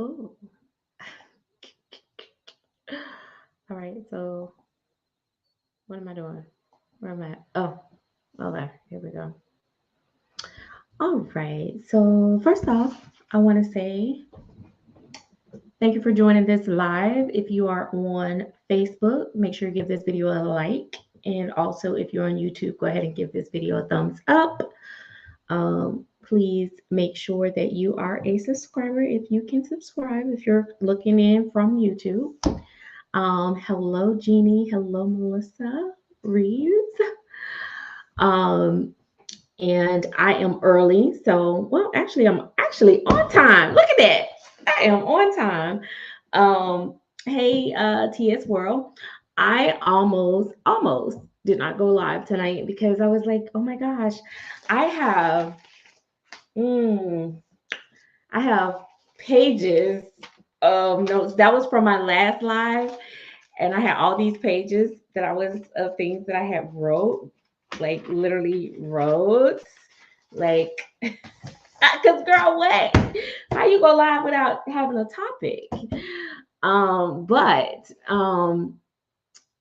Oh, all right. So what am I doing? Where am I at? Oh, okay. Here we go. All right. So first off, I want to say thank you for joining this live. If you are on Facebook, make sure you give this video a like. And also, if you're on YouTube, go ahead and give this video a thumbs up. Please make sure that you are a subscriber if you can subscribe if you're looking in from YouTube. Hello, Jeannie. Hello, Melissa Reeves. Um, and I am early. So, well, actually, I'm actually on time. Look at that. I am on time. Hey, TS World. I almost did not go live tonight because I was like, oh my gosh, I have, mm, I have pages of notes. That was from my last live, and I had all these pages that I was of things that I had wrote, like literally wrote, like, cause girl, what? How you go live without having a topic? But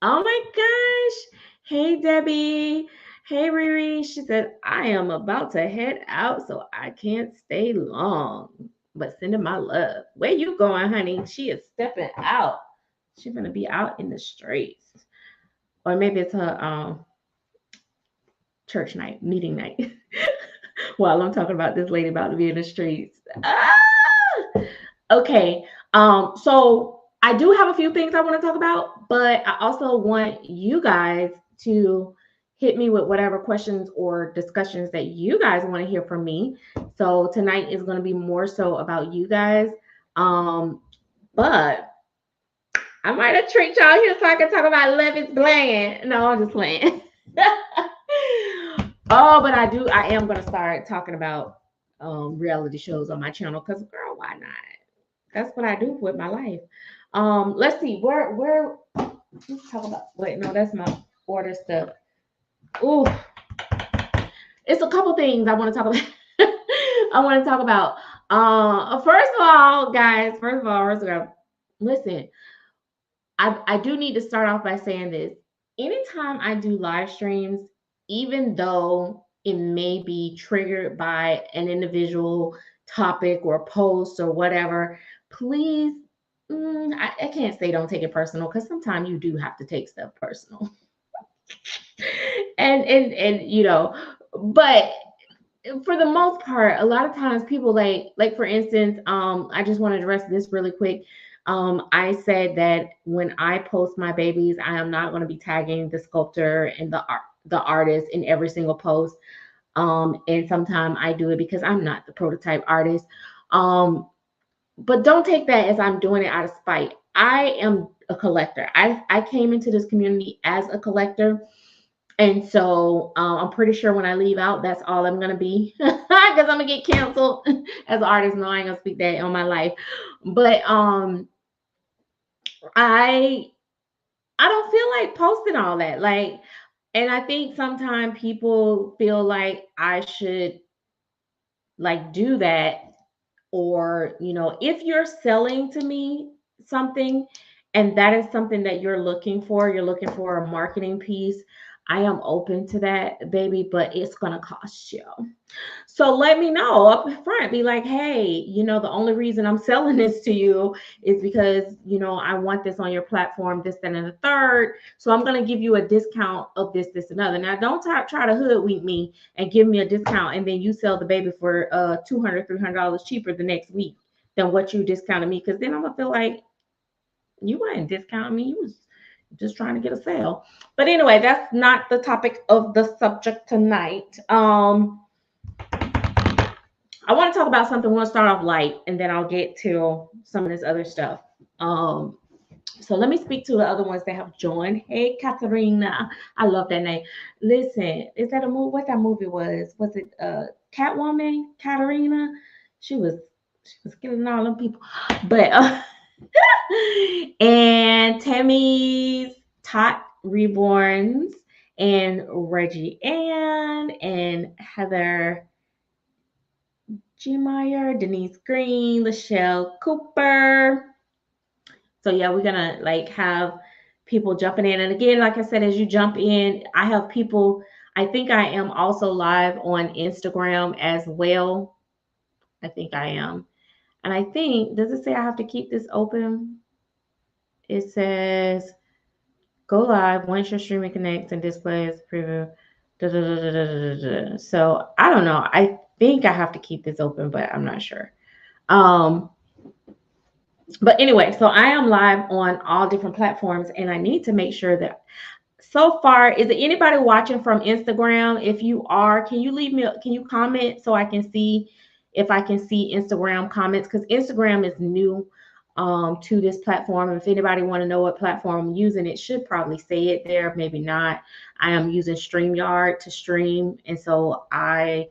oh my gosh, hey Debbie, hey Riri. She said I am about to head out, so I can't stay long. But sending my love. Where you going, honey? She is stepping out. She's gonna be out in the streets, or maybe it's her church night, meeting night. While I'm talking about this lady about to be in the streets. Ah! Okay. So I do have a few things I want to talk about, but I also want you guys to hit me with whatever questions or discussions that you guys want to hear from me. So tonight is going to be more so about you guys. But I might have tricked y'all here so I can talk about Love is Blind. No, I'm just playing. Oh, but I am gonna start talking about reality shows on my channel because girl, why not? That's what I do with my life. Let's see, where let's talk about wait, no, that's my order stuff. Ooh, it's a couple things I want to talk about. I want to talk about. First of all, guys, first of all, listen, I do need to start off by saying this. Anytime I do live streams, even though it may be triggered by an individual topic or post or whatever, please, I can't say don't take it personal because sometimes you do have to take stuff personal. And but for the most part, a lot of times people like for instance, I just want to address this really quick. I said that when I post my babies, I am not going to be tagging the sculptor and the artist in every single post. And sometimes I do it because I'm not the prototype artist. But don't take that as I'm doing it out of spite. I am a collector. I came into this community as a collector, and so I'm pretty sure when I leave out, that's all I'm gonna be, because I'm gonna get canceled as an artist. No, I ain't gonna speak that on my life. But I I don't feel like posting all that. Like, and I think sometimes people feel like I should like do that, or if you're selling to me something and that is something that you're looking for a marketing piece, I am open to that, baby, but it's gonna cost you. So let me know up front. Be like, hey, the only reason I'm selling this to you is because, I want this on your platform, this, that, and the third. So I'm going to give you a discount of this, this, and other. Now, don't try to hoodwink me and give me a discount and then you sell the baby for $200, $300 cheaper the next week than what you discounted me. Because then I'm going to feel like you weren't discounting me. You was just trying to get a sale. But anyway, that's not the topic of the subject tonight. I want to talk about something. We'll start off light, and then I'll get to some of this other stuff. Um, so let me speak to the other ones that have joined. Hey, Katarina, I love that name. Listen, is that a movie? What that movie was? Was it Catwoman? Katarina? She was killing all them people. But and Tammy's Tot Reborns and Reggie Ann and Heather G. Meyer, Denise Green, Lachelle Cooper. So yeah, we're gonna like have people jumping in. And again, like I said, as you jump in, I have people. I think I am also live on Instagram as well. I think I am. And I think, does it say I have to keep this open? It says go live once your streaming connects and displays preview. Da, da, da, da, da, da, da. So I don't know. I think I have to keep this open, but I'm not sure. Um, but anyway, so I am live on all different platforms, and I need to make sure that so far, is there anybody watching from Instagram? If you are, can you leave me, can you comment so I can see if I can see Instagram comments? Because Instagram is new to this platform. If anybody want to know what platform I'm using, it should probably say it there, maybe not. I am using StreamYard to stream. And so I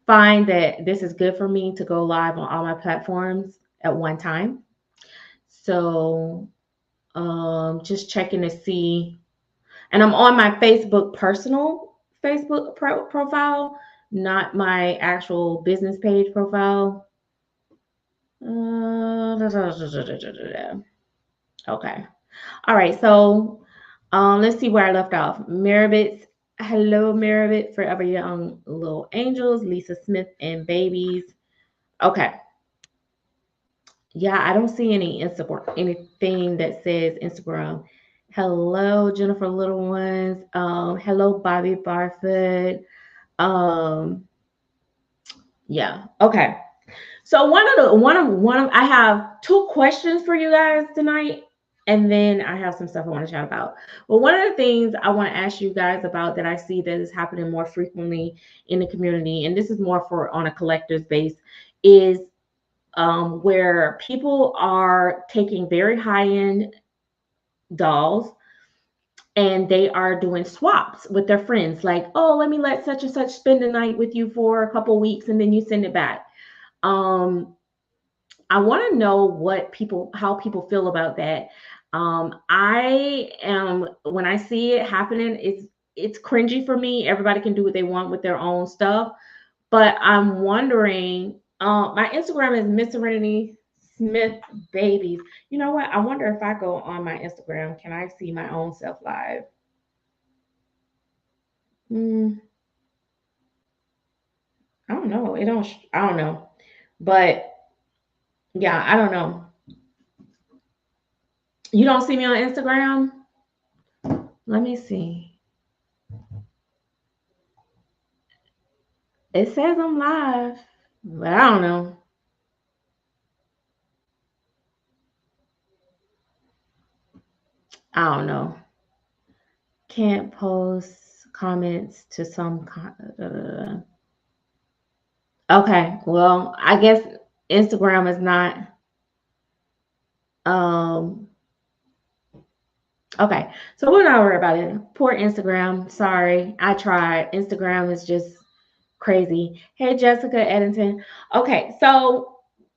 find that this is good for me to go live on all my platforms at one time. So just checking to see. And I'm on my Facebook personal Facebook profile, not my actual business page profile. Okay. All right. So let's see where I left off. Maribit's hello, Maribit, Forever Young Little Angels, Lisa Smith and Babies. Okay. Yeah, I don't see any Instagram, anything that says Instagram. Hello, Jennifer Little Ones. Hello, Bobby Barfoot. Um, yeah. Okay. So I have two questions for you guys tonight, and then I have some stuff I want to chat about. But one of the things I want to ask you guys about that I see that is happening more frequently in the community, and this is more for on a collector's base, is where people are taking very high-end dolls and they are doing swaps with their friends, like, oh, let me let such and such spend the night with you for a couple weeks and then you send it back. I want to know how people feel about that. I am, when I see it happening, it's cringy for me. Everybody can do what they want with their own stuff, but I'm wondering. My Instagram is Miss Serenity Smith Babies. You know what? I wonder if I go on my Instagram, can I see my own self live? Hmm, I don't know. It don't. I don't know, but yeah, I don't know. You don't see me on Instagram? Let me see. It says I'm live, but I don't know. I don't know. Can't post comments to some. Okay, well, I guess Instagram is not. Um. Okay, so we're not worried about it. Poor Instagram. Sorry, I tried. Instagram is just crazy. Hey, Jessica Eddington. Okay,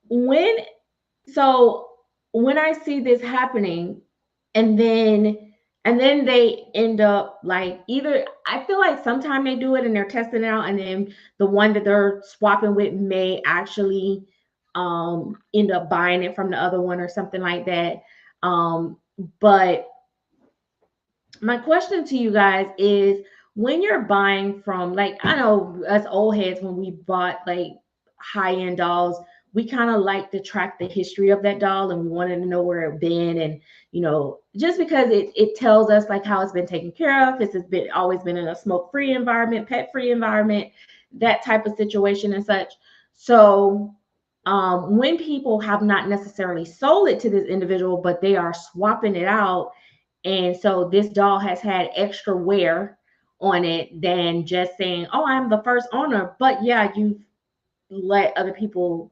when so when I see this happening, and then they end up like, either I feel like sometimes they do it and they're testing it out, and then the one that they're swapping with may actually end up buying it from the other one or something like that. But my question to you guys is, when you're buying from, like, I know us old heads, when we bought like high-end dolls, we kind of like to track the history of that doll, and we wanted to know where it been, and just because it tells us like how it's been taken care of, it's been always been in a smoke-free environment, pet-free environment, that type of situation and such. So when people have not necessarily sold it to this individual, but they are swapping it out, and so this doll has had extra wear on it than just saying, oh, I'm the first owner. But yeah, you've let other people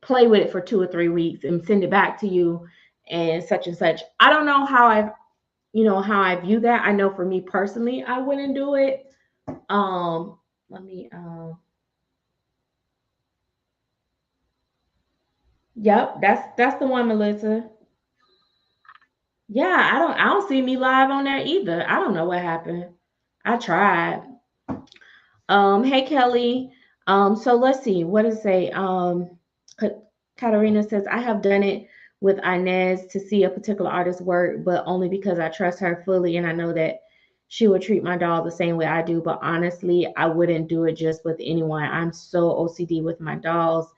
play with it for 2 or 3 weeks and send it back to you and such and such. I don't know how I view that. I know for me personally, I wouldn't do it. Let me Yep, that's the one, Melissa. Yeah, I don't see me live on there either. I don't know what happened. I tried. Hey Kelly. So let's see. What does it say? Katarina says, I have done it with Inez to see a particular artist's work, but only because I trust her fully and I know that she would treat my doll the same way I do. But honestly, I wouldn't do it just with anyone. I'm so OCD with my dolls.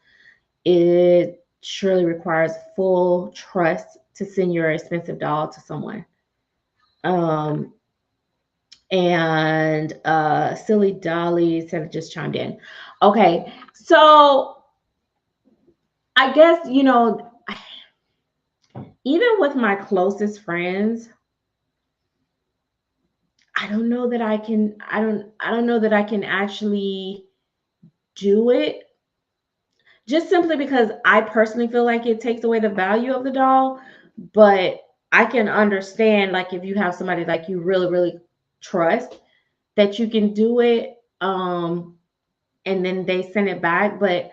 It surely requires full trust to send your expensive doll to someone. Um, and Silly Dolly said, just chimed in. Okay, so I guess, even with my closest friends, I don't know that I can actually do it, just simply because I personally feel like it takes away the value of the doll. But I can understand, like, if you have somebody like you really, really trust, that you can do it, and then they send it back. But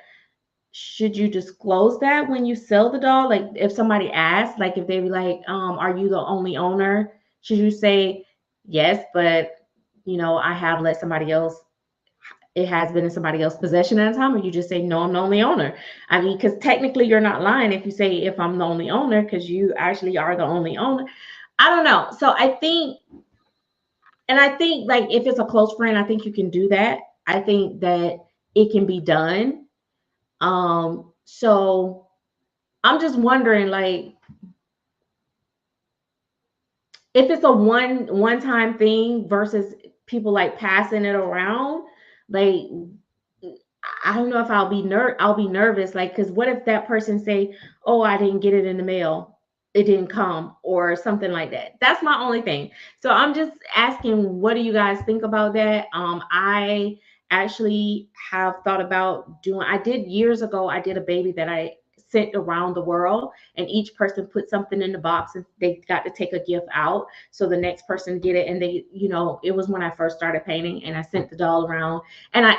should you disclose that when you sell the doll? Like, if somebody asks, like, if they be like, are you the only owner? Should you say yes, but I have let somebody else, it has been in somebody else's possession at a time? Or you just say, no, I'm the only owner? I mean, because technically you're not lying if you say, if I'm the only owner, because you actually are the only owner. I don't know. So I think, like, if it's a close friend, I think you can do that. I think that it can be done. So I'm just wondering, like, if it's a one time thing versus people like passing it around, like, I don't know if I'll be nervous, like, because what if that person say, oh, I didn't get it in the mail, it didn't come, or something like that. That's my only thing. So I'm just asking, what do you guys think about that? I actually have thought about doing, I did years ago, I did a baby that I sent around the world, and each person put something in the box and they got to take a gift out, so the next person get it. And they, it was when I first started painting, and I sent the doll around. And I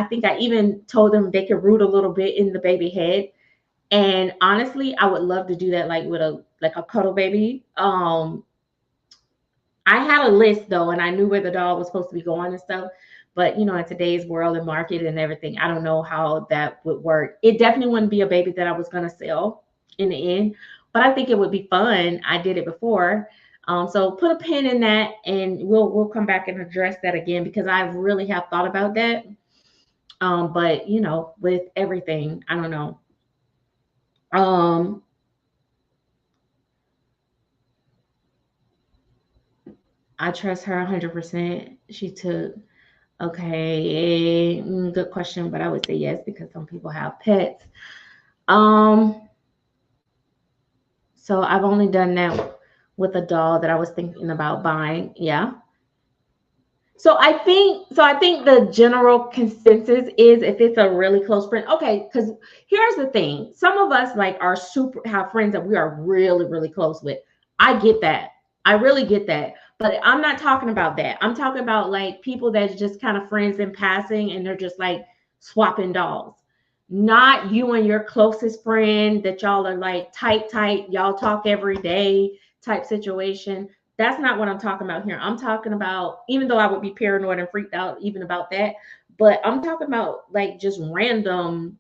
think I even told them they could root a little bit in the baby head. And honestly, I would love to do that, like, with a cuddle baby. I had a list though, and I knew where the doll was supposed to be going and stuff. But in today's world and market and everything, I don't know how that would work. It definitely wouldn't be a baby that I was gonna sell in the end, but I think it would be fun. I did it before. So put a pin in that, and we'll come back and address that again, because I really have thought about that. But with everything, I don't know. Um, I trust her 100%. She took, okay, good question, but I would say yes, because some people have pets. Um, so I've only done that with a doll that I was thinking about buying. Yeah. So I think the general consensus is, if it's a really close friend, okay, because here's the thing. Some of us, like, are super, have friends that we are really, really close with. I get that. I really get that. But I'm not talking about that. I'm talking about, like, people that's just kind of friends in passing, and they're just like swapping dolls. Not you and your closest friend that y'all are like tight, y'all talk every day type situation. That's not what I'm talking about here. I'm talking about, even though I would be paranoid and freaked out even about that, but I'm talking about, like, just random.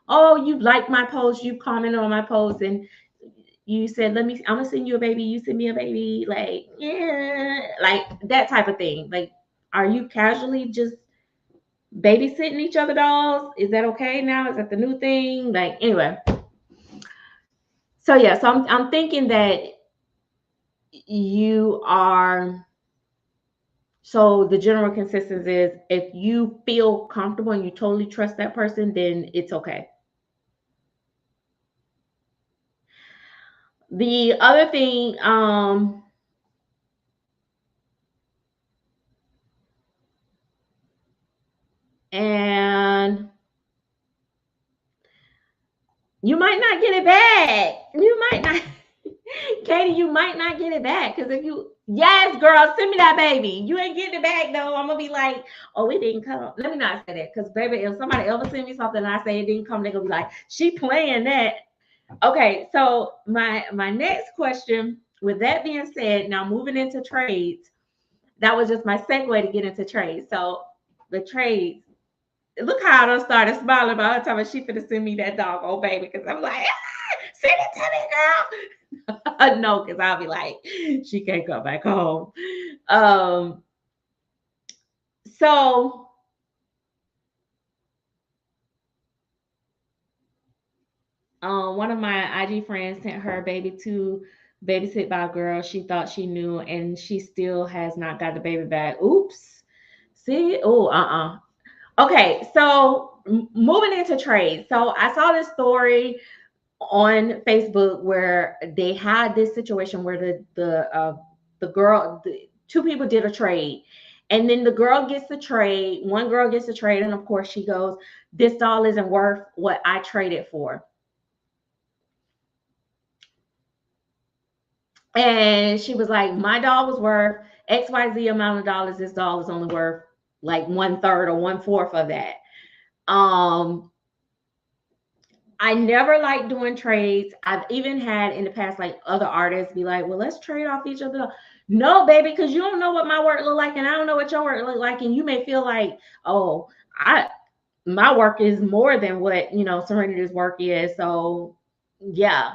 Oh, you like my post, you commented on my post, and you said, I'm gonna send you a baby, you send me a baby, like, yeah, like that type of thing. Like, are you casually just babysitting each other dolls? Is that okay now? Is that the new thing? Like, anyway. So yeah, so I'm thinking that you are, so the general consensus is, if you feel comfortable and you totally trust that person, then it's okay. The other thing, and you might not get it back. You might not, Katie, you might not get it back, because if you, yes, girl, send me that baby. You ain't getting it back though. I'm gonna be like, oh, it didn't come. Let me not say that, because baby, if somebody ever send me something and I say it didn't come, they're gonna be like, she playing that. Okay, so my next question, with that being said, now moving into trades, that was just my segue to get into trades. So the trades, look how I done started smiling by the time she finna send me that dog, oh baby, because I'm like, send it to me, girl. No, because I'll be like, she can't go back home. So one of my IG friends sent her baby to babysit by a girl she thought she knew, and she still has not got the baby back. Oops. See? Oh, Okay, so moving into trades. So I saw this story on Facebook where they had this situation where the girl, two people did a trade, and then the girl gets the trade. One girl gets the trade, and of course she goes, "This doll isn't worth what I traded for." And she was like, "My doll was worth XYZ amount of dollars. This doll is only worth like 1/3 or 1/4 of that." Um, I never like doing trades. I've even had in the past like other artists be like, "Well, let's trade off each other." No, baby, because you don't know what my work look like, and I don't know what your work look like, and you may feel like, "Oh, I my work is more than what Serenity's work is." So yeah.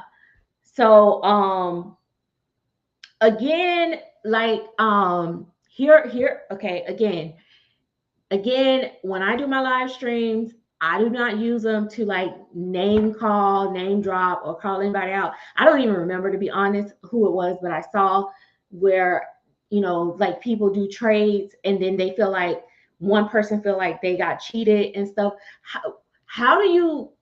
So again, like here, okay, again, when I do my live streams, I do not use them to like name call, name drop, or call anybody out. I don't even remember, to be honest, who it was, but I saw where, like people do trades and then they feel like one person feel like they got cheated and stuff. How do you,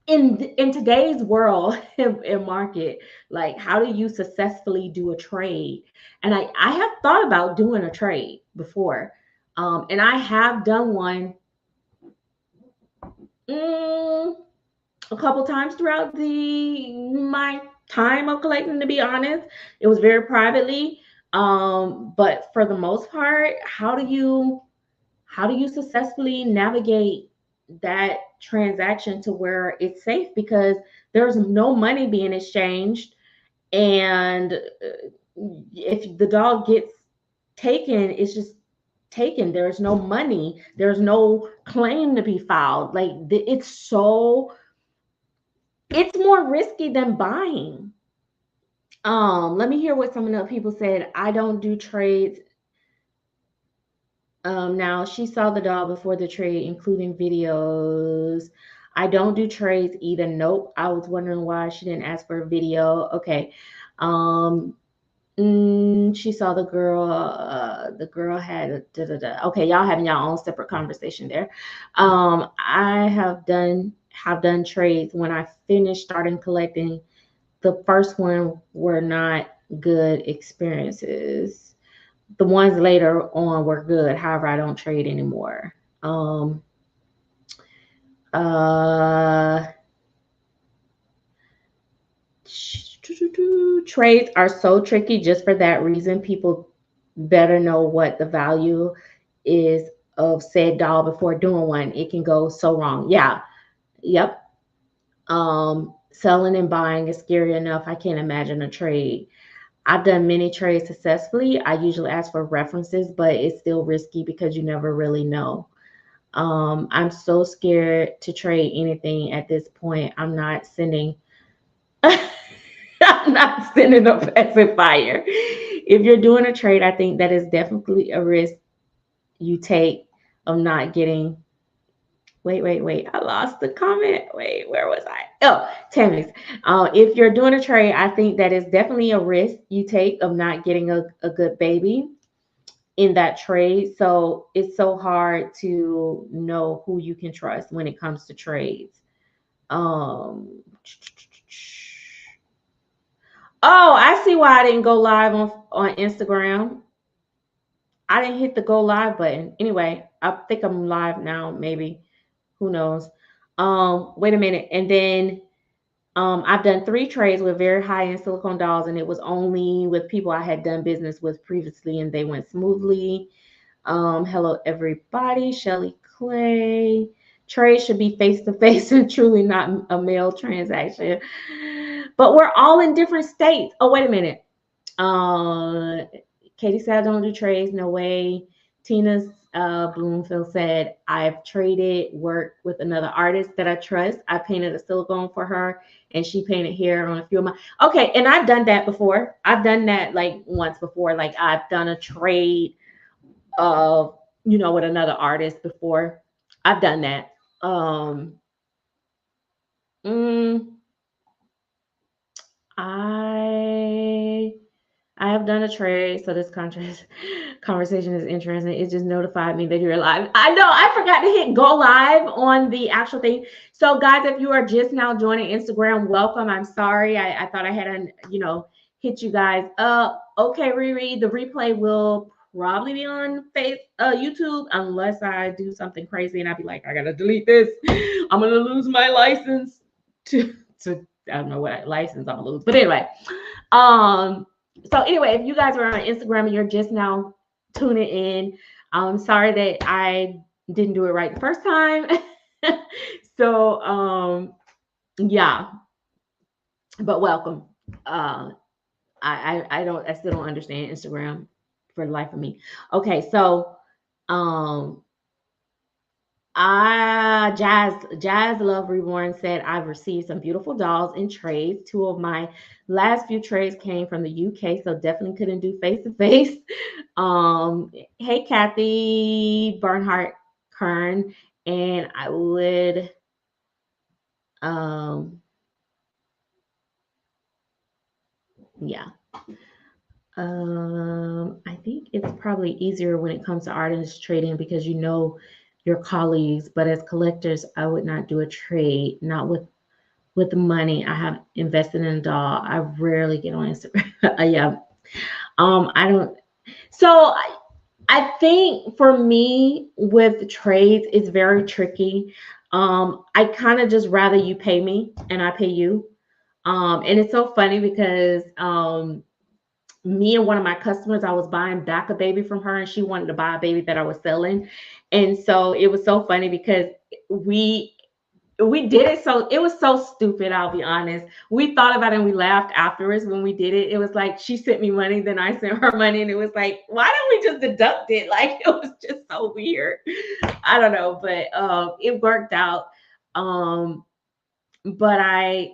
in today's world and market, like how do you successfully do a trade? And I have thought about doing a trade before, and I have done one a couple times throughout the my time of collecting, to be honest. It was very privately, but for the most part, how do you successfully navigate that transaction to where it's safe, because there's no money being exchanged, and if the dog gets taken, it's just taken. There's no money, there's no claim to be filed. Like it's more risky than buying. Let me hear what some of the people said. I don't do trades. Now she saw the doll before the trade, including videos. I don't do trades either. Nope. I was wondering why she didn't ask for a video. Okay. Um, she saw the girl. The girl had a da da da. Okay, y'all having your own separate conversation there. I have done trades. When I finished starting collecting, the first one were not good experiences. The ones later on were good. However, I don't trade anymore. Uh, Trades are so tricky just for that reason. People better know what the value is of said doll before doing one. It can go so wrong. Yeah. Yep. Selling and buying is scary enough. I can't imagine a trade. I've done many trades successfully. I usually ask for references, but it's still risky because you never really know. I'm so scared to trade anything at this point. I'm not sending I'm not sending a pacifier. If you're doing a trade, I think that is definitely a risk you take of not getting. Wait. I lost the comment. Wait, where was I? Oh, Tammy's. If you're doing a trade, I think that is definitely a risk you take of not getting a good baby in that trade. So it's so hard to know who you can trust when it comes to trades. Um, oh, I see why I didn't go live on Instagram. I didn't hit the go live button. Anyway, I think I'm live now, maybe. Who knows? Wait a minute. And then I've done 3 trades with very high-end silicone dolls, and it was only with people I had done business with previously, and they went smoothly. Hello, everybody. Shelly Clay. Trade should be face-to-face and truly not a mail transaction. But we're all in different states. Oh, wait a minute. Katie said I don't do trades. No way. Tina's Bloomfield said, I've traded work with another artist that I trust. I painted a silicone for her and she painted hair on a few of my. Okay. And I've done that before. I've done that like once before. Like I've done a trade of, with another artist before. I've done that. Mm, I I have done a trade, so this contract conversation is interesting. It just notified me that you're live. I know I forgot to hit go live on the actual thing. So, guys, if you are just now joining Instagram, welcome. I'm sorry. I thought I had hit you guys up. Okay, Riri, the replay will probably be on YouTube unless I do something crazy and I'll be like, I gotta delete this. I'm gonna lose my license to I don't know what license I'm gonna lose. But anyway, so anyway, if you guys are on Instagram and you're just now tuning in, I'm sorry that I didn't do it right the first time. So yeah, but welcome. I still don't understand Instagram for the life of me. Okay, so Jazz Love Reborn said, I've received some beautiful dolls in trades. Two of my last few trades came from the UK, so definitely couldn't do face to face. Hey Kathy Bernhardt Kern, and I would yeah. I think it's probably easier when it comes to artist trading because your colleagues, but as collectors, I would not do a trade, not with the money I have invested in a doll. I rarely get on Instagram. Yeah. I don't. So I think for me with trades, it's very tricky. I kind of just rather you pay me and I pay you. And it's so funny because me and one of my customers, I was buying back a baby from her and she wanted to buy a baby that I was selling. And so it was so funny because we did it. So it was so stupid. I'll be honest. We thought about it and we laughed afterwards when we did it. It was like, she sent me money, then I sent her money. And it was like, why don't we just deduct it? Like, it was just so weird. I don't know, but it worked out. But I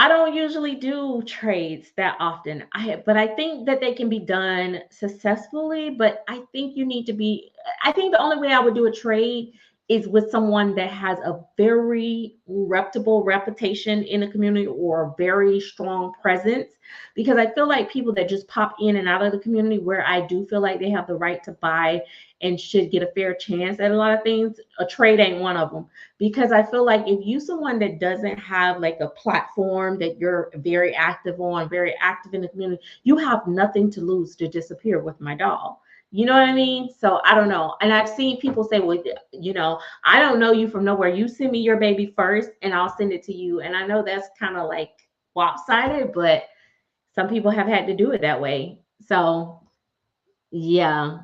don't usually do trades that often. But I think that they can be done successfully. But I think I think the only way I would do a trade is with someone that has a very reputable reputation in the community or a very strong presence. Because I feel like people that just pop in and out of the community, where I do feel like they have the right to buy and should get a fair chance at a lot of things, a trade ain't one of them. Because I feel like if you someone that doesn't have like a platform that you're very active on, very active in the community, you have nothing to lose to disappear with my doll. You know what I mean? So I don't know. And I've seen people say, well, I don't know you from nowhere. You send me your baby first and I'll send it to you. And I know that's kind of like lopsided, but some people have had to do it that way. So yeah.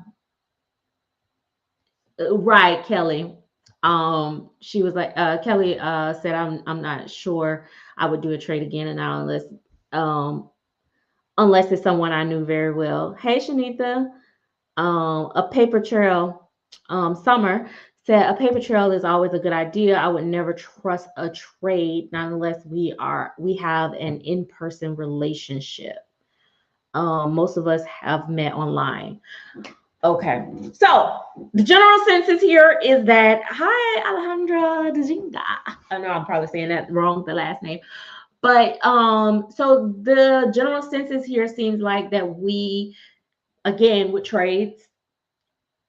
Right, Kelly. She was like, Kelly said, I'm not sure I would do a trade again and now um unless it's someone I knew very well. Hey Shanita, a paper trail, Summer said a paper trail is always a good idea. I would never trust a trade, not unless we have an in-person relationship. Most of us have met online. Okay, so the general census here is that, hi, Alejandra Dzinga. I know I'm probably saying that wrong, the last name. But so the general census here seems like that we, again, with trades,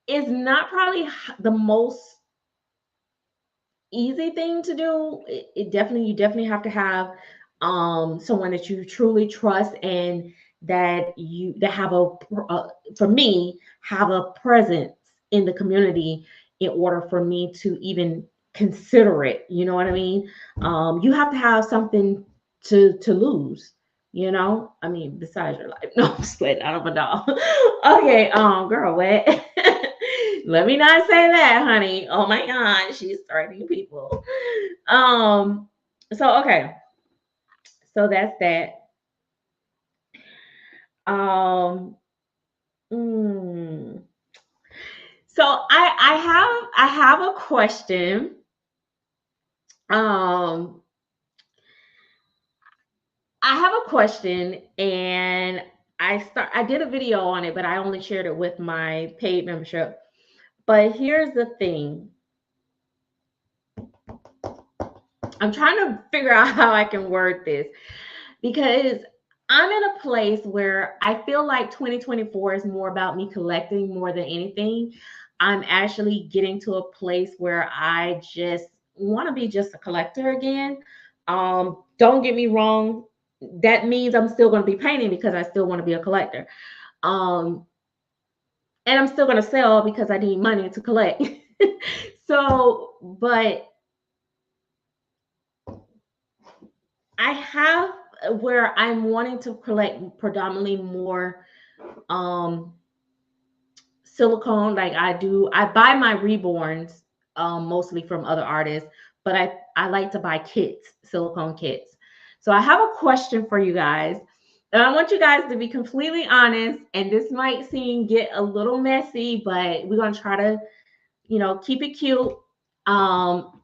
is not probably the most easy thing to do. You definitely have to have someone that you truly trust and that have for me, have a presence in the community in order for me to even consider it. You know what I mean? You have to have something to lose. I mean, besides your life. No, I'm split out of a doll. Okay, girl, what? Let me not say that, honey. Oh my God, she's threatening people. So okay, so that's that. Um, mm, So I have a question. Um, I have a question, and I did a video on it, but I only shared it with my paid membership. But here's the thing. I'm trying to figure out how I can word this, because I'm in a place where I feel like 2024 is more about me collecting more than anything. I'm actually getting to a place where I just want to be just a collector again. Don't get me wrong. That means I'm still going to be painting because I still want to be a collector. Um, and I'm still going to sell because I need money to collect. So, but I have where I'm wanting to collect predominantly more um silicone. Like I buy my reborns mostly from other artists, but I like to buy kits, silicone kits. So I have a question for you guys, and I want you guys to be completely honest, and this might get a little messy, but we're going to try to, keep it cute. um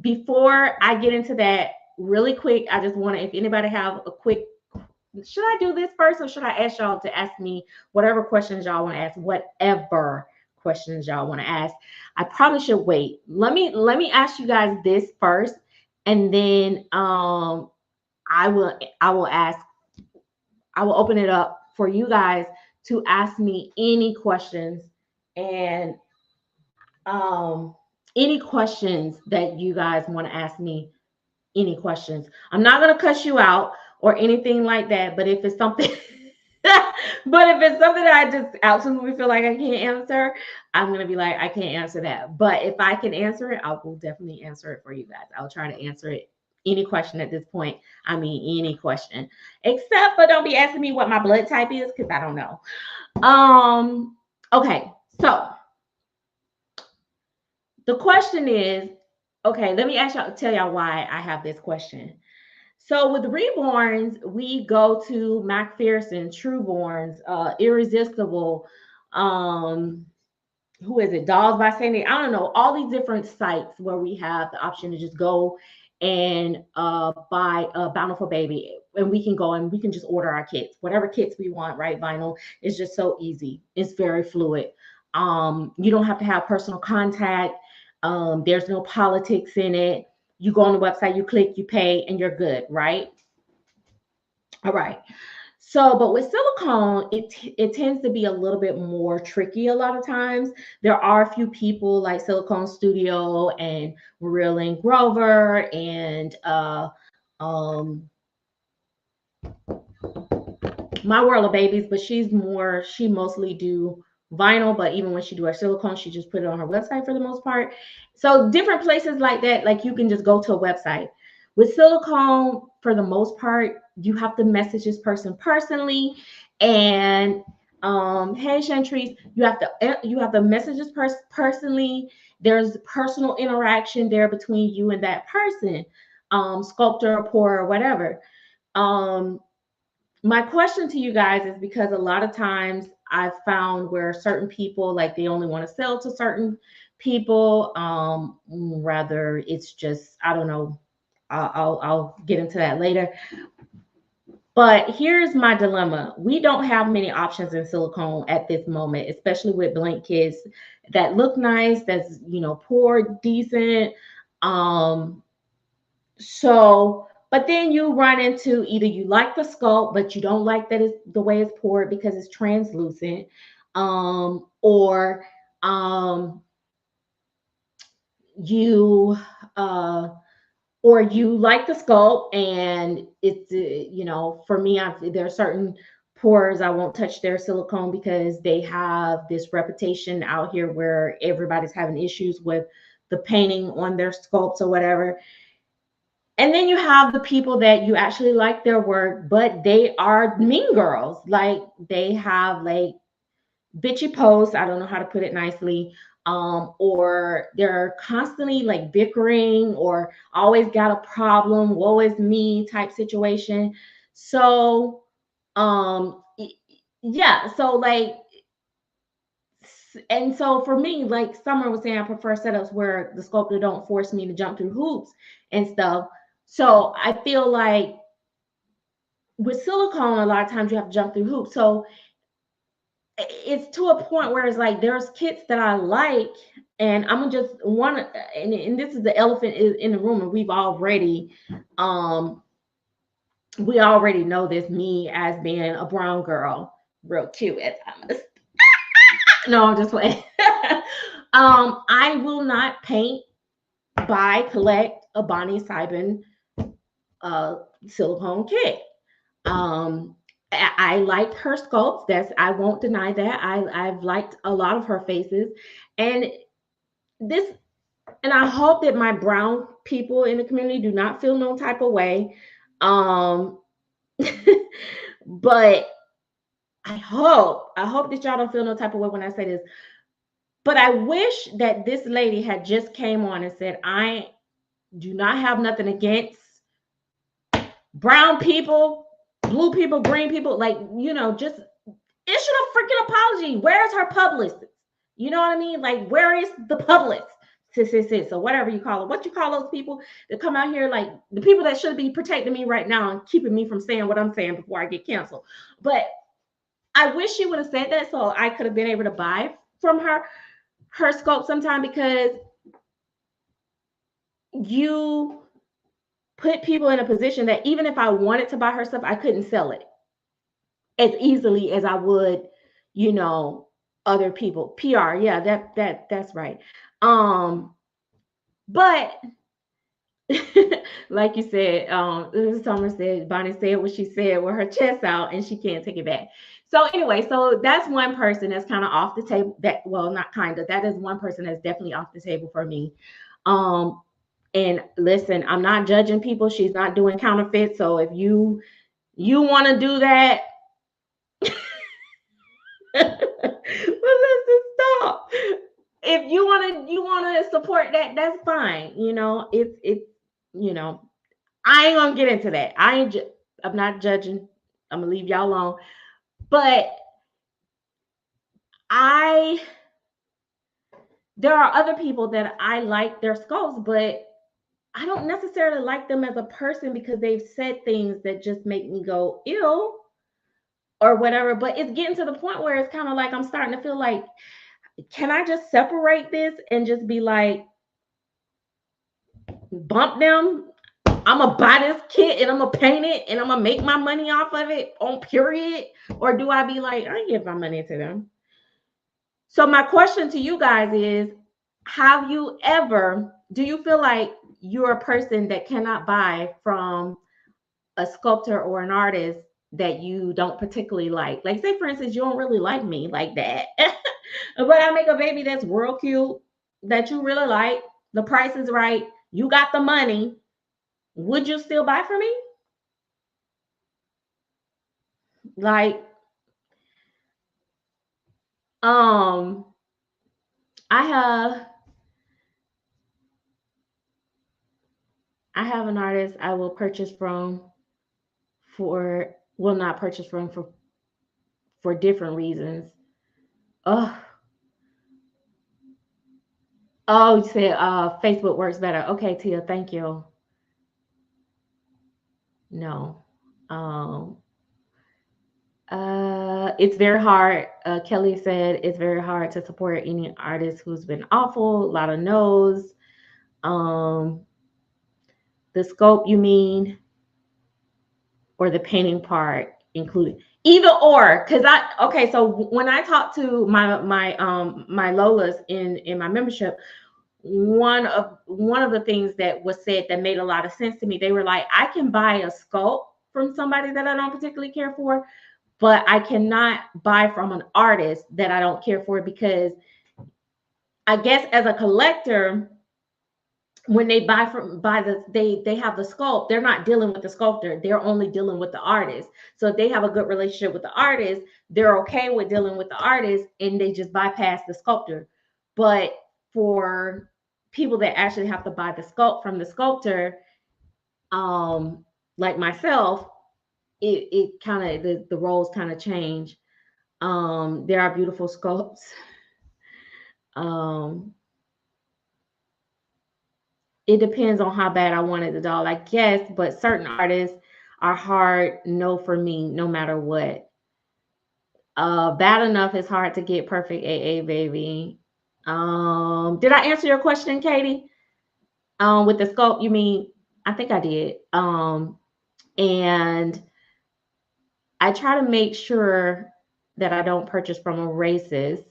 Before I get into that, really quick, I just want to, if anybody have a quick, should I do this first, or should I ask y'all to ask me whatever questions y'all want to ask? Whatever questions y'all want to ask. I probably should wait. Let me ask you guys this first, and then I will open it up for you guys to ask me any questions, and um any questions that you guys want to ask me. Any questions. I'm not going to cuss you out or anything like that, but if it's something that I just absolutely feel like I can't answer, I'm going to be like, I can't answer that. But if I can answer it, I will definitely answer it for you guys. I'll try to answer it. Any question at this point. I mean, any question. Except for don't be asking me what my blood type is, because I don't know. Okay, so the question is, okay, let me tell y'all why I have this question. So with reborns, we go to MacPherson, Trueborns, Irresistible, who is it? Dolls by Sandy. I don't know, all these different sites where we have the option to just go and buy a Bountiful Baby, and we can go and we can just order our kits, whatever kits we want, right? Vinyl is just so easy. It's very fluid. You don't have to have personal contact. There's no politics in it. You go on the website, you click, you pay, and you're good, right? All right. So, but with silicone, it tends to be a little bit more tricky a lot of times. There are a few people like Silicone Studio and Marilyn Grover and um My World of Babies, but she mostly do vinyl, but even when she do her silicone, she just put it on her website for the most part. So different places like that, like you can just go to a website. With silicone, for the most part, you have to message this person personally, and hey Chantrice, you have to message this person personally. There's personal interaction there between you and that person, sculptor, pourer, or whatever. My question to you guys is, because a lot of times I've found where certain people, like, they only want to sell to certain people, rather it's just, I don't know, I'll get into that later. But here's my dilemma. We don't have many options in silicone at this moment, especially with blank kits that look nice, that's, poured decent. So, but then you run into, either you like the sculpt, but you don't like that it's the way it's poured because it's translucent, or you uh, or you like the sculpt and it's for me, there are certain pourers I won't touch their silicone because they have this reputation out here where everybody's having issues with the painting on their sculpts or whatever. And then you have the people that you actually like their work, but they are mean girls. Like, they have like bitchy posts. I don't know how to put it nicely. Or they're constantly like bickering, or always got a problem, woe is me type situation. So, yeah. So like, And so for me, like Summer was saying, I prefer setups where the sculptor don't force me to jump through hoops and stuff. So I feel like with silicone, a lot of times you have to jump through hoops. So it's to a point where it's like there's kits that I like, and I'm gonna just one, and this is the elephant in the room, and we already know this, me as being a brown girl, real cute at times. No, I'm just playing. I will not paint, buy, collect a Bonnie Simon silicone kit. I like her sculpts. I won't deny that. I've liked a lot of her faces, and this, and I hope that my brown people in the community do not feel no type of way. Um, but I hope that y'all don't feel no type of way when I say this. But I wish that this lady had just came on and said, I do not have nothing against brown people, blue people, green people. Like, just issue a freaking apology. Where's her publicist? You know what I mean? Like, where is the publicist? Sis, or whatever you call it. What you call those people that come out here, like the people that should be protecting me right now and keeping me from saying what I'm saying before I get canceled. But I wish she would have said that so I could have been able to buy from her scope sometime, because you put people in a position that even if I wanted to buy her stuff, I couldn't sell it as easily as I would, other people. PR, yeah, that's right. But like you said, Summer said, Bonnie said what she said with her chest out and she can't take it back. So anyway, so that's one person that's kind of off the table. Not kind of, that is one person that's definitely off the table for me. And listen, I'm not judging people. She's not doing counterfeit. So if you want to do that, well, listen, stop. If you want to support that, that's fine. It's I ain't gonna get into that. I'm not judging. I'm gonna leave y'all alone. But there are other people that I like their skulls, but I don't necessarily like them as a person because they've said things that just make me go ew or whatever. But it's getting to the point where it's kind of like I'm starting to feel like, can I just separate this and just be like, bump them? I'm gonna buy this kit and I'm gonna paint it and I'm gonna make my money off of it on period? Or do I be like, I give my money to them? So my question to you guys is, do you feel like you're a person that cannot buy from a sculptor or an artist that you don't particularly like? Like, say for instance, you don't really like me like that, but I make a baby that's real cute that you really like, the price is right, you got the money, would you still buy from me? Like, um, I have an artist I will purchase from will not purchase from for different reasons. Oh, you said Facebook works better. Okay, Tia, thank you. No. Um, it's very hard. Kelly said it's very hard to support any artist who's been awful. A lot of no's. Um, the scope, you mean, or the painting part included? Either or, because so when I talk to my Lolas in my membership, one of the things that was said that made a lot of sense to me, they were like, I can buy a sculpt from somebody that I don't particularly care for, but I cannot buy from an artist that I don't care for, because I guess as a collector, when they they have the sculpt, they're not dealing with the sculptor, they're only dealing with the artist. So if they have a good relationship with the artist, they're okay with dealing with the artist and they just bypass the sculptor. But for people that actually have to buy the sculpt from the sculptor, like myself, it kind of, the roles kind of change. There are beautiful sculpts It depends on how bad I wanted the doll, I guess, but certain artists are hard no for me no matter what. Bad enough is hard to get perfect AA baby. Did I answer your question, Katie? With the sculpt, you mean? I think I did. And I try to make sure that I don't purchase from a racist.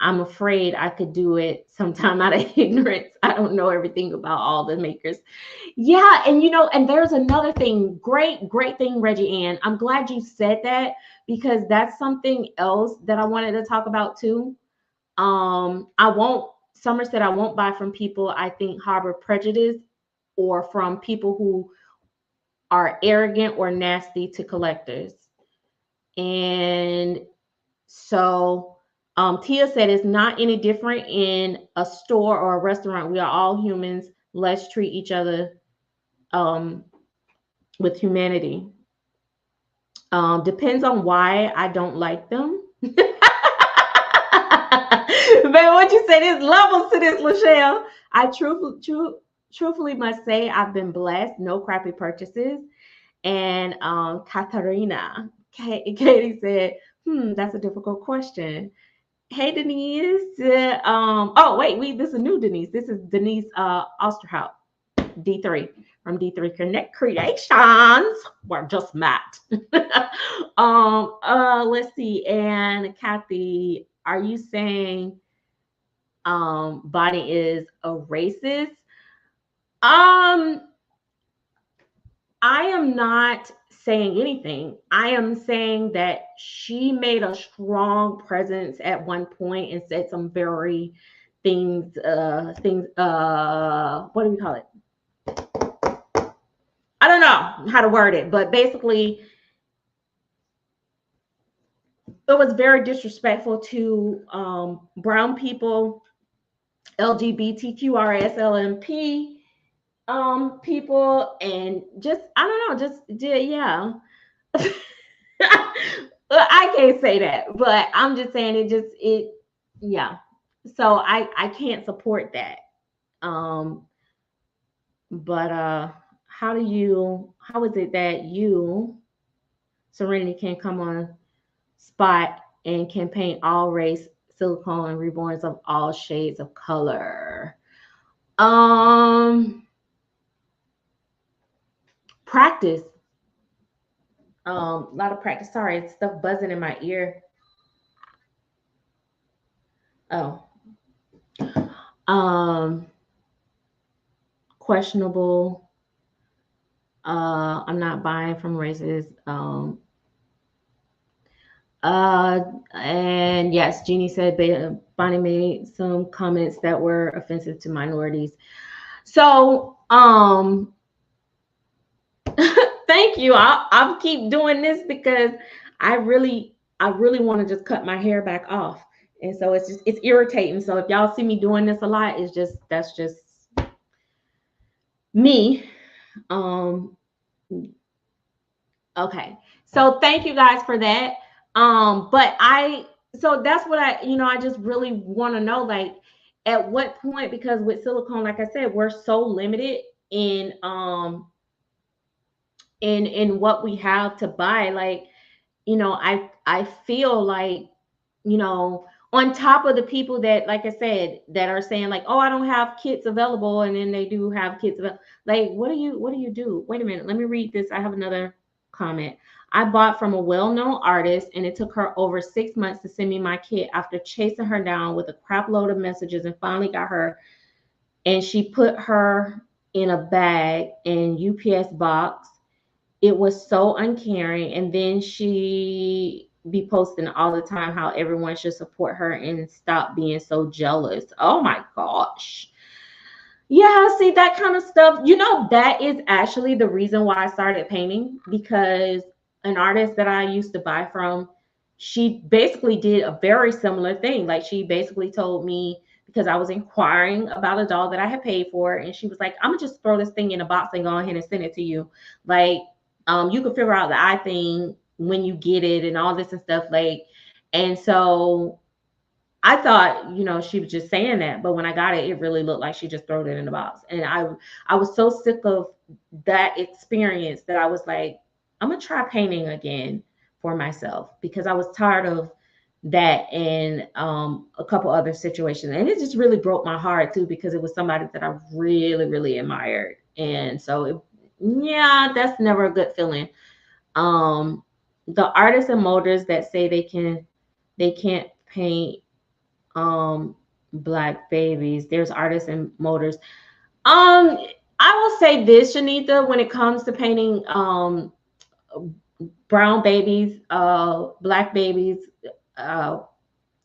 I'm afraid I could do it sometime out of ignorance. I don't know everything about all the makers. Yeah, and and there's another thing. Great thing, Reggie Ann. I'm glad you said that because that's something else that I wanted to talk about too. Summer said I won't buy from people I think harbor prejudice or from people who are arrogant or nasty to collectors. And so Tia said it's not any different in a store or a restaurant. We are all humans. Let's treat each other with humanity. Depends on why I don't like them. But what you said is levels to this, Lachelle. I truthfully must say I've been blessed. No crappy purchases. And Katarina, Katie said, that's a difficult question. Hey, Denise. Oh, wait, this is a new Denise. This is Denise Osterhout, D3 from D3 Connect Creations. We're just met. Let's see. And Kathy, are you saying Bonnie is a racist? I am not saying anything. I am saying that she made a strong presence at one point and said some very things, what do we call it? I don't know how to word it, but basically it was very disrespectful to brown people, LGBTQRSLMP people, and just I don't know, just yeah. I can't say that, but I'm just saying it yeah. So I can't support that. But how is it that you, Serenity, can come on spot and can paint all race, silicone, reborns of all shades of color? Practice. A lot of practice. Sorry, it's stuff buzzing in my ear. Oh. Questionable. I'm not buying from races. And yes, Jeannie said Bonnie made some comments that were offensive to minorities. So, thank you. I'll keep doing this because I really want to just cut my hair back off. And so it's irritating. So if y'all see me doing this a lot, that's just me. Okay. So thank you guys for that. But so that's what I just really want to know, like, at what point, because with silicone, like I said, we're so limited in what we have to buy. Like, I feel like, on top of the people that, like I said, that are saying like, oh, I don't have kits available, and then they do have kits available. Like, what do you do? Wait a minute, let me read this. I have another comment. I bought from a well-known artist, and it took her over 6 months to send me my kit after chasing her down with a crap load of messages, and finally got her. And she put her in a bag and UPS box. It was so uncaring. And then she be posting all the time how everyone should support her and stop being so jealous. Oh my gosh. Yeah, see, that kind of stuff, that is actually the reason why I started painting, because an artist that I used to buy from, she basically did a very similar thing. Like, she basically told me, because I was inquiring about a doll that I had paid for, and she was like, I'm gonna just throw this thing in a box and go ahead and send it to you. Like, you can figure out the eye thing when you get it and all this and stuff. Like, and so I thought, she was just saying that, but when I got it, it really looked like she just threw it in the box. And I was so sick of that experience that I was like, I'm gonna try painting again for myself, because I was tired of that and a couple other situations. And it just really broke my heart too, because it was somebody that I really, really admired. And so yeah, that's never a good feeling. The artists and molders that say they can't paint black babies. There's artists and molders. I will say this, Shanita, when it comes to painting brown babies, black babies, uh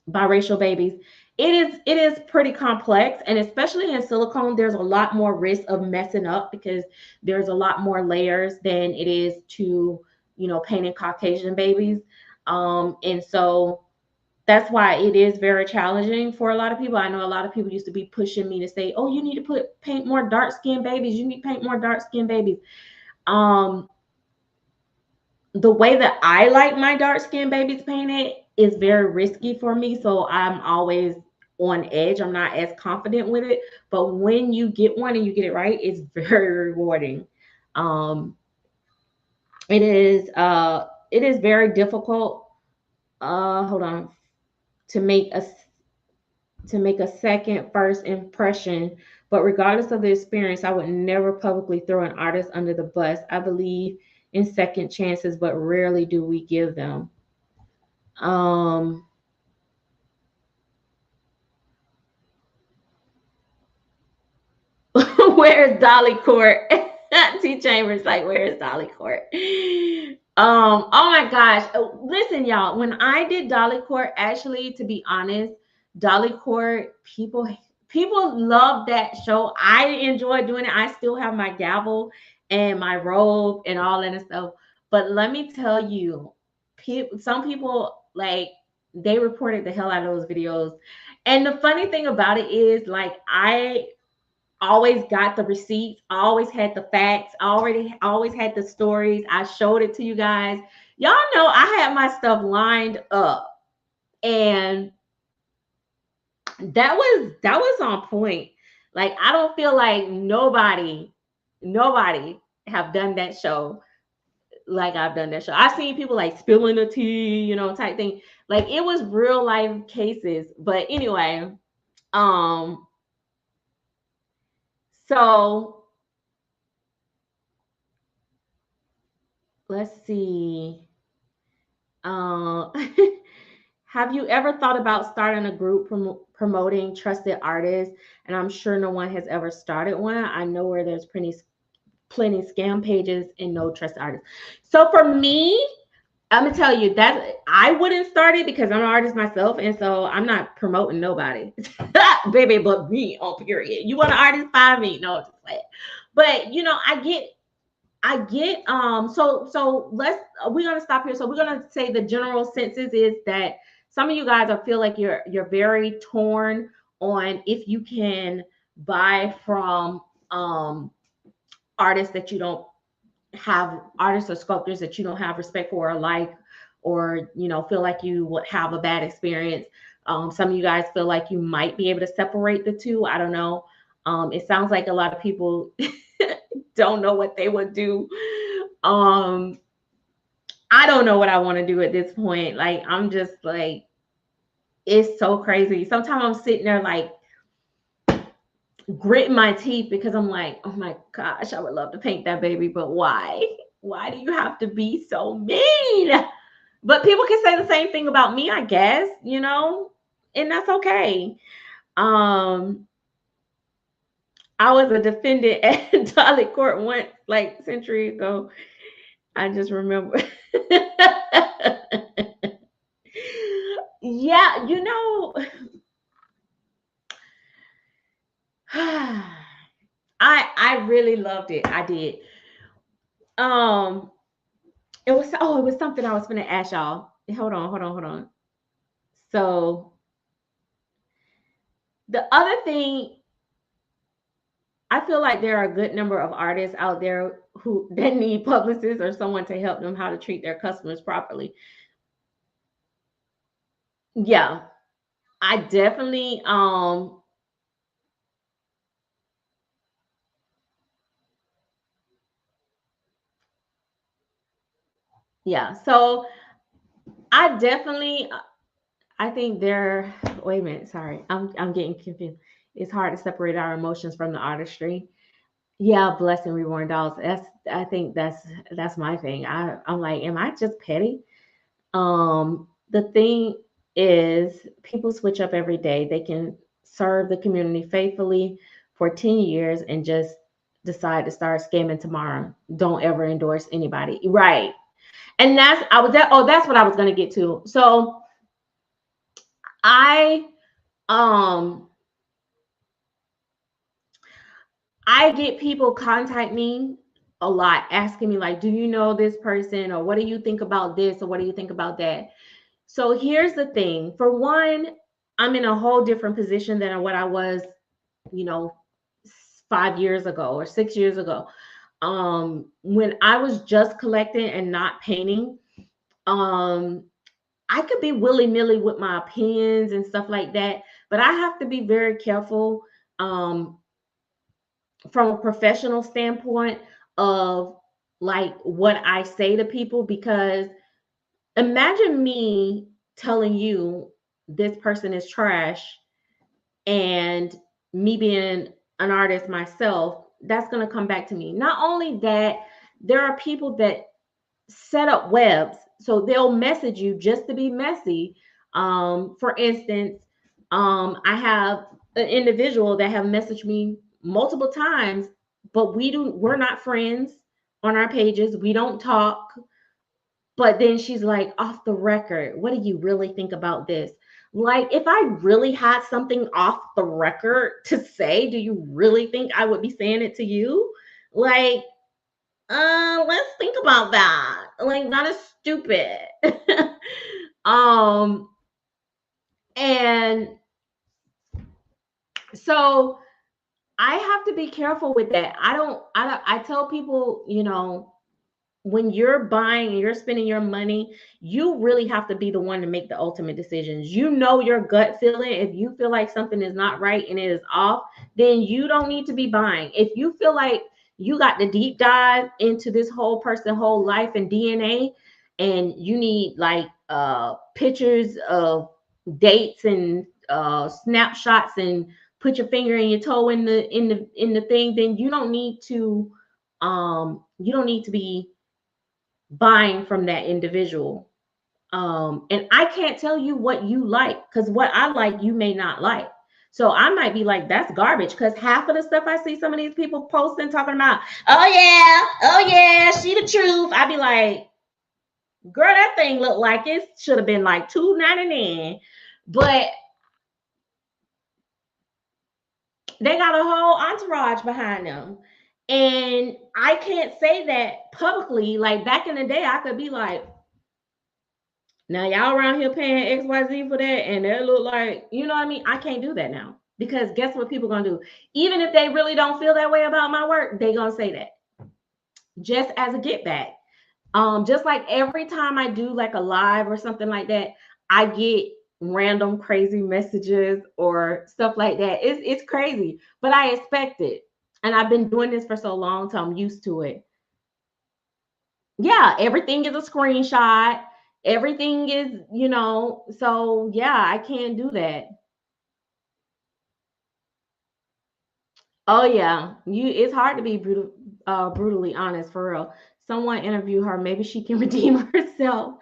biracial babies, it is pretty complex, and especially in silicone, there's a lot more risk of messing up, because there's a lot more layers than it is to painting Caucasian babies. And so that's why it is very challenging for a lot of people. I know a lot of people used to be pushing me to say, oh, you need to paint more dark skinned babies, you need to paint more dark skinned babies. The way that I like my dark skinned babies painted is very risky for me. So I'm always on edge. I'm not as confident with it. But when you get one and you get it right, it's very rewarding. Um, it is very difficult. Hold on, to make a second first impression. But regardless of the experience, I would never publicly throw an artist under the bus. I believe in second chances, but rarely do we give them. Um, where's Dolly Court? T Chambers like, where's Dolly Court? Oh my gosh. Listen, y'all, when I did Dolly Court, actually, to be honest, Dolly Court, people love that show. I enjoy doing it. I still have my gavel and my robe and all that stuff. But let me tell you, some people, like, they reported the hell out of those videos. And the funny thing about it is, like, I always got the receipts, I always had the facts, I always had the stories. I showed it to you guys. Y'all know I had my stuff lined up, and that was on point. Like, I don't feel like nobody have done that show like I've done that show. I've seen people like spilling the tea, type thing. Like, it was real life cases. But anyway, um so let's see. Uh, have you ever thought about starting a group promoting trusted artists? And I'm sure no one has ever started one. I know where there's plenty scam pages and no trusted artists. So for me, I'm gonna tell you that I wouldn't start it, because I'm an artist myself, and so I'm not promoting nobody, baby, but me on period. You want an artist? Find me. No, just like, but I get so we're gonna stop here. So we're gonna say the general census is that some of you guys are feel like you're very torn on if you can buy from artists that you don't have, artists or sculptors that you don't have respect for or like, or feel like you would have a bad experience. Some of you guys feel like you might be able to separate the two. I don't know. It sounds like a lot of people don't know what they would do. I don't know what I want to do at this point. Like, I'm just like, it's so crazy. Sometimes I'm sitting there like gritting my teeth, because I'm like, oh my gosh, I would love to paint that baby, but why? Why do you have to be so mean? But people can say the same thing about me, I guess, and that's okay. I was a defendant at Dolly Court once, like, century ago. I just remember. Yeah, I really loved it. I did. Um, it was something I was gonna ask y'all. Hold on. So the other thing, I feel like there are a good number of artists out there that need publicists or someone to help them how to treat their customers properly. Yeah. I definitely yeah. So I definitely I think there wait a minute, sorry. I'm getting confused. It's hard to separate our emotions from the artistry. Yeah, blessing reborn dolls. I think that's my thing. I'm like, am I just petty? The thing is, people switch up every day. They can serve the community faithfully for 10 years and just decide to start scamming tomorrow. Don't ever endorse anybody. Right. And that's what I was gonna get to. So I um I get people contact me a lot asking me like, do you know this person, or what do you think about this, or what do you think about that? So here's the thing. For one, I'm in a whole different position than what I was, you know, 5 years ago or 6 years ago. When I was just collecting and not painting, um, I could be willy-nilly with my opinions and stuff like that, but I have to be very careful from a professional standpoint of like what I say to people, because imagine me telling you this person is trash, and me being an artist myself, that's going to come back to me. Not only that, there are people that set up webs, so they'll message you just to be messy. For instance, I have an individual that have messaged me multiple times, but we're not friends on our pages. We don't talk. But then she's like, off the record, what do you really think about this? Like, if I really had something off the record to say, do you really think I would be saying it to you? Like, let's think about that. Like, that is stupid. um, and so I have to be careful with that. I tell people, when you're buying and you're spending your money, you really have to be the one to make the ultimate decisions. You know your gut feeling. If you feel like something is not right and it is off, then you don't need to be buying. If you feel like you got the deep dive into this whole person, whole life and DNA, and you need like pictures of dates and snapshots and put your finger and your toe in the thing, then you don't need to be buying from that individual. And I can't tell you what you like, because what I like, you may not like. So I might be like, that's garbage, because half of the stuff I see some of these people posting talking about, oh yeah, she the truth. I'd be like, girl, that thing looked like it should have been like $2.99. But they got a whole entourage behind them. And I can't say that publicly. Like back in the day, I could be like, now y'all around here paying XYZ for that, and they look like, you know what I mean? I can't do that now, because guess what people gonna do? Even if they really don't feel that way about my work, they gonna say that just as a get back. Just like every time I do like a live or something like that, I get random crazy messages or stuff like that. It's crazy, but I expect it. And I've been doing this for so long, so I'm used to it. Yeah, everything is a screenshot. Everything is, so yeah, I can't do that. Oh yeah, it's hard to be brutally honest, for real. Someone interview her, maybe she can redeem herself.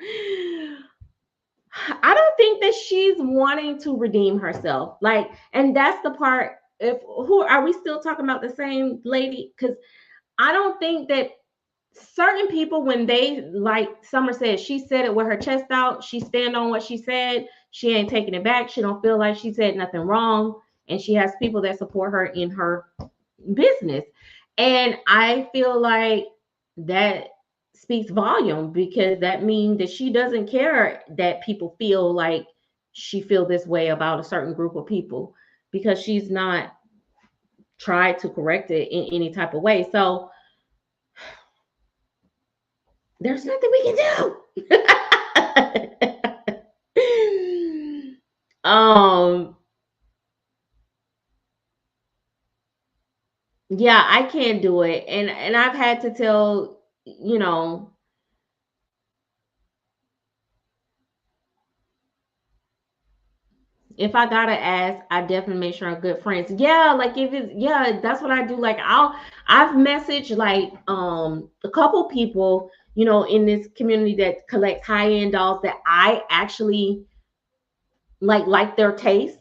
I don't think that she's wanting to redeem herself. Like, and that's the part. If who are we still talking about, the same lady? Because I don't think that certain people, when they, like Summer said, she said it with her chest out. She stand on what she said. She ain't taking it back. She don't feel like she said nothing wrong, and she has people that support her in her business. And I feel like that speaks volume, because that means that she doesn't care that people feel like she feel this way about a certain group of people, because she's not tried to correct it in any type of way. So there's nothing we can do. Yeah, I can't do it. And I've had to tell, you know, if I gotta ask, I definitely make sure I'm good friends. Yeah, like if it's, yeah, that's what I do. Like I've messaged like a couple people, you know, in this community that collects high-end dolls that I actually like their taste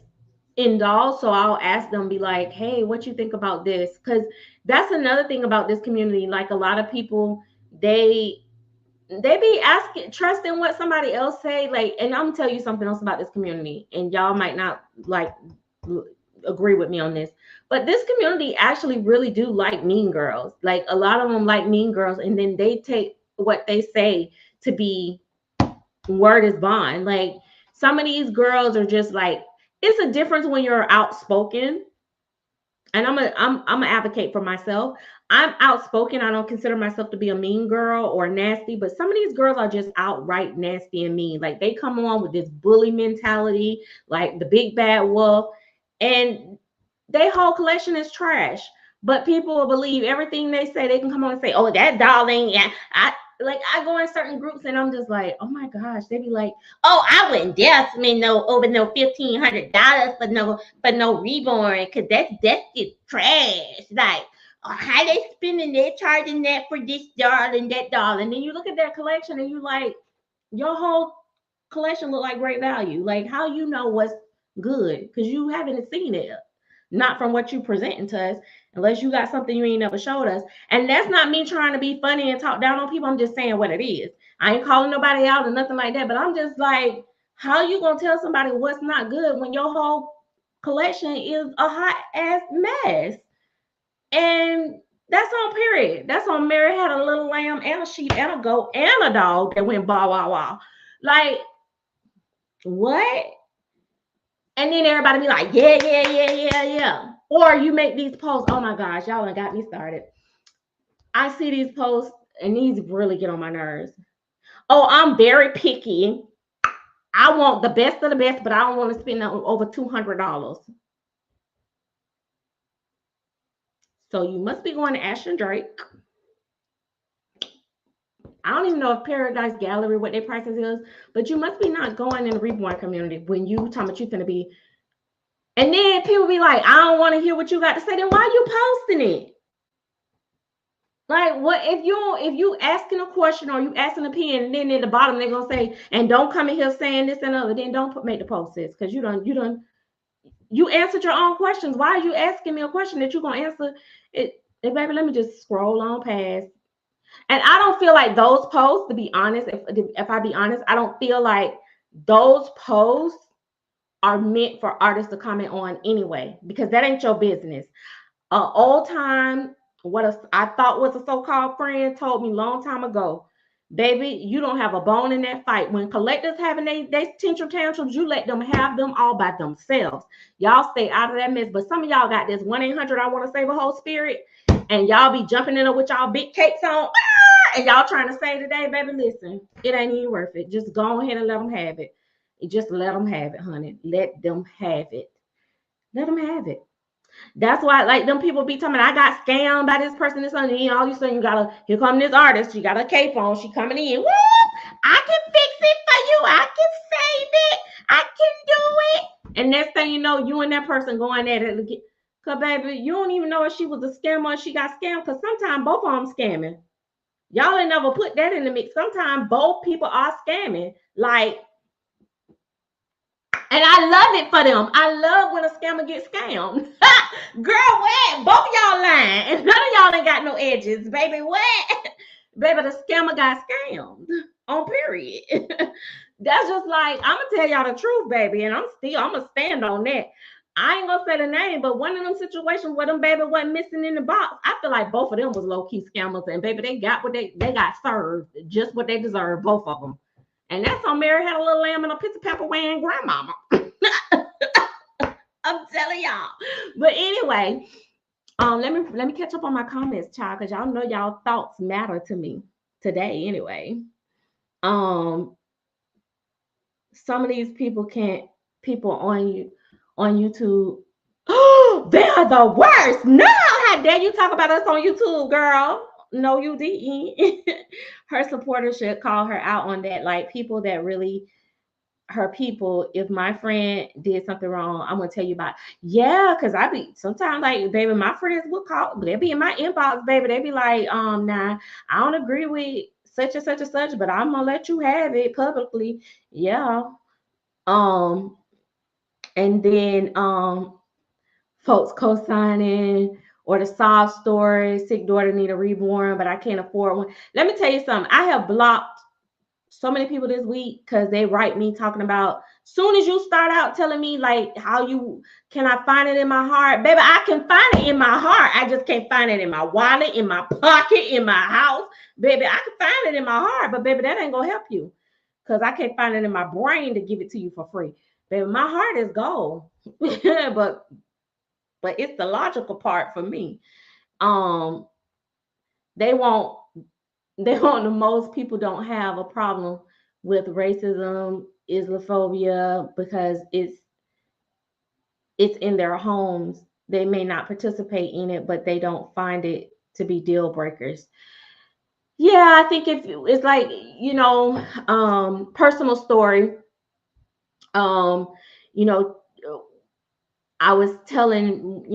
in dolls. So I'll ask them, be like, hey, what you think about this? Because that's another thing about this community. Like a lot of people, they they be asking, trusting what somebody else say. Like, and I'm gonna tell you something else about this community, and y'all might not like agree with me on this, but this community actually really do like Mean Girls. Like a lot of them like Mean Girls, and then they take what they say to be word is bond. Like some of these girls are just like, it's a difference when you're outspoken, and I'm an advocate for myself. I'm outspoken. I don't consider myself to be a mean girl or nasty, but some of these girls are just outright nasty and mean. Like they come on with this bully mentality, like the big bad wolf, and their whole collection is trash. But people will believe everything they say. They can come on and say, "Oh, that doll ain't." Yeah, I go in certain groups and I'm just like, "Oh my gosh!" They be like, "Oh, I wouldn't dare spend no over no $1,500 for no reborn, because that's just trash." Like, oh, how they spending? They're charging that for this doll and that doll, and then you look at their collection and you like, your whole collection look like great value. Like, how you know what's good? Because you haven't seen it, not from what you presenting to us, unless you got something you ain't never showed us. And that's not me trying to be funny and talk down on people. I'm just saying what it is. I ain't calling nobody out or nothing like that, but I'm just like, how you gonna tell somebody what's not good when your whole collection is a hot ass mess? And that's on period. That's on Mary Had a Little Lamb and a sheep and a goat and a dog that went bow wow wow. Like, what? And then everybody be like, yeah, yeah, yeah, yeah, yeah. Or you make these posts. Oh my gosh, y'all done got me started. I see these posts and these really get on my nerves. Oh, I'm very picky. I want the best of the best, but I don't want to spend over $200. So you must be going to Ashton Drake. I don't even know if Paradise Gallery what their prices is, but you must be not going in the reborn community when you talking about you gonna be. And then people be like, I don't want to hear what you got to say. Then why are you posting it? Like, what if you asking a question or you asking an opinion, and then in the bottom they're gonna say, and don't come in here saying this and other, then don't make the post this, because you answered your own questions. Why are you asking me a question that you're gonna answer it? Baby, let me just scroll on past. And I don't feel like those posts, to be honest, if I be honest, I don't feel like those posts are meant for artists to comment on anyway, because that ain't your business. Old time, I thought was a so-called friend told me long time ago, baby, you don't have a bone in that fight. When collectors having they tantrum tantrums, you let them have them all by themselves. Y'all stay out of that mess. But some of y'all got this 1-800 I want to save a whole spirit, and y'all be jumping in there with y'all big cakes on, and y'all trying to say today, baby, listen, it ain't even worth it. Just go ahead and let them have it. Just let them have it, honey. Let them have it. Let them have it. That's why, like, them people be telling me, I got scammed by this person, this and all of a sudden you gotta, here come this artist, she got a cape on, she coming in, whoop, I can fix it for you, I can save it, I can do it. And next thing you know, you and that person going at it again. Cause baby, you don't even know if she was a scammer or she got scammed, because sometimes both of them scamming. Y'all ain't never put that in the mix. Sometimes both people are scamming. Like, and I love it for them. I love when a scammer gets scammed. Girl, what? Both of y'all lying. And none of y'all ain't got no edges. Baby, what? Baby, the scammer got scammed. On period. That's just like, I'm going to tell y'all the truth, baby. And I'm going to stand on that. I ain't going to say the name, but one of them situations where them baby wasn't missing in the box, I feel like both of them was low-key scammers. And baby, they got what they got served. Just what they deserve, both of them. And that's on Mary Had a Little Lamb and a Pizza Pepper wearing grandmama. I'm telling y'all. But anyway, let me catch up on my comments, child, because y'all know y'all thoughts matter to me today. Anyway, some of these people on YouTube. Oh, they are the worst. No, how How dare you talk about us on YouTube, girl? No, you didn't. Her supporters should call her out on that. Like people that really her people, if my friend did something wrong, I'm gonna tell you about it. Yeah, because I be sometimes like baby, my friends will call, they be in my inbox, baby. They be like, nah, I don't agree with such and such and such, but I'm gonna let you have it publicly. Yeah. Um, and then folks co-signing or the sob story, sick daughter need a reborn, but I can't afford one. Let me tell you something. I have blocked so many people this week because they write me talking about soon as you start out telling me like how you can I find it in my heart, baby. I can find it in my heart. I just can't find it in my wallet, in my pocket, in my house, baby. I can find it in my heart, but baby, that ain't gonna help you because I can't find it in my brain to give it to you for free, baby. My heart is gold. but it's the logical part for me. um they won't the most people don't have a problem with racism, Islamophobia, because it's in their homes. They may not participate in it, but they don't find it to be deal breakers. Yeah, I think if it's like, personal story. Um, you know, I was telling,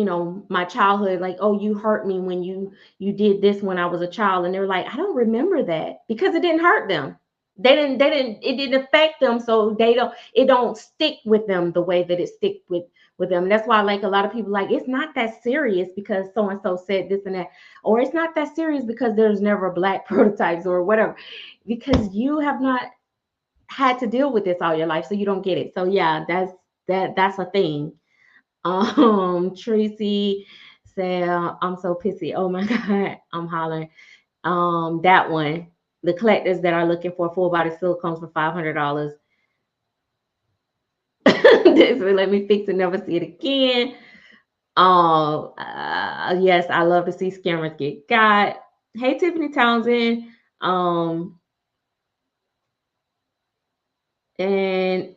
my childhood, like, oh, you hurt me when you did this when I was a child. And they were like, I don't remember that because it didn't hurt them. It didn't affect them. So it don't stick with them the way that it stick with them. And that's why like a lot of people like, it's not that serious because so-and-so said this and that, or it's not that serious because there's never black prototypes or whatever, because you have not had to deal with this all your life. So you don't get it. So yeah, that's a thing. Tracy said, I'm so pissy. Oh my God, I'm hollering. That one, the collectors that are looking for full body silicones for $500. This will let me fix it, never see it again. Yes, I love to see scammers get got. Hey, Tiffany Townsend. And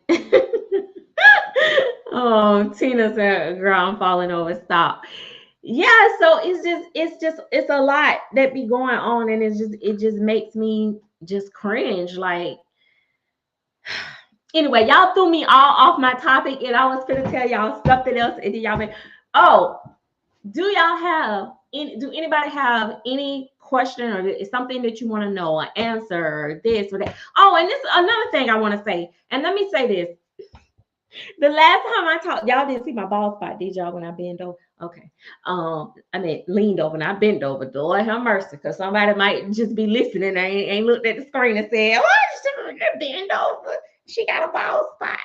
oh, Tina said, girl, I'm falling over. Stop. Yeah, so it's a lot that be going on, and it just makes me just cringe. Like, anyway, y'all threw me all off my topic, and I was gonna tell y'all something else, and then y'all been, oh, do anybody have any question or something that you want to know or answer, this or that? Oh, and this another thing I want to say, and let me say this. The last time I talked, y'all didn't see my bald spot, did y'all, when I bend over? Okay. I mean, leaned over and I bent over. Lord have mercy, because somebody might just be listening and ain't looked at the screen and said, oh, she bend over. She got a bald spot.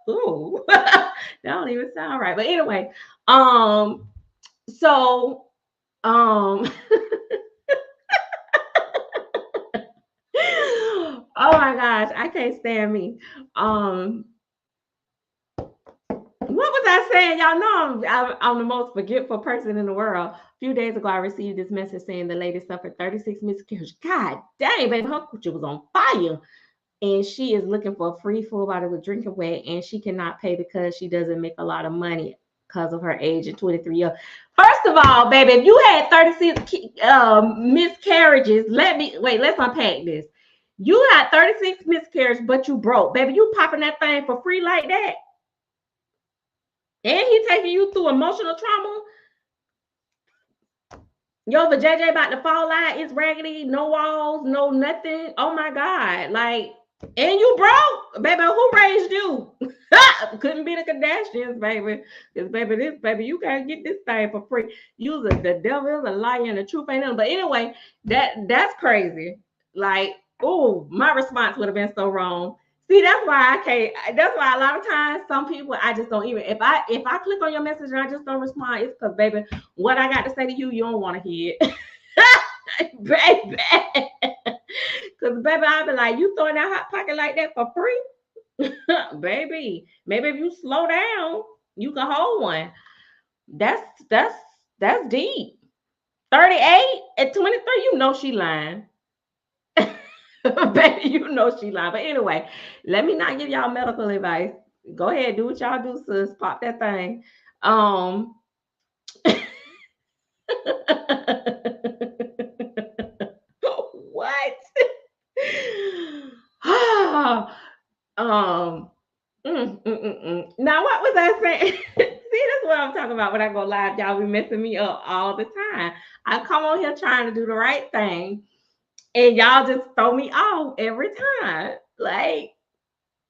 Ooh, that don't even sound right. But anyway, so, oh my gosh, I can't stand me. What was I saying? Y'all know I'm the most forgetful person in the world. A few days ago, I received this message saying the lady suffered 36 miscarriages. God dang, baby, her coochie was on fire. And she is looking for a free full bottle with drinking wet, and she cannot pay because she doesn't make a lot of money because of her age and 23 years. First of all, baby, if you had 36 miscarriages, let's unpack this. You had 36 miscarriages, but you broke. Baby, you popping that thing for free like that? And he taking you through emotional trauma. Yo, the JJ about to fall out. It's raggedy, no walls, no nothing. Oh my God. Like, and you broke, baby. Who raised you? Couldn't be the Kardashians, baby. Because baby, you can't get this thing for free. The devil is a liar and the truth ain't nothing. But anyway, that's crazy. Like, oh, my response would have been so wrong. See, that's why I can't. That's why a lot of times some people I just don't even. If I click on your message and I just don't respond, it's because, baby, what I got to say to you, you don't want to hear it. Baby. Because, baby, I'll be like, you throwing that hot pocket like that for free? Baby, maybe if you slow down, you can hold one. That's deep. 38 at 23, you know she lying. Baby, you know she lying. But anyway, let me not give y'all medical advice. Go ahead, do what y'all do, sis. Pop that thing. What? um, Now, what was I saying? See, that's what I'm talking about when I go live. Y'all be messing me up all the time. I come on here trying to do the right thing, and y'all just throw me off every time. Like,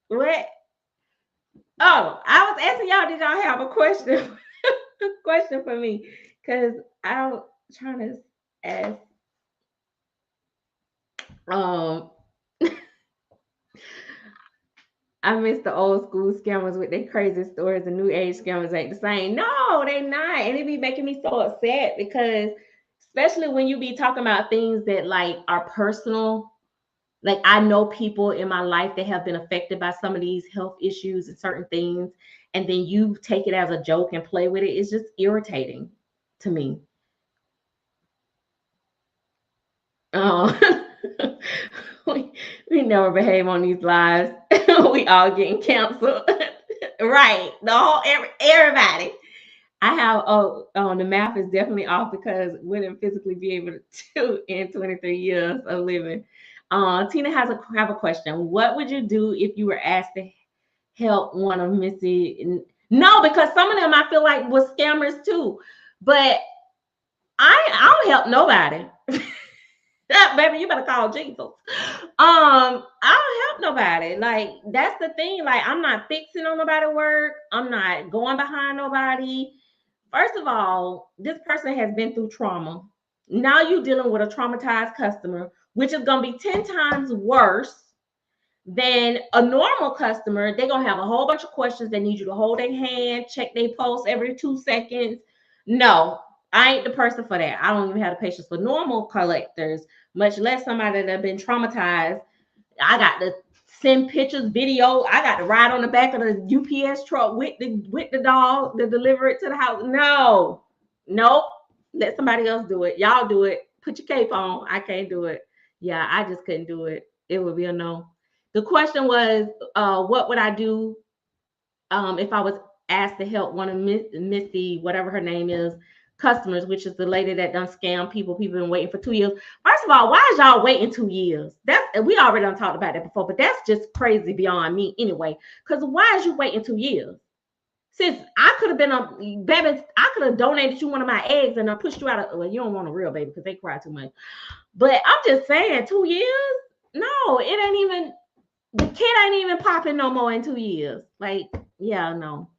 what? Oh, I was asking y'all, did y'all have a question? A question for me? Because I'm trying to ask. Um, I miss the old school scammers with their crazy stories. The new age scammers ain't the same. No, they not. And it be making me so upset because especially when you be talking about things that like are personal. Like I know people in my life that have been affected by some of these health issues and certain things, and then you take it as a joke and play with it. It's just irritating to me. Oh, we never behave on these lives. We all getting canceled. Right. Everybody. I have the math is definitely off because wouldn't physically be able to in 23 years of living. Tina have a question. What would you do if you were asked to help one of Missy? No, because some of them I feel like was scammers too. But I don't help nobody. Baby, you better call Jesus. I don't help nobody. Like that's the thing. Like I'm not fixing on nobody's work. I'm not going behind nobody. First of all, this person has been through trauma. Now you're dealing with a traumatized customer, which is going to be 10 times worse than a normal customer. They're going to have a whole bunch of questions. They need you to hold their hand, check their pulse every 2 seconds. No, I ain't the person for that. I don't even have the patience for normal collectors, much less somebody that have been traumatized. I got to send pictures, video. I got to ride on the back of the UPS truck with the dog to deliver it to the house. No, nope. Let somebody else do it. Y'all do it. Put your cape on. I can't do it. Yeah, I just couldn't do it. It would be a no. The question was, what would I do if I was asked to help one of Missy, whatever her name is, customers, which is the lady that done scam people. People been waiting for 2 years. First of all, why is y'all waiting 2 years? That's we already done talked about that before, but that's just crazy beyond me anyway. Because why is you waiting 2 years? Since I could have been a baby, I could have donated you one of my eggs and I pushed you out of. Well, you don't want a real baby because they cry too much. But I'm just saying, 2 years? No, it ain't even. The kid ain't even popping no more in 2 years. Like, yeah, no.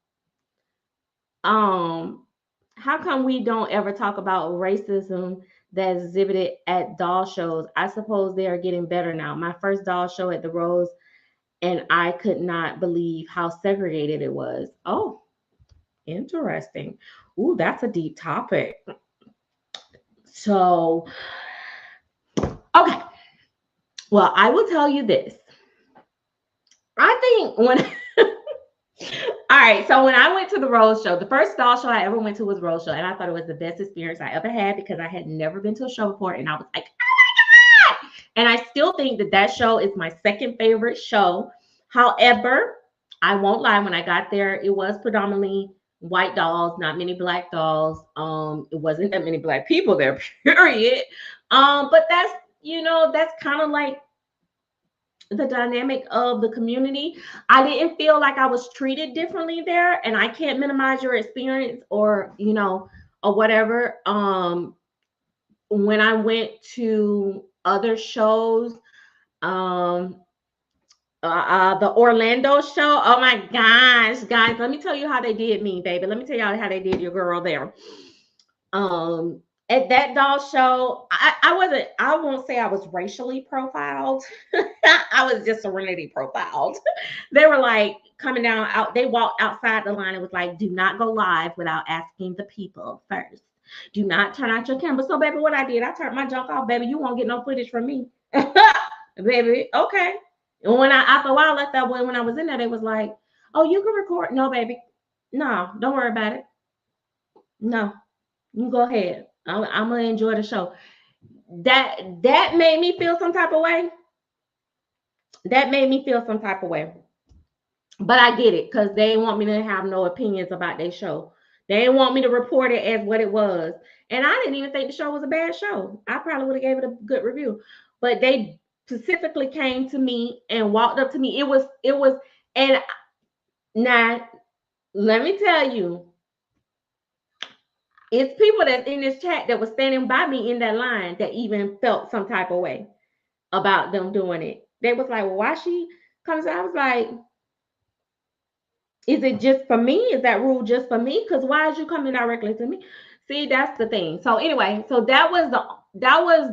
How come we don't ever talk about racism that's exhibited at doll shows? I suppose they are getting better now. My first doll show at the Rose, and I could not believe how segregated it was. Oh, interesting. Ooh, that's a deep topic. So, okay. Well, I will tell you this. I think when all right, so when I went to the Rose show, the first doll show I ever went to was Rose show, and I thought it was the best experience I ever had because I had never been to a show before, and I was like, oh my God! And I still think that show is my second favorite show. However, I won't lie, when I got there, it was predominantly white dolls, not many black dolls. It wasn't that many black people there, period. But that's kind of like the dynamic of the community. I didn't feel like I was treated differently there, and I can't minimize your experience or whatever. When I went to other shows, um the Orlando show, oh my gosh, guys, let me tell you how they did me, baby. Let me tell y'all how they did your girl there. um at that doll show, I won't say I was racially profiled. I was just serenity profiled. They were like coming down out, they walked outside the line and was like, do not go live without asking the people first. Do not turn out your camera. So baby, what I did, I turned my junk off, baby. You won't get no footage from me. Baby, okay. And when I after a while left that way, when I was in there, they was like, oh, you can record. No, baby. No, don't worry about it. No, you go ahead. I'm gonna enjoy the show. That made me feel some type of way. That made me feel some type of way. But I get it because they want me to have no opinions about their show. They didn't want me to report it as what it was. And I didn't even think the show was a bad show. I probably would have gave it a good review. But they specifically came to me and walked up to me. And now let me tell you, it's people that's in this chat that was standing by me in that line that even felt some type of way about them doing it. They was like, well, why she comes? I was like, is it just for me? Is that rule just for me? Because why is you coming directly to me? See, that's the thing. So anyway, so that was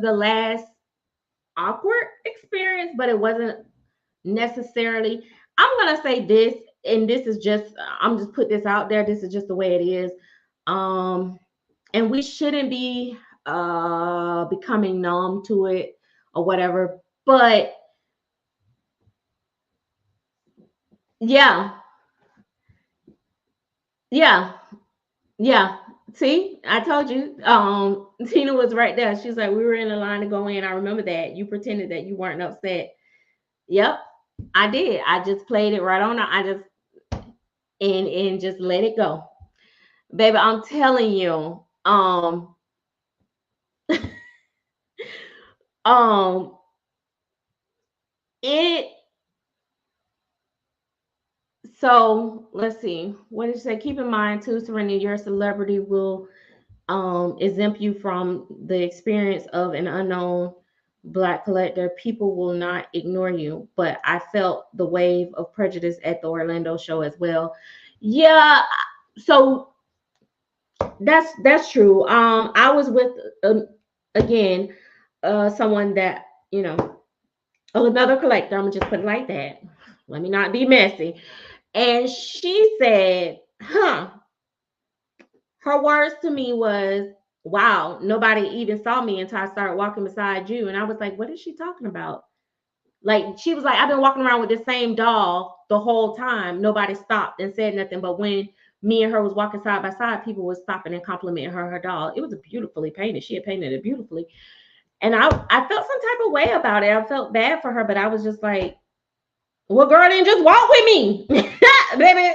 the last awkward experience, but it wasn't necessarily. I'm gonna say this, and this is just I'm just put this out there. This is just the way it is. And we shouldn't be becoming numb to it or whatever. But yeah, yeah. Yeah. See, I told you. Tina was right there. She's like, we were in the line to go in. I remember that. You pretended that you weren't upset. Yep, I did. I just played it right on. I just and just let it go. Baby, I'm telling you. Um it so let's see. What did you say? Keep in mind too, Serena, your celebrity will exempt you from the experience of an unknown Black collector. People will not ignore you, but I felt the wave of prejudice at the Orlando show as well. Yeah, so that's true. I was with again someone that another collector. I'm gonna just put it like that. Let me not be messy. And she said, "Huh." Her words to me was, wow, nobody even saw me until I started walking beside you. And I was like, what is she talking about? Like, she was like, I've been walking around with the same doll the whole time. Nobody stopped and said nothing. But when me and her was walking side by side, people was stopping and complimenting her doll. It was beautifully painted. She had painted it beautifully. And I felt some type of way about it. I felt bad for her, but I was just like, well, girl, then just walk with me. Baby,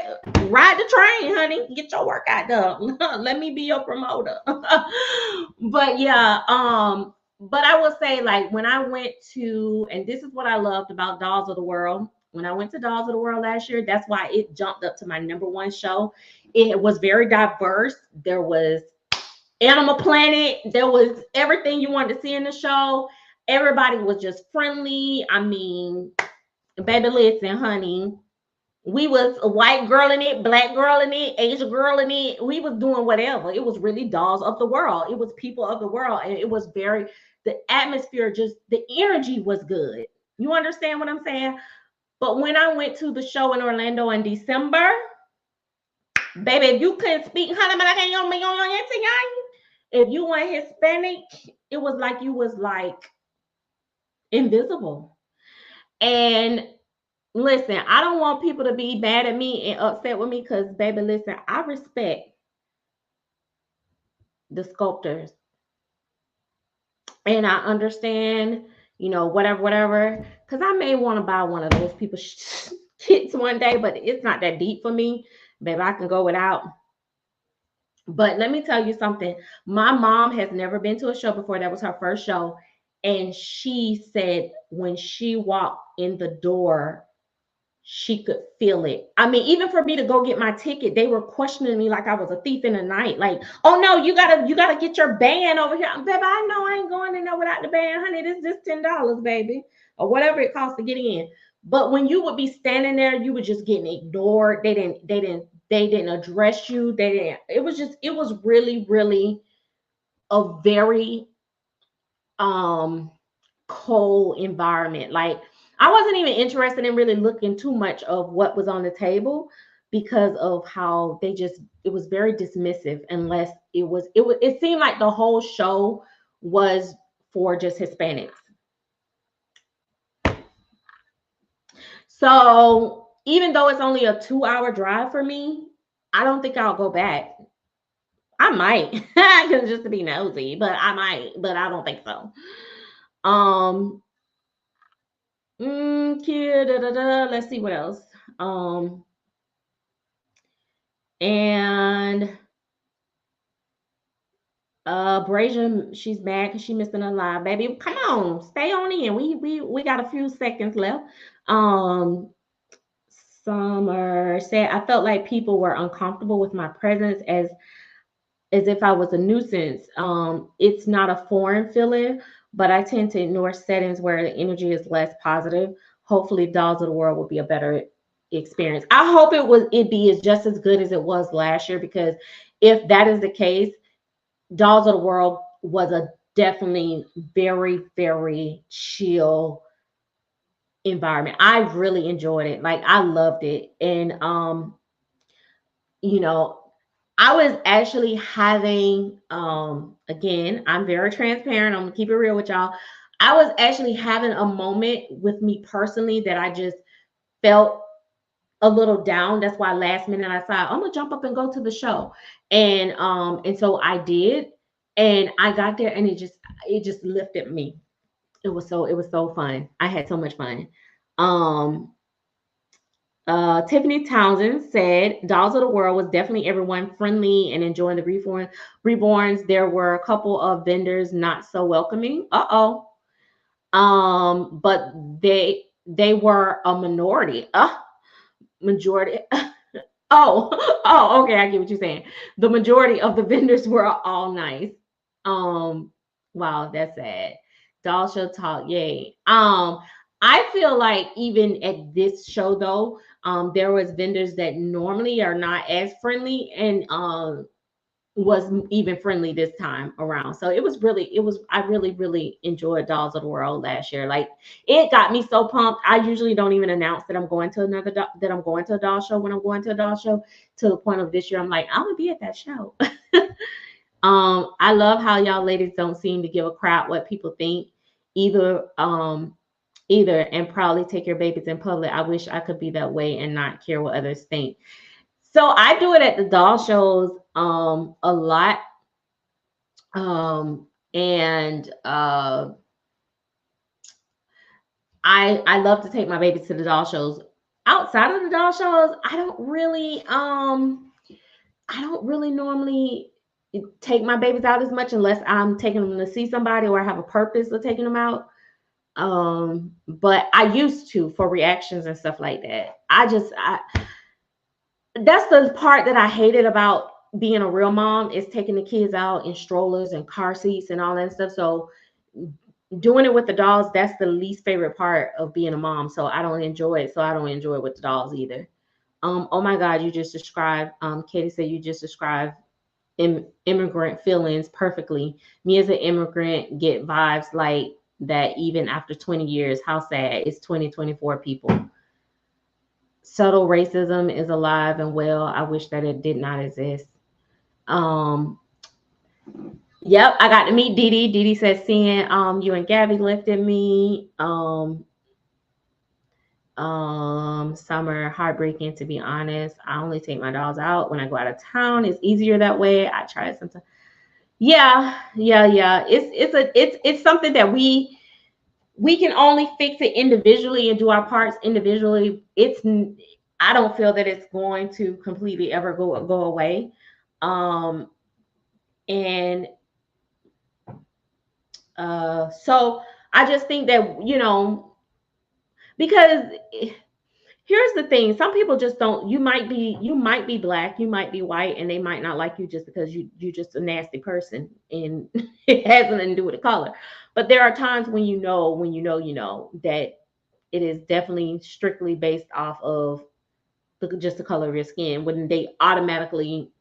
ride the train, honey. Get your workout done. Let me be your promoter. But yeah, but I will say, like, when I went to, and this is what I loved about Dolls of the World. When I went to Dolls of the World last year, that's why it jumped up to my #1 show. It was very diverse. There was Animal Planet. There was everything you wanted to see in the show. Everybody was just friendly. I mean, baby, listen, honey. We was a white girl in it, black girl in it, Asian girl in it. We was doing whatever. It was really dolls of the world. It was people of the world. And it was the atmosphere, just the energy was good. You understand what I'm saying? But when I went to the show in Orlando in December, baby, if you couldn't speak, if you weren't Hispanic, it was like you was like invisible. And listen, I don't want people to be mad at me and upset with me because, baby, listen, I respect the sculptors and I understand, whatever. Because I may want to buy one of those people's kits one day, but it's not that deep for me. Baby, I can go without. But let me tell you something. My mom has never been to a show before. That was her first show. And she said when she walked in the door, she could feel it. I mean, even for me to go get my ticket, they were questioning me like I was a thief in the night. Like, oh no, you gotta get your band over here. Baby, I know I ain't going in there without the band, honey. This is just $10, baby, or whatever it costs to get in. But when you would be standing there, you were just getting ignored. They didn't address you. It was really, really a very cold environment. Like, I wasn't even interested in really looking too much of what was on the table because of how it was very dismissive. Unless it seemed like the whole show was for just Hispanics. So even though it's only a 2-hour drive for me, I don't think I'll go back. I might, because just to be nosy, but I might, but I don't think so. Let's see what else. And Brasia, she's mad because she missing a live. Baby, come on, stay on in. We got a few seconds left. Um, Summer said, I felt like people were uncomfortable with my presence as if I was a nuisance. It's not a foreign feeling, but I tend to ignore settings where the energy is less positive. Hopefully, Dolls of the World will be a better experience. I hope it be just as good as it was last year, because if that is the case, Dolls of the World was a definitely very, very chill environment. I really enjoyed it. Like, I loved it. And you know, I was actually having again, I'm very transparent. I'm gonna keep it real with y'all. I was actually having a moment with me personally that I just felt a little down. That's why last minute I said I'm gonna jump up and go to the show. And so I did, and I got there and it just lifted me. It was so fun. I had so much fun. Um Tiffany Townsend said, Dolls of the World was definitely everyone friendly and enjoying the reborns. There were a couple of vendors not so welcoming. Uh-oh. But they were a minority. Majority. Oh, oh, okay. I get what you're saying. The majority of the vendors were all nice. Um, wow, that's sad. Doll show talk, yay. I feel like even at this show though, there was vendors that normally are not as friendly, and was even friendly this time around. So I really, really enjoyed Dolls of the World last year. Like, it got me so pumped. I usually don't even announce that I'm going to that I'm going to a doll show when I'm going to a doll show, to the point of this year I'm like, I'm gonna be at that show. I love how y'all ladies don't seem to give a crap what people think either. Either, and proudly take your babies in public. I wish I could be that way and not care what others think. So I do it at the doll shows a lot. And I love to take my babies to the doll shows. Outside of the doll shows, I don't really normally take my babies out as much, unless I'm taking them to see somebody or I have a purpose of taking them out. But I used to, for reactions and stuff like that. That's the part that I hated about being a real mom, is taking the kids out in strollers and car seats and all that stuff. So doing it with the dolls, that's the least favorite part of being a mom. So I don't enjoy it. So I don't enjoy it with the dolls either. Oh my God, you just described, Katie said you just described immigrant feelings perfectly. Me as an immigrant get vibes like that even after 20 years. How sad. It's 2024, people. Subtle racism is alive and well. I wish that it did not exist. Um, yep, I got to meet Dee Dee. Dee Dee says seeing you and Gabby lifted me. Summer heartbreaking, to be honest. I only take my dolls out when I go out of town. It's easier that way. I try it sometimes. Yeah. It's something that we can only fix it individually and do our parts individually. I don't feel that it's going to completely ever go away. And so I just think that, because here's the thing, some people just don't. You might be black, you might be white, and they might not like you just because you just a nasty person, and it has nothing to do with the color. But there are times when that it is definitely strictly based off of just the color of your skin, when they automatically,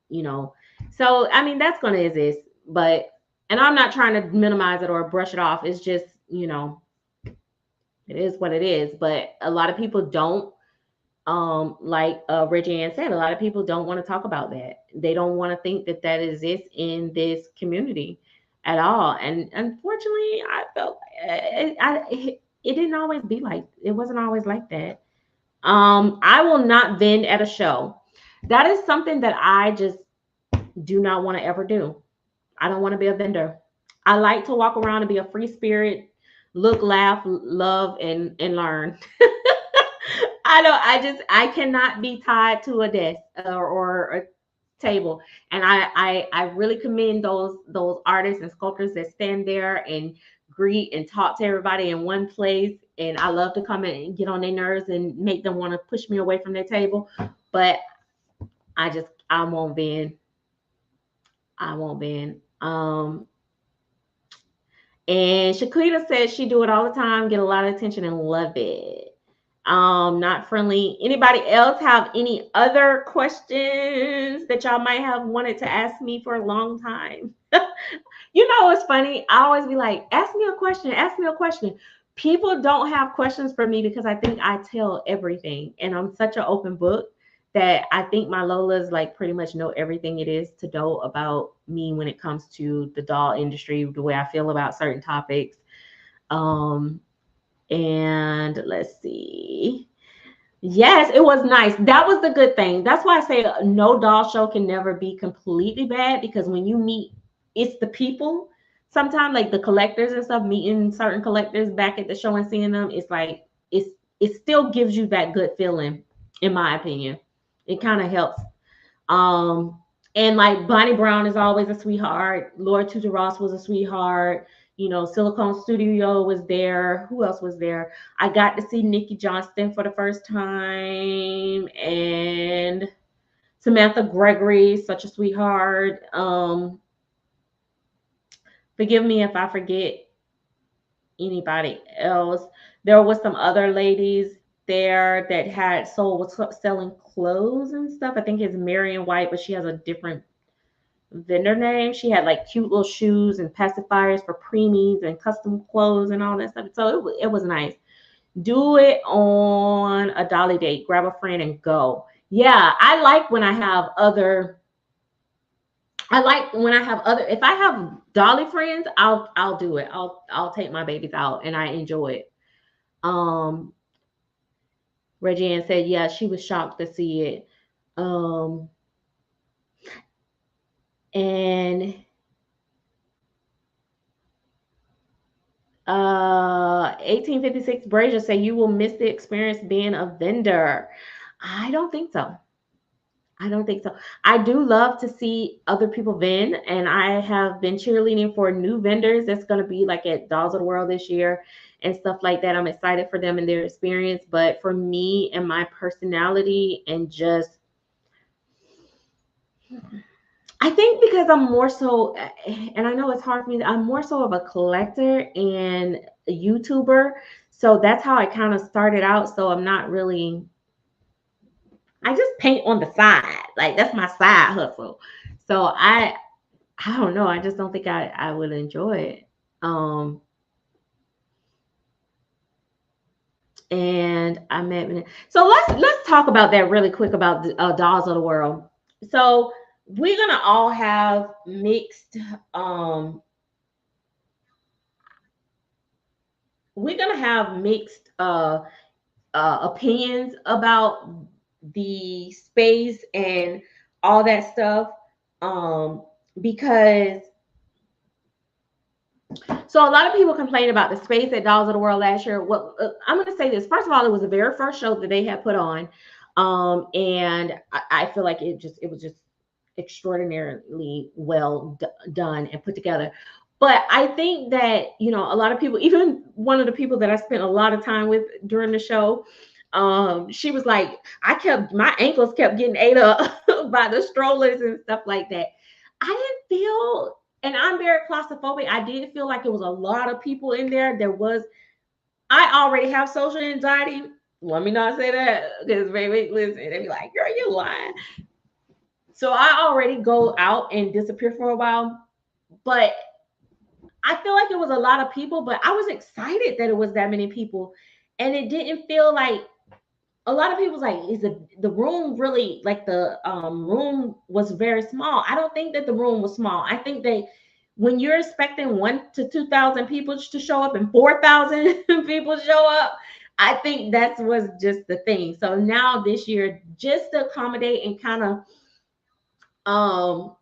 so I mean, that's going to exist. But, and I'm not trying to minimize it or brush it off. It's just, it is what it is. But a lot of people don't, like Reggie Ann said, a lot of people don't want to talk about that. They don't want to think that that exists in this community at all. And unfortunately, I felt it didn't always be like, it wasn't always like that. I will not vend at a show. That is something that I just do not want to ever do. I don't want to be a vendor. I like to walk around and be a free spirit, look, laugh, love, and learn. I cannot be tied to a desk or table. And I really commend those artists and sculptors that stand there and greet and talk to everybody in one place. And I love to come in and get on their nerves and make them want to push me away from their table. But I won't bend. I won't bend. And Shaquita says she do it all the time, get a lot of attention and love it. Not friendly. Anybody else have any other questions that y'all might have wanted to ask me for a long time? You know, it's funny. I always be like, ask me a question, ask me a question. People don't have questions for me because I think I tell everything. And I'm such an open book that I think my Lolas like pretty much know everything it is to know about me when it comes to the doll industry, the way I feel about certain topics. And let's see. Yes, it was nice. That was the good thing. That's why I say no doll show can never be completely bad, because when you meet, it's the people. Sometimes like the collectors and stuff, meeting certain collectors back at the show and seeing them, it's like it still gives you that good feeling, in my opinion. It kind of helps. And like Bonnie Brown is always a sweetheart. Laura Tutor Ross was a sweetheart. You know, Silicone Studio was there. Who else was there? I got to see Nikki Johnston for the first time, and Samantha Gregory, such a sweetheart. Forgive me if I forget anybody else. There was some other ladies there that had was selling clothes and stuff. I think it's Marion White, but she has a different vendor name. She had like cute little shoes and pacifiers for preemies and custom clothes and all that stuff. So it was nice. Do it on a dolly date. Grab a friend and go. Yeah, I like when I have other. If I have dolly friends, I'll do it. I'll take my babies out and I enjoy it. Reggie Ann said, yeah, she was shocked to see it. And 1856 Brazier say you will miss the experience being a vendor. I don't think so. I don't think so. I do love to see other people vend, and I have been cheerleading for new vendors that's going to be like at Dolls of the World this year and stuff like that. I'm excited for them and their experience. But for me and my personality and just, I think because I'm more so, and I know it's hard for me, I'm more so of a collector and a YouTuber. So that's how I kind of started out. So I'm not really, I just paint on the side. Like that's my side hustle. So I don't know. I just don't think I would enjoy it. And I met, so let's talk about that really quick about the Dolls of the World. So we're gonna all have mixed opinions about the space and all that stuff, because so a lot of people complained about the space at Dolls of the World last year. Well, I'm going to say this. First of all, it was the very first show that they had put on, and I feel like it was just extraordinarily well done and put together. But I think that, you know, a lot of people, even one of the people that I spent a lot of time with during the show, she was like, my ankles kept getting ate up by the strollers and stuff like that. I didn't feel, and I'm very claustrophobic, I did feel like it was a lot of people in there. I already have social anxiety. Let me not say that, because baby, listen, they be like, girl, you lying. So I already go out and disappear for a while. But I feel like it was a lot of people, but I was excited that it was that many people. And it didn't feel like, a lot of people was like, is the room really, like the room was very small. I don't think that the room was small. I think that when you're expecting 1,000 to 2,000 people to show up and 4,000 people show up, I think that was just the thing. So now this year, just to accommodate and kind of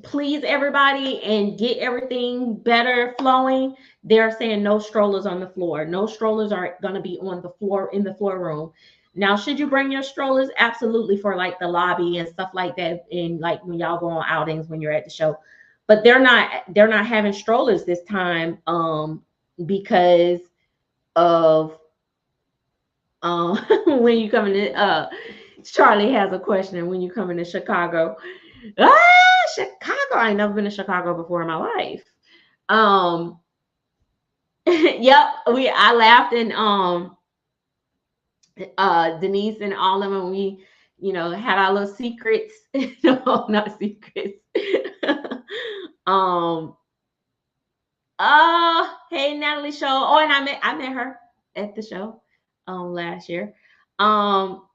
please everybody and get everything better flowing, they're saying no strollers on the floor. No strollers are going to be on the floor in the floor room. Now, should you bring your strollers? Absolutely, for like the lobby and stuff like that, and like when y'all go on outings when you're at the show. But they're not having strollers this time, because of when you come in. Charlie has a question. When you come into Chicago, Chicago. I ain't never been to Chicago before in my life. Um, yep. I laughed, and Denise and all of them, we, had our little secrets. No, not secrets. um, hey Natalie show. Oh, and I met her at the show last year. Um,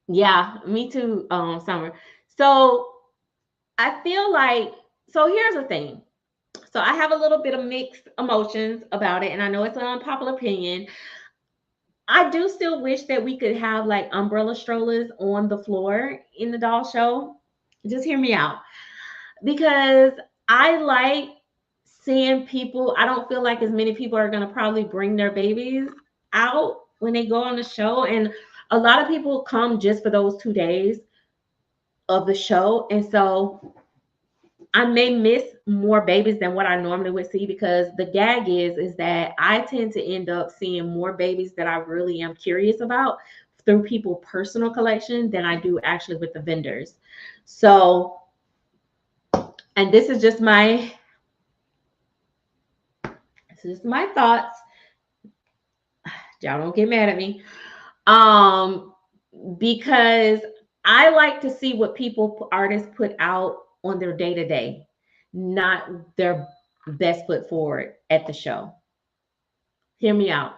yeah, me too, Summer. So I feel like, so here's the thing. So I have a little bit of mixed emotions about it, and I know it's an unpopular opinion. I do still wish that we could have like umbrella strollers on the floor in the doll show. Just hear me out. Because I like seeing people, I don't feel like as many people are going to probably bring their babies out when they go on the show. And a lot of people come just for those 2 days of the show. And so I may miss more babies than what I normally would see, because the gag is that I tend to end up seeing more babies that I really am curious about through people personal collection than I do actually with the vendors. So, and this is my thoughts. Y'all don't get mad at me. Um, because I like to see what artists put out on their day to day, not their best foot forward at the show. Hear me out.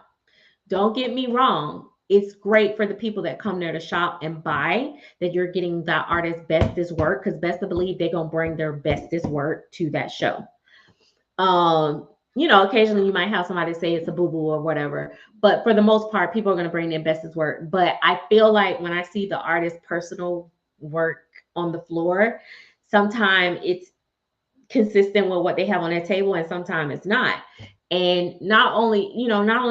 Don't get me wrong. It's great for the people that come there to shop and buy, that you're getting the artist's bestest work, because best to believe they're gonna bring their bestest work to that show. Occasionally you might have somebody say it's a boo-boo or whatever, but for the most part, people are going to bring their bestest work. But I feel like when I see the artist's personal work on the floor, sometimes it's consistent with what they have on their table, and sometimes it's not. And not only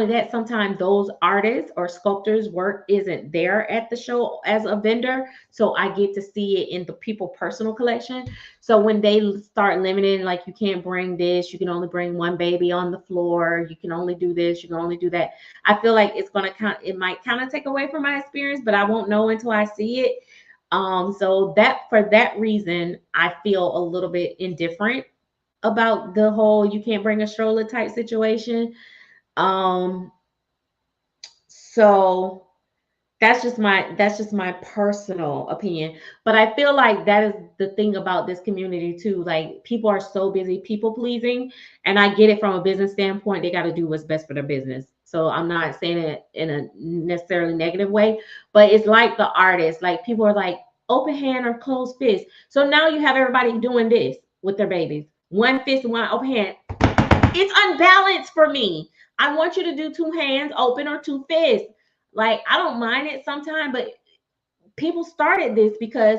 that, sometimes those artists or sculptors work isn't there at the show as a vendor, so I get to see it in the people personal collection. So when they start limiting, like, you can't bring this, you can only bring one baby on the floor, you can only do this, you can only do that, I feel like it might kind of take away from my experience, but I won't know until I see it. So for that reason, I feel a little bit indifferent about the whole you can't bring a stroller type situation. Um, so that's just my personal opinion. But I feel like that is the thing about this community too. Like, people are so busy people pleasing, and I get it from a business standpoint. They got to do what's best for their business. So I'm not saying it in a necessarily negative way, but it's like the artists. Like, people are like, open hand or closed fist. So now you have everybody doing this with their babies. One fist and one open hand. It's unbalanced for me. I want you to do two hands open or two fists. Like, I don't mind it sometimes, but people started this because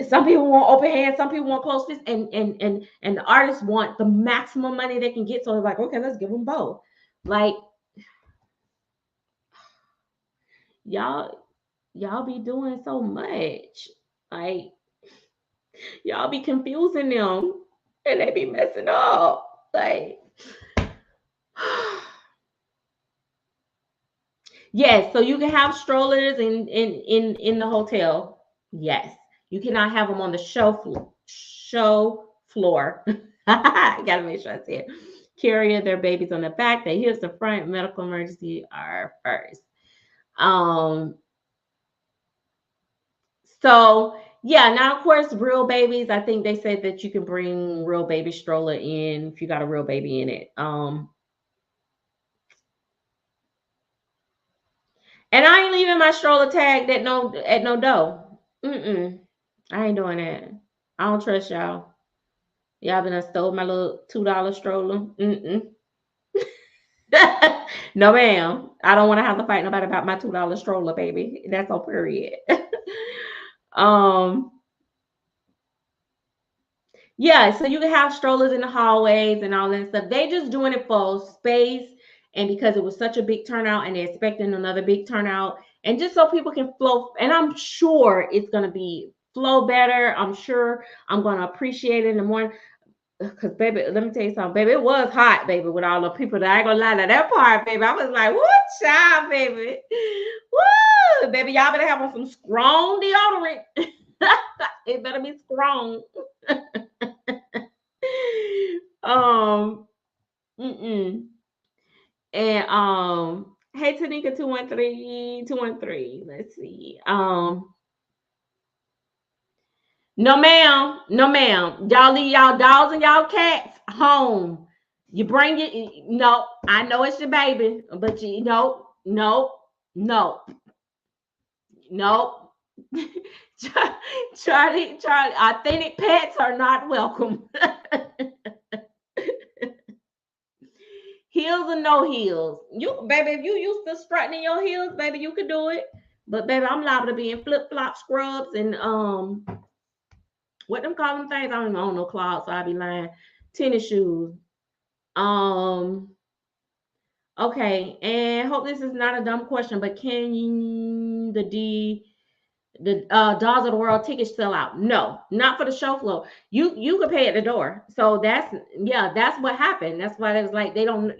some people want open hands, some people want closed fists, and the artists want the maximum money they can get. So they're like, okay, let's give them both. Like, y'all be doing so much. Like, y'all be confusing them, and they be messing up. Like, yes, so you can have strollers in the hotel. Yes, you cannot have them on the show floor. I gotta make sure I say it. Carrier, their babies on the back, their hips, the front. Medical emergency are first. Um. So yeah, now of course, real babies. I think they said that you can bring real baby stroller in if you got a real baby in it. And I ain't leaving my stroller tagged at no door. I ain't doing that. I don't trust y'all. Y'all been stole my little $2 stroller. No, ma'am. I don't want to have to fight nobody about my $2 stroller, baby. That's on period. um, yeah, so you can have strollers in the hallways and all that stuff. They just doing it for space And because it was such a big turnout and they're expecting another big turnout, and just so people can flow, and I'm sure it's going to be flow better. I'm sure I'm going to appreciate it in the morning. Because, baby, let me tell you something, baby, it was hot, baby, with all the people. That I ain't gonna lie, to that part, baby, I was like, what, child, baby? Woo, baby, y'all better have on some strong deodorant. It better be strong. Mm-mm. And hey, Tanika 213. Let's see. No, ma'am. No, ma'am. Y'all leave y'all dogs and y'all cats home. You bring it. No, I know it's your baby, but you no. Charlie, authentic pets are not welcome. Heels or no heels. You, baby, if you used to strutting in your heels, baby, you could do it. But baby, I'm liable to be in flip-flop scrubs and what them call them things? I don't even own no clogs, so I be lying. Tennis shoes. Um, okay, and hope this is not a dumb question, but can the Dolls of the World tickets sell out? No, not for the show floor. You could pay at the door. So that's what happened. That's why it was like they can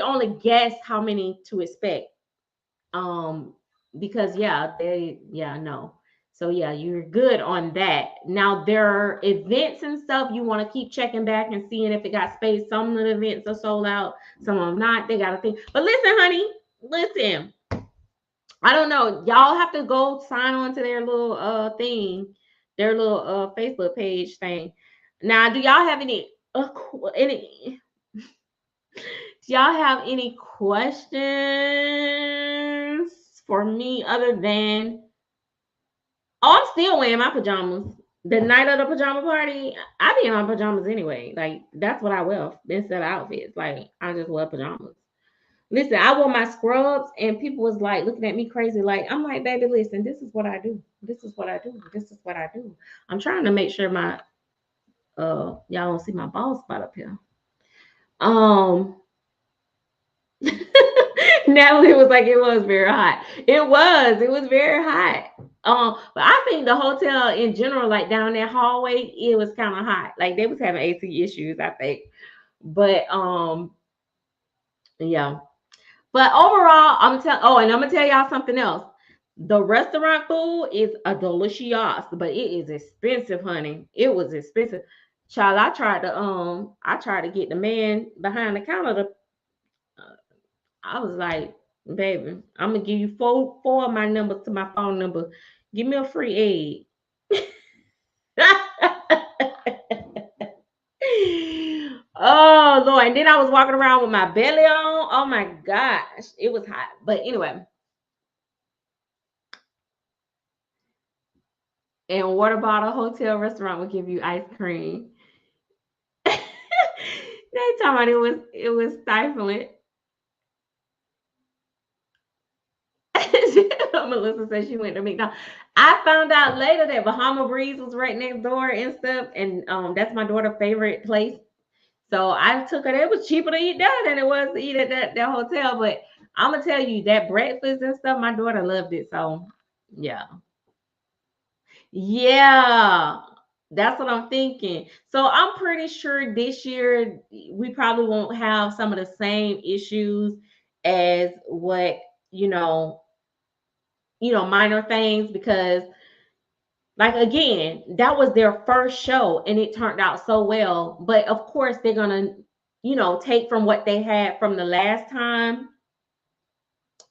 only guess how many to expect. Um, because no. So yeah, you're good on that. Now there are events and stuff you want to keep checking back and seeing if it got space. Some of the events are sold out, some of them not. They got to think. But listen, honey, listen. I don't know. Y'all have to go sign on to their little thing, their little Facebook page thing. Now, do y'all have any do y'all have any questions for me other than, oh, I'm still wearing my pajamas. The night of the pajama party, I be in my pajamas anyway. Like, that's what I wear instead of outfits. Like, I just wear pajamas. Listen, I wore my scrubs and people was like looking at me crazy. Like, I'm like, baby, listen, this is what I do. This is what I do. This is what I do. I'm trying to make sure my y'all don't see my bald spot up here. Natalie was like, it was very hot. It was very hot. But I think the hotel in general, like down that hallway, it was kind of hot. Like they was having AC issues, I think. But yeah. But overall, and I'm gonna tell y'all something else. The restaurant food is a delicious, but it is expensive, honey. It was expensive. Child, I tried to get the man behind the counter to I was like, baby, I'm gonna give you four of my numbers to my phone number. Give me a free egg. Oh Lord. And then I was walking around with my belly on. Oh my gosh. It was hot. But anyway. And water bottle hotel restaurant will give you ice cream. They talking about it was stifling. Melissa said she went to McDonald's. I found out later that Bahama Breeze was right next door and stuff, and that's my daughter's favorite place. So I took her. It was cheaper to eat there than it was to eat at that hotel. But I'm gonna tell you that breakfast and stuff, my daughter loved it. So yeah, yeah, that's what I'm thinking. So I'm pretty sure this year we probably won't have some of the same issues as what minor things, because like again, that was their first show and it turned out so well. But of course they're gonna, take from what they had from the last time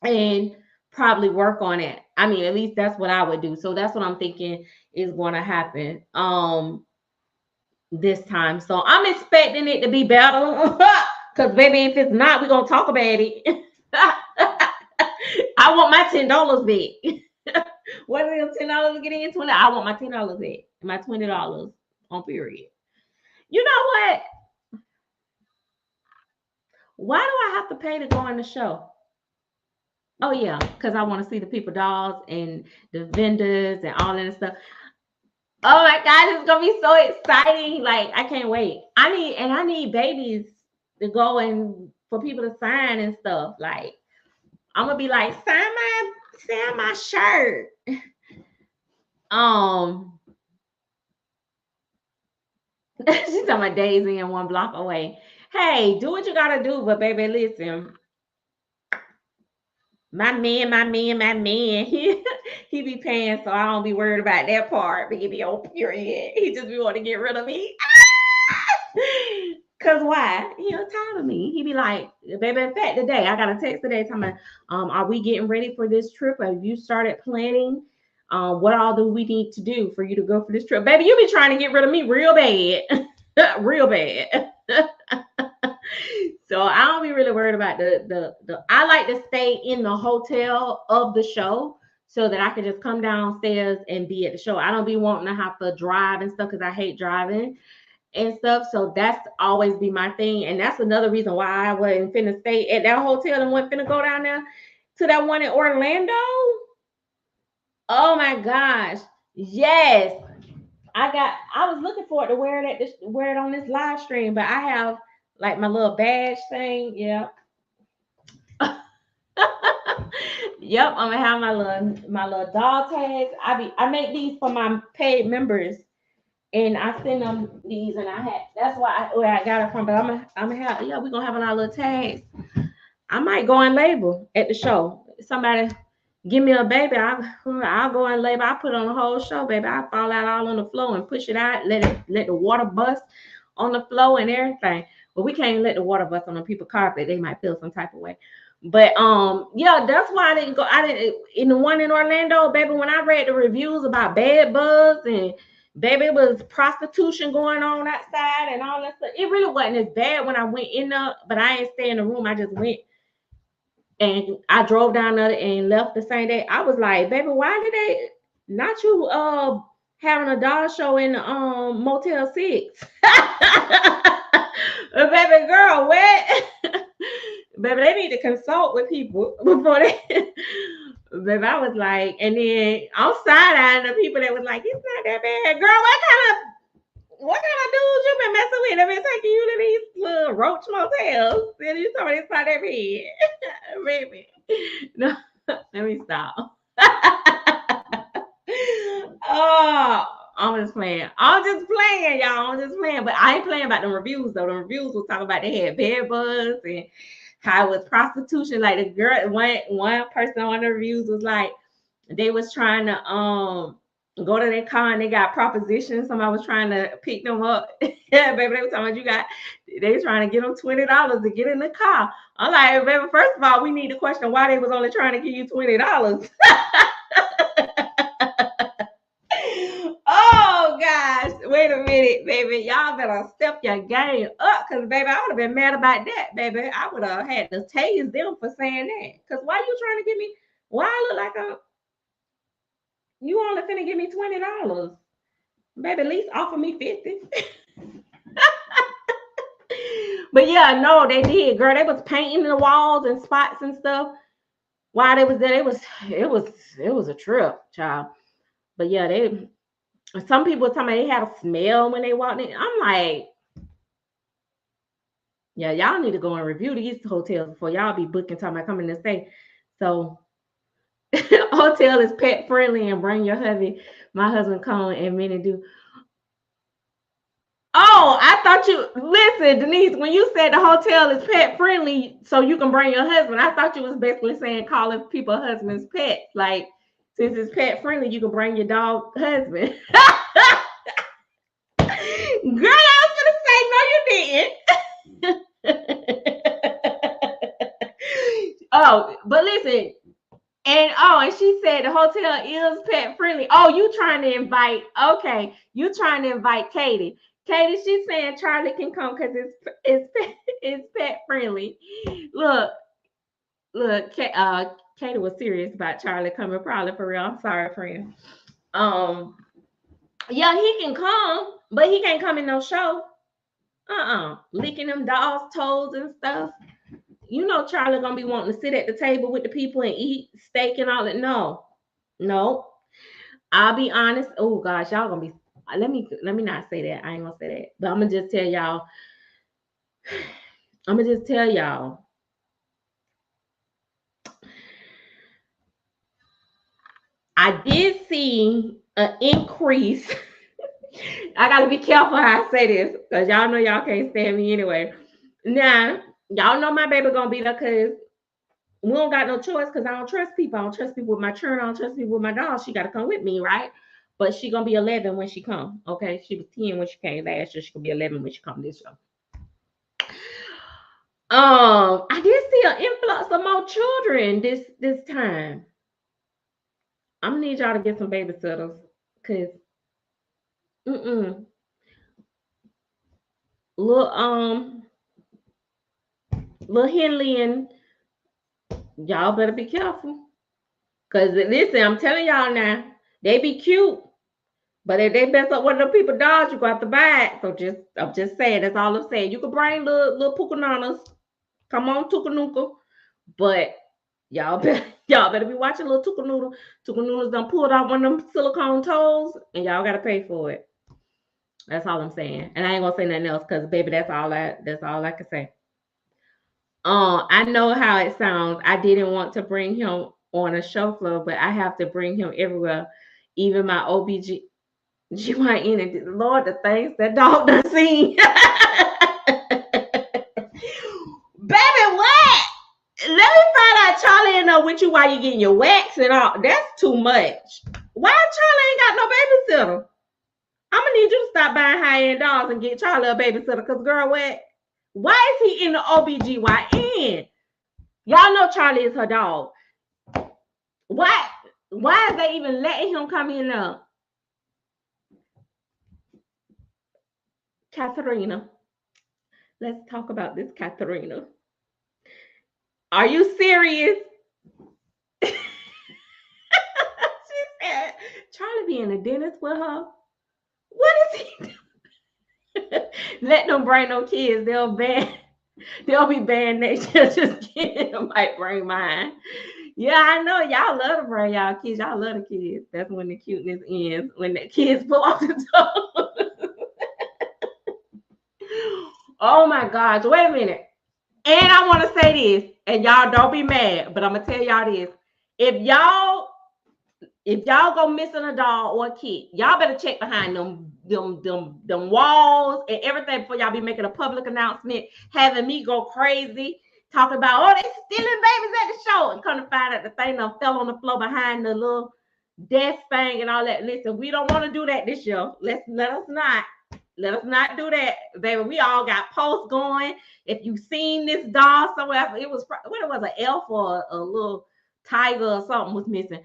and probably work on it. I mean, at least that's what I would do. So that's what I'm thinking is gonna happen this time. So I'm expecting it to be better. Cause baby, if it's not, we're gonna talk about it. I want my $10 back. What is $10 getting in 20? I want my $10 back. My $20 on period. You know what? Why do I have to pay to go on the show? Oh yeah, because I want to see the people dolls and the vendors and all that stuff. Oh my God, it's gonna be so exciting. Like I can't wait. I need babies to go and for people to sign and stuff. Like, I'm gonna be like, sign my shirt. She's talking about Daisy and 1 block away. Hey, do what you gotta do, but baby, listen. My man, he be paying, so I don't be worried about that part. Baby, oh period. He just be wanting to get rid of me. Cause why? He tired of me. He be like, baby, in fact, today I got a text today talking about, are we getting ready for this trip? Have you started planning? What all do we need to do for you to go for this trip? Baby, you be trying to get rid of me real bad. Real bad. So I don't be really worried about the I like to stay in the hotel of the show so that I can just come downstairs and be at the show. I don't be wanting to have to drive and stuff because I hate driving and stuff. So that's always be my thing. And that's another reason why I wasn't finna stay at that hotel and wasn't finna go down there to that one in Orlando. Oh my gosh. Yes. I was looking forward to wear it on this live stream, but I have like my little badge thing. Yeah. Yep, I'm gonna have my little dog tags. I make these for my paid members, and I send them these, and that's where I got it from. But I'm gonna have we're gonna have on our little tags. I might go and label at the show. Somebody give me a baby, I'll go and label. I put on the whole show, baby. I fall out all on the floor and push it out, let the water bust on the floor and everything. But we can't let the water bust on the people's carpet. They might feel some type of way. But yeah, that's why I didn't go. I didn't in the one in Orlando, baby. When I read the reviews about bed bugs and baby, it was prostitution going on outside and all that stuff. It really wasn't as bad when I went in there, but I didn't stay in the room. I just went and I drove down there and left the same day. I was like, baby, why did they not you having a dog show in Motel 6? Baby girl, what? Baby, they need to consult with people before they baby, I was like, and then I'm side-eyeing the people that was like, it's not that bad. Girl, what kind of dudes you been messing with? They've been taking you to these little roach motels. And you told me it's not that bad. Baby. No, let me stop. Oh, I'm just playing. Y'all. I'm just playing. But I ain't playing about the reviews, though. The reviews was talking about they had bed bugs and how it was prostitution. Like the girl, one person on the reviews was like, they was trying to go to their car and they got propositions. Somebody was trying to pick them up. Yeah, baby, they were talking about they were trying to get them $20 to get in the car. I'm like, baby, first of all, we need to question why they was only trying to give you $20. Oh gosh, wait a minute, baby. Y'all better step your game up, cause baby, I would have been mad about that, baby. I would have had to tase them for saying that. Cause why you trying to give me? Why I look like you only finna give me $20, baby? At least offer me 50. But yeah, no, they did, girl. They was painting the walls and spots and stuff. While they was there, it was a trip, child. But yeah, some people talking about they had a smell when they walked in. I'm like, yeah, y'all need to go and review these hotels before y'all be booking talking about coming to stay. So hotel is pet friendly and bring your hubby. My husband come and many do. Oh, I thought you listen, Denise. When you said the hotel is pet friendly, so you can bring your husband, I thought you was basically saying calling people husbands pets. Like since it's pet friendly, you can bring your dog husband. Girl, I was gonna say no, you didn't. Oh, but listen, and she said the hotel is pet friendly. Oh, you trying to invite? Okay, you trying to invite Katie? Katie, she's saying Charlie can come because it's pet friendly. Look, Katie was serious about Charlie coming, probably for real. I'm sorry, friend. Yeah, he can come, but he can't come in no show. Licking them dogs' toes and stuff. You know Charlie gonna be wanting to sit at the table with the people and eat steak and all that. No. I'll be honest. Oh gosh, y'all gonna be. Let me not say that. I ain't gonna say that. But I'm gonna just tell y'all. I'm gonna just tell y'all. I did see an increase. I gotta be careful how I say this because y'all know y'all can't stand me anyway. Now, y'all know my baby gonna be there because we don't got no choice because I don't trust people. I don't trust people with my children. I don't trust people with my dog. She gotta come with me, right? But she gonna be 11 when she come. Okay, she was 10 when she came last year. She gonna be 11 when she come this year. I did see an influx of more children this time. I'm gonna need y'all to get some babysitters, cause little little Henley and y'all better be careful. Cause listen, I'm telling y'all now, they be cute, but if they mess up one of them people dogs, you got to buy it. So I'm just saying, that's all I'm saying. You can bring little Pukananas. Come on, Tukanuka. But y'all better be watching little Tukanoodle. Tukanoodles done pulled out one of them silicone toes, and y'all gotta pay for it. That's all I'm saying. And I ain't gonna say nothing else because baby, that's all I can say. I know how it sounds. I didn't want to bring him on a show floor, but I have to bring him everywhere. Even my GYN and Lord, the things that dog done seen. Baby, what? Let me find out Charlie ain't know with you while you getting your wax and all. That's too much. Why Charlie ain't got no babysitter? I'm gonna need you to stop buying high-end dogs and get Charlie a babysitter. Cause girl, what? Why is he in the OBGYN? Y'all know Charlie is her dog. Why? Why is they even letting him come in there? Katharina. Let's talk about this, Katharina. Are you serious? She said, Charlie being a dentist with her. What is he doing? Let them bring no kids. They'll be banned next year. Just kidding. I might bring mine. Yeah, I know. Y'all love to bring y'all kids. Y'all love the kids. That's when the cuteness ends. When the kids pull off the toe. Oh my gosh. Wait a minute. And I want to say this, and y'all don't be mad, but I'm gonna tell y'all this. If y'all go missing a dog or a kid, y'all better check behind them walls and everything before y'all be making a public announcement, having me go crazy, talking about, oh, they stealing babies at the show, and come to find out the thing done fell on the floor behind the little desk thing and all that. Listen, we don't want to do that this year. Let us not do that, baby. We all got posts going. If you seen this dog somewhere, it was an elf or a little tiger or something was missing.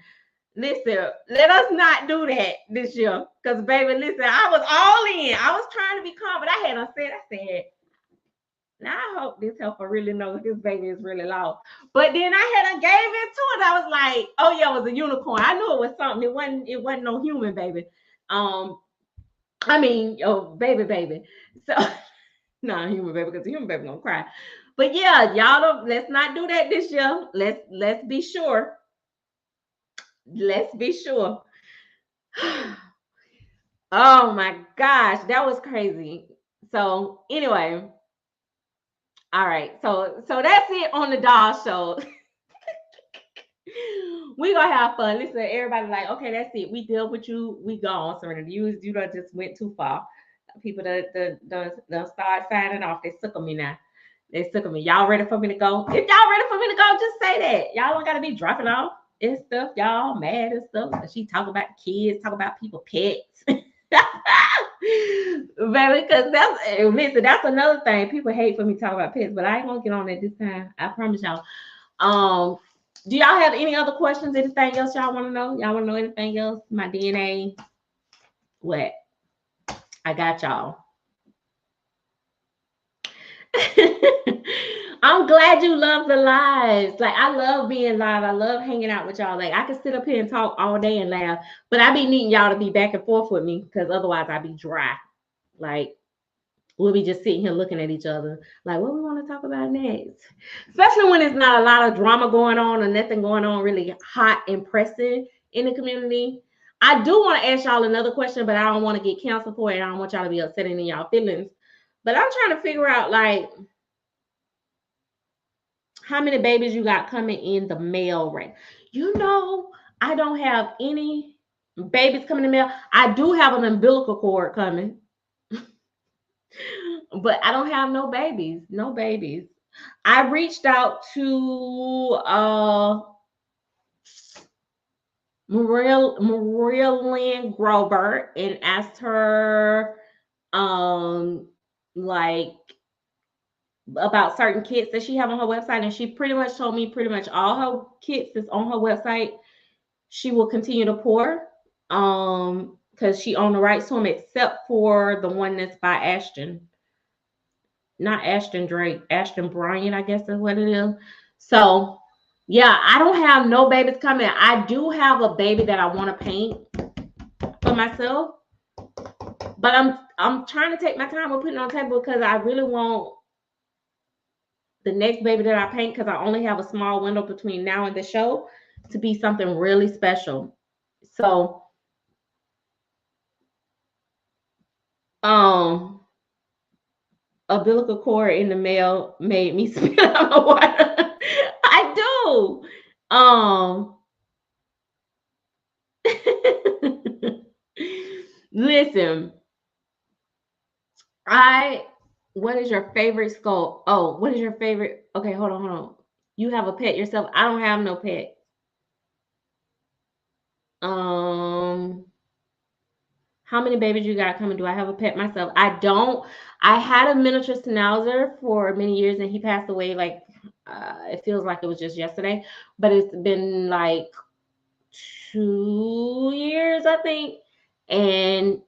Listen, let us not do that this year. Because, baby, listen, I was all in. I was trying to be calm, but I said, now I hope this helper really knows this baby is really lost. But then I had gave it to it. I was like, oh yeah, it was a unicorn. I knew it was something. It wasn't no human baby. I mean, oh, baby. So, not human baby, because the human baby gonna cry. But yeah, y'all don't. Let's not do that this year. Let's be sure. Let's be sure. Oh my gosh, that was crazy. So anyway, all right. So that's it on the doll show. We gonna have fun. Listen, everybody like, okay, that's it. We deal with you. We gone, Serenity. You done just went too far. People that start signing off. They sick of me now. They sick of me. Y'all ready for me to go? If y'all ready for me to go, just say that. Y'all don't gotta be dropping off and stuff. Y'all mad and stuff. She talk about kids, talk about people pets. Baby, because that's another thing. People hate for me to talk about pets, but I ain't gonna get on that this time. I promise y'all. Do y'all have any other questions? Anything else y'all want to know? Y'all want to know anything else? My DNA? What? I got y'all. I'm glad you love the lives. Like, I love being live. I love hanging out with y'all. Like, I can sit up here and talk all day and laugh, but I be needing y'all to be back and forth with me because otherwise I be dry. Like, we'll be just sitting here looking at each other like, what we want to talk about next? Especially when it's not a lot of drama going on or nothing going on really hot and pressing in the community. I do want to ask y'all another question, but I don't want to get canceled for it. I don't want y'all to be upset in y'all feelings. But I'm trying to figure out, like, How many babies you got coming in the mail right? You know, I don't have any babies coming in the mail. I do have an umbilical cord coming, but I don't have no babies. No babies. I reached out to Maria Lynn Grover and asked her um like about certain kits that she have on her website, and she pretty much told me pretty much all her kits that's on her website she will continue to pour because she owned the rights to them, except for the one that's by Ashton, not Ashton Drake, Ashton Bryant, I guess is what it is. So yeah, I don't have no babies coming. I do have a baby that I want to paint for myself, but I'm trying to take my time with putting it on the table because I really want the next baby that I paint, because I only have a small window between now and the show, to be something really special. So umbilical cord in the mail made me spit out my water. I do. Listen, I what is your favorite sculpt? Oh, what is your favorite? Okay, hold on. You have a pet yourself? I don't have no pet. Um, how many babies you got coming? Do I have a pet myself? I don't. I had a miniature schnauzer for many years, and he passed away like it feels like it was just yesterday, but it's been like 2 years, I think, and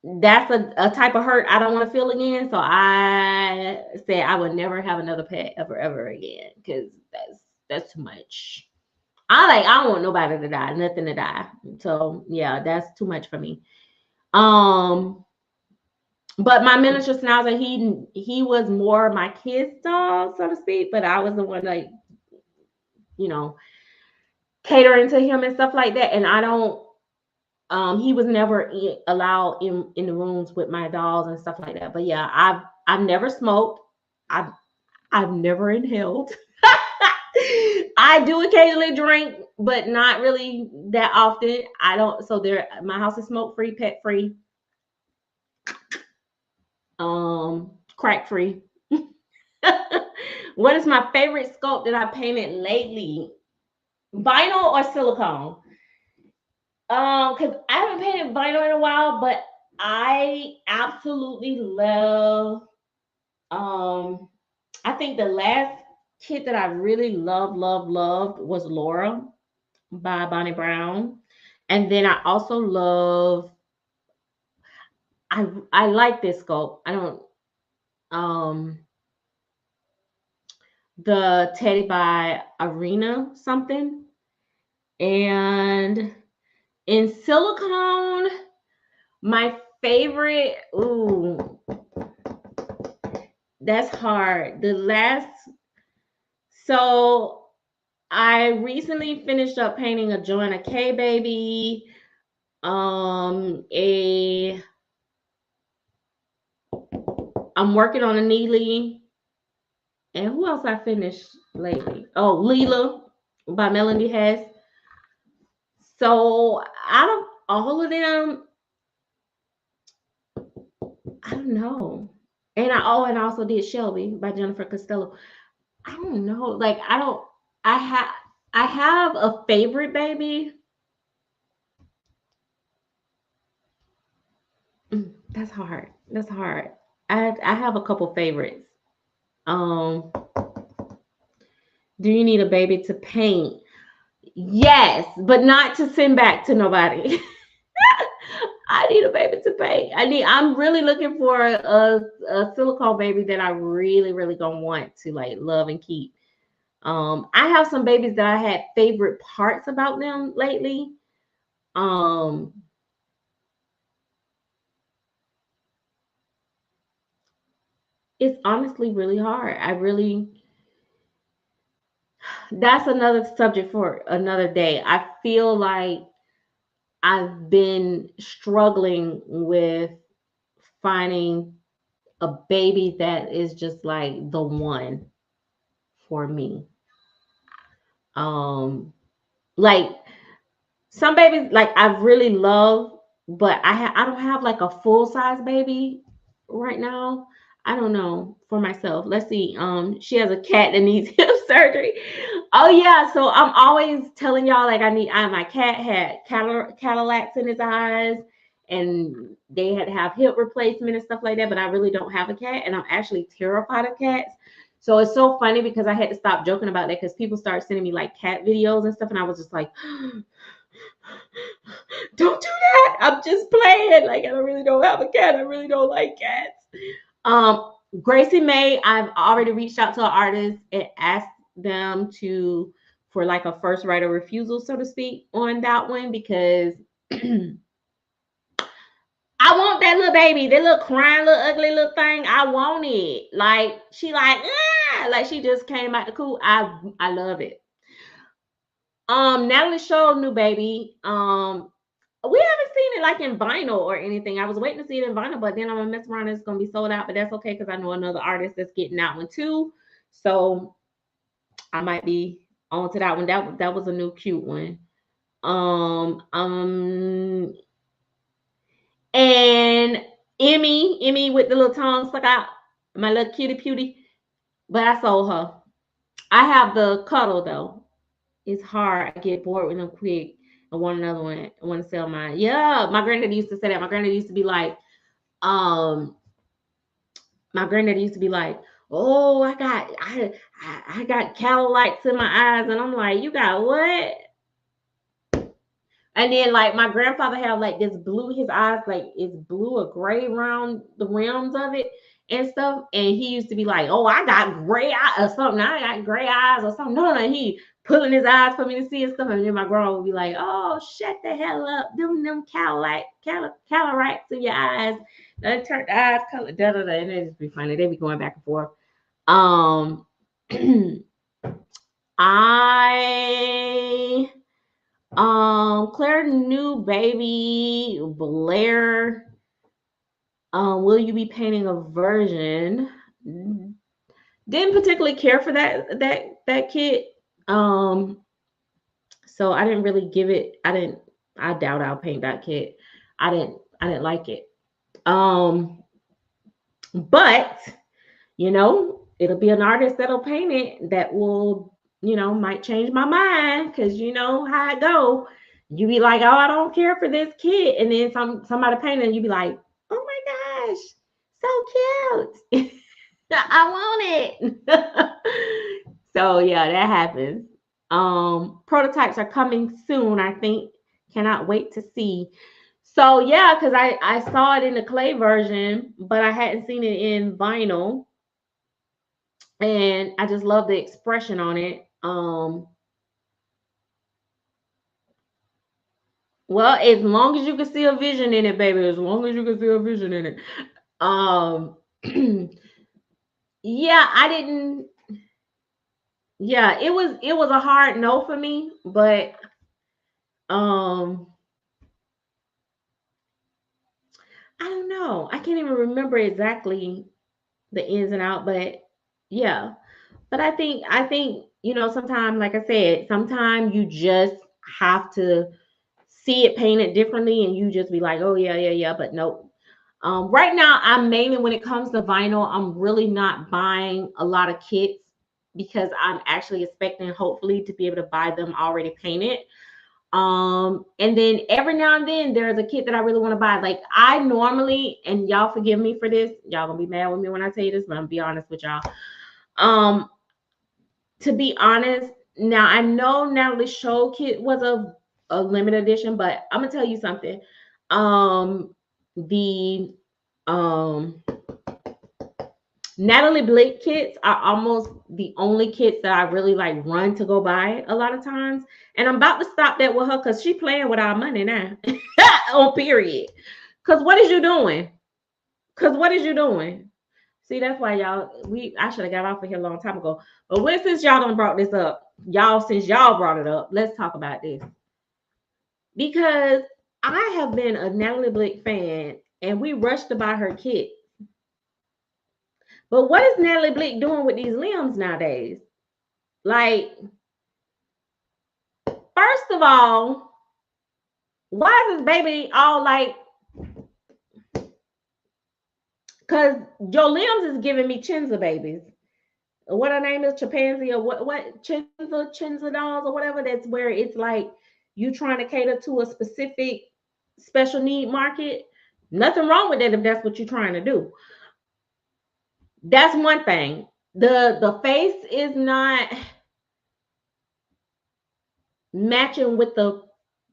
that's a type of hurt I don't want to feel again. So I said I would never have another pet ever again, because that's too much. I don't want nobody to die, nothing to die. So yeah, that's too much for me. Um, but my miniature schnauzer, he was more my kid's dog, so to speak. But I was the one like, you know, catering to him and stuff like that. And I don't. He was never allowed in the rooms with my dolls and stuff like that. But yeah, I've never smoked. I've I've never inhaled. I do occasionally drink, but not really that often. I don't. So there, my house is smoke free, pet free, crack free. What is my favorite sculpt that I painted lately? Vinyl or silicone? Because I haven't painted vinyl in a while, but I absolutely love. I think the last kit that I really loved was Laura by Bonnie Brown, and then I also love. I like this sculpt. I don't. Um, the Teddy by Arena something, and in silicone, my favorite. Ooh, that's hard. The last. So I recently finished up painting a Joanna K baby, a I'm working on a Neely, and who else I finished lately? Oh, Leela by Melody Hess. So out of all of them, I don't know. And I also did Shelby by Jennifer Costello. I don't know. Like I don't. I have a favorite baby. That's hard. That's hard. I have a couple favorites. Um, do you need a baby to paint? Yes, but not to send back to nobody. I need a baby to paint. I'm really looking for a silicone baby that I really gonna want to like love and keep. I have some babies that I had favorite parts about them lately. Um, it's honestly really hard. That's another subject for another day. I feel like I've been struggling with finding a baby that is just like the one. for me. Like some babies, like I really love, but I don't have like a full size baby right now. I don't know for myself. Let's see. She has a cat that needs hip surgery. Oh yeah, so I'm always telling y'all like my cat had cataracts in his eyes, and they had to have hip replacement and stuff like that. But I really don't have a cat, and I'm actually terrified of cats. So it's so funny because I had to stop joking about that because people start sending me like cat videos and stuff, and I was just like, don't do that. I'm just playing. Like I really don't have a cat. I really don't like cats. Gracie May, I've already reached out to an artist and asked them for like a first right of refusal, so to speak, on that one because I want that little baby, that little crying, little ugly little thing. I want it. Like she like she just came out the cool. I love it. Natalie Show new baby. We haven't seen it like in vinyl or anything. I was waiting to see it in vinyl, but then I'm gonna mess around and it's gonna be sold out. But that's okay because I know another artist that's getting that one too. So I might be on to that one. That was a new cute one. And Emmy with the little tongue stuck out, my little cutie pewtie. But I sold her. I have the cuddle though. It's hard. I get bored with them quick. I want another one. I want to sell mine. Yeah, my granddad used to say that. My granddad used to be like, my granddad used to be like, oh, I got cowlights in my eyes, and I'm like, you got what? And then like my grandfather had like this blue, his eyes like it's blue or gray around the rims of it and stuff. And he used to be like, oh, I got gray eyes or something. I got gray eyes or something. No, he pulling his eyes for me to see and stuff. And then my grandma would be like, oh, shut the hell up. Them cataracts in your eyes. Turn the eyes color. Da, da, da. And it just be funny. They be going back and forth. Claire new baby Blair. Will you be painting a version? Didn't particularly care for that kit. So I didn't really give it. I doubt I'll paint that kit. I didn't like it. But it'll be an artist that'll paint it that will, might change my mind because you know how it go. You be like, oh, I don't care for this kid, and then somebody paint it, and you be like, oh my gosh, so cute. I want it. So yeah, that happens. Prototypes are coming soon, I think. Cannot wait to see. So yeah, because I saw it in the clay version, but I hadn't seen it in vinyl. And I just love the expression on it. Well, as long as you can see a vision in it, baby, as long as you can see a vision in it. Yeah, I didn't. Yeah, it was a hard no for me, but I don't know. I can't even remember exactly the ins and out, but yeah. But I think sometimes, like I said, sometimes you just have to see it painted differently and you just be like, oh yeah, but nope. Right now, I'm mainly when it comes to vinyl, I'm really not buying a lot of kits because I'm actually expecting hopefully to be able to buy them already painted. And then every now and then there's a kit that I really want to buy. Like I normally, and y'all forgive me for this, y'all gonna be mad with me when I tell you this, but I'm gonna be honest with y'all. To be honest, now I know Natalie Show kit was a limited edition, but I'm gonna tell you something. The Natalie Blake kits are almost the only kits that I really like run to go buy a lot of times. And I'm about to stop that with her because she playing with our money now. On period. Because what is you doing? See, that's why I should have got off of here a long time ago. But since y'all done brought this up, since y'all brought it up, let's talk about this. Because I have been a Natalie Blake fan and we rushed to buy her kit. But what is Natalie Blake doing with these limbs nowadays? Like, first of all, why is this baby all like, because your limbs is giving me chinza babies. What her name is, chimpanzee, or what chinza dolls or whatever. That's where it's like you trying to cater to a specific special need market. Nothing wrong with that if that's what you're trying to do. That's one thing. The face is not matching with the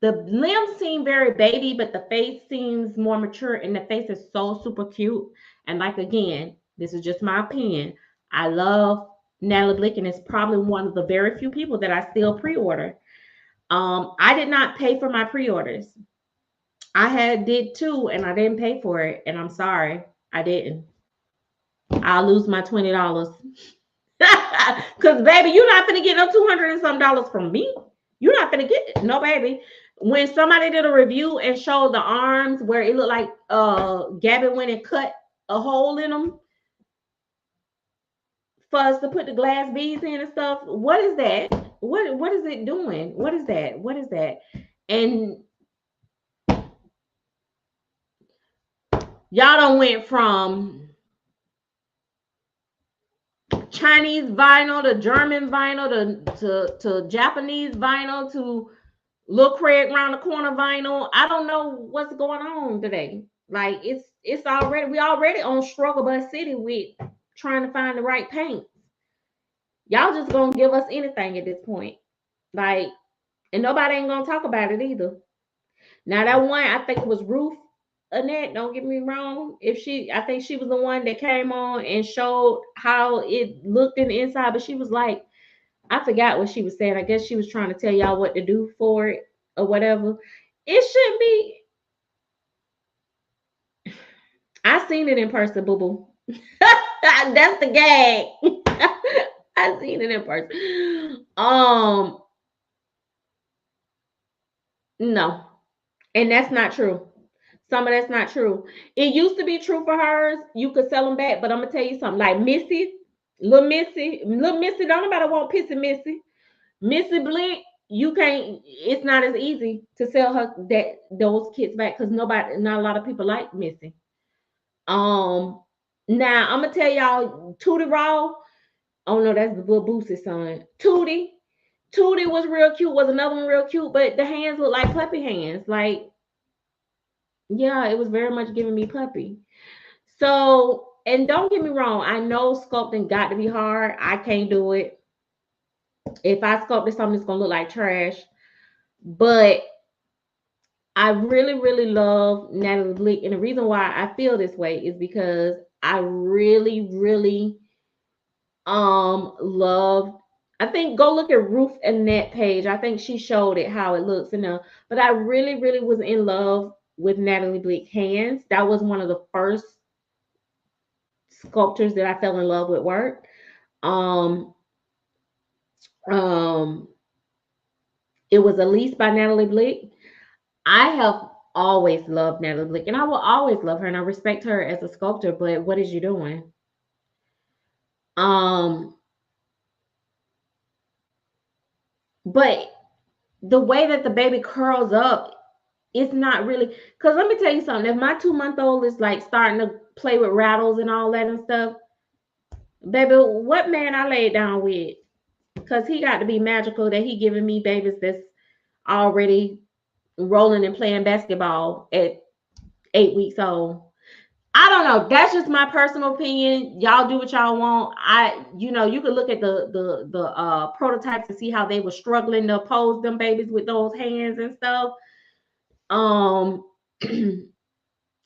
limbs seem very baby, but the face seems more mature, and the face is so super cute. And like, again, this is just my opinion. I love Natalie Blick, and it's probably one of the very few people that I still pre-order. I did not pay for my pre-orders. I had did two, and I didn't pay for it, and I'm sorry, I didn't. I'll lose my $20. Cause baby, you're not gonna get no 200 and some dollars from me. You're not gonna get it. No, baby. When somebody did a review and showed the arms where it looked like Gabby went and cut a hole in them for us to put the glass beads in and stuff. What is that? What is it doing? What is that? What is that? And y'all done went from Chinese vinyl to German vinyl to Japanese vinyl to Lil Craig round the corner vinyl. I don't know what's going on today. Like, it's already, we already on struggle bus city with trying to find the right paint. Y'all just gonna give us anything at this point. Like, and nobody ain't gonna talk about it either. Now that one, I think it was Ruth Annette, don't get me wrong. I think she was the one that came on and showed how it looked in the inside, but she was like, I forgot what she was saying. I guess she was trying to tell y'all what to do for it or whatever. It shouldn't be. I seen it in person, boo boo. That's the gag. I seen it in person. No, and that's not true. Some of that's not true. It used to be true for hers. You could sell them back, but I'm gonna tell you something. Like Missy, little Missy. Don't nobody want pissy Missy. Missy Blick, you can't. It's not as easy to sell her those kits back because not a lot of people like Missy. Um, Now I'm gonna tell y'all, Tootie Raw. Oh no, that's the little Boosie's son. Tootie was real cute. Was another one real cute, but the hands look like puppy hands. Like, yeah, it was very much giving me puppy. So, and don't get me wrong, I know sculpting got to be hard. I can't do it. If I sculpted something, it's gonna look like trash. But I really, really love Natalie Blick, and the reason why I feel this way is because I really, really loved. I think go look at Ruth Annette page. I think she showed it how it looks, but I really, really was in love with Natalie Blick's hands. That was one of the first sculptors that I fell in love with work. Um, um, it was Elise by Natalie Blick. I have always loved Natalie Blick, and I will always love her, and I respect her as a sculptor. But what is you doing? But the way that the baby curls up, it's not really. Because let me tell you something. If my 2-month-old is like starting to play with rattles and all that and stuff, baby, what man I laid down with? Because he got to be magical that he giving me babies that's already rolling and playing basketball at 8 weeks old. I don't know. That's just my personal opinion. Y'all do what y'all want. You could look at the prototypes to see how they were struggling to pose them babies with those hands and stuff. Um,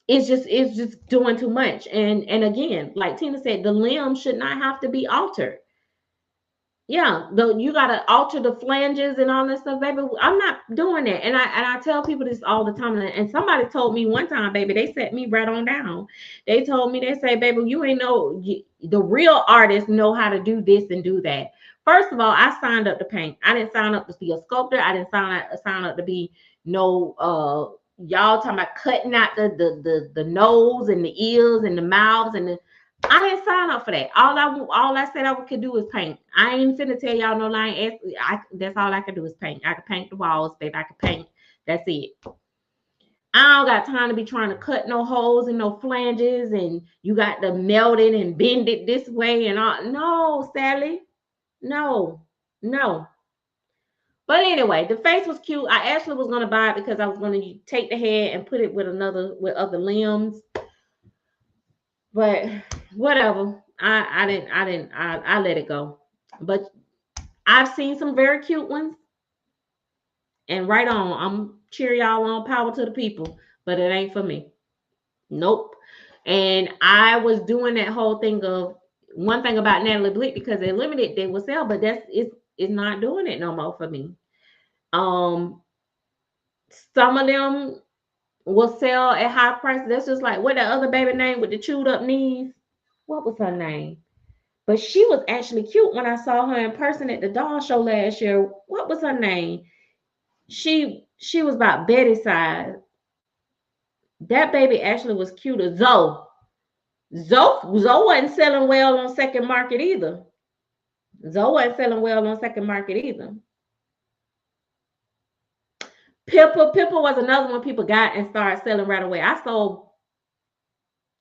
it's just doing too much. And again, like Tina said, the limb should not have to be altered. Yeah, you gotta alter the flanges and all that stuff, baby. I'm not doing that. And I tell people this all the time. And somebody told me one time, baby, they set me right on down. They told me, they say, baby, you ain't the real artists know how to do this and do that. First of all, I signed up to paint. I didn't sign up to be a sculptor. I didn't sign up to be no y'all talking about cutting out the nose and the ears and the mouths and I didn't sign up for that. All I said I could do is paint. I ain't finna tell y'all no lie. That's all I could do is paint. I could paint the walls, baby. I could paint. That's it. I don't got time to be trying to cut no holes and no flanges, and you got to melt it and bend it this way and all. No, Sally. No, no. But anyway, the face was cute. I actually was gonna buy it because I was gonna take the head and put it with other limbs. But whatever. I let it go. But I've seen some very cute ones. And right on, I'm cheer y'all on, power to the people. But it ain't for me. Nope. And I was doing that whole thing of one thing about Natalie Blick, because they're limited, they will sell, but it's not doing it no more for me. Some of them will sell at high prices. That's just like what that other baby name with the chewed up knees. What was her name? But she was actually cute when I saw her in person at the doll show last year. What was her name? She was about Betty size. That baby actually was cuter. Zoe. Zoe wasn't selling well on second market either. Zoe wasn't selling well on second market either. Pippa was another one people got and started selling right away. I sold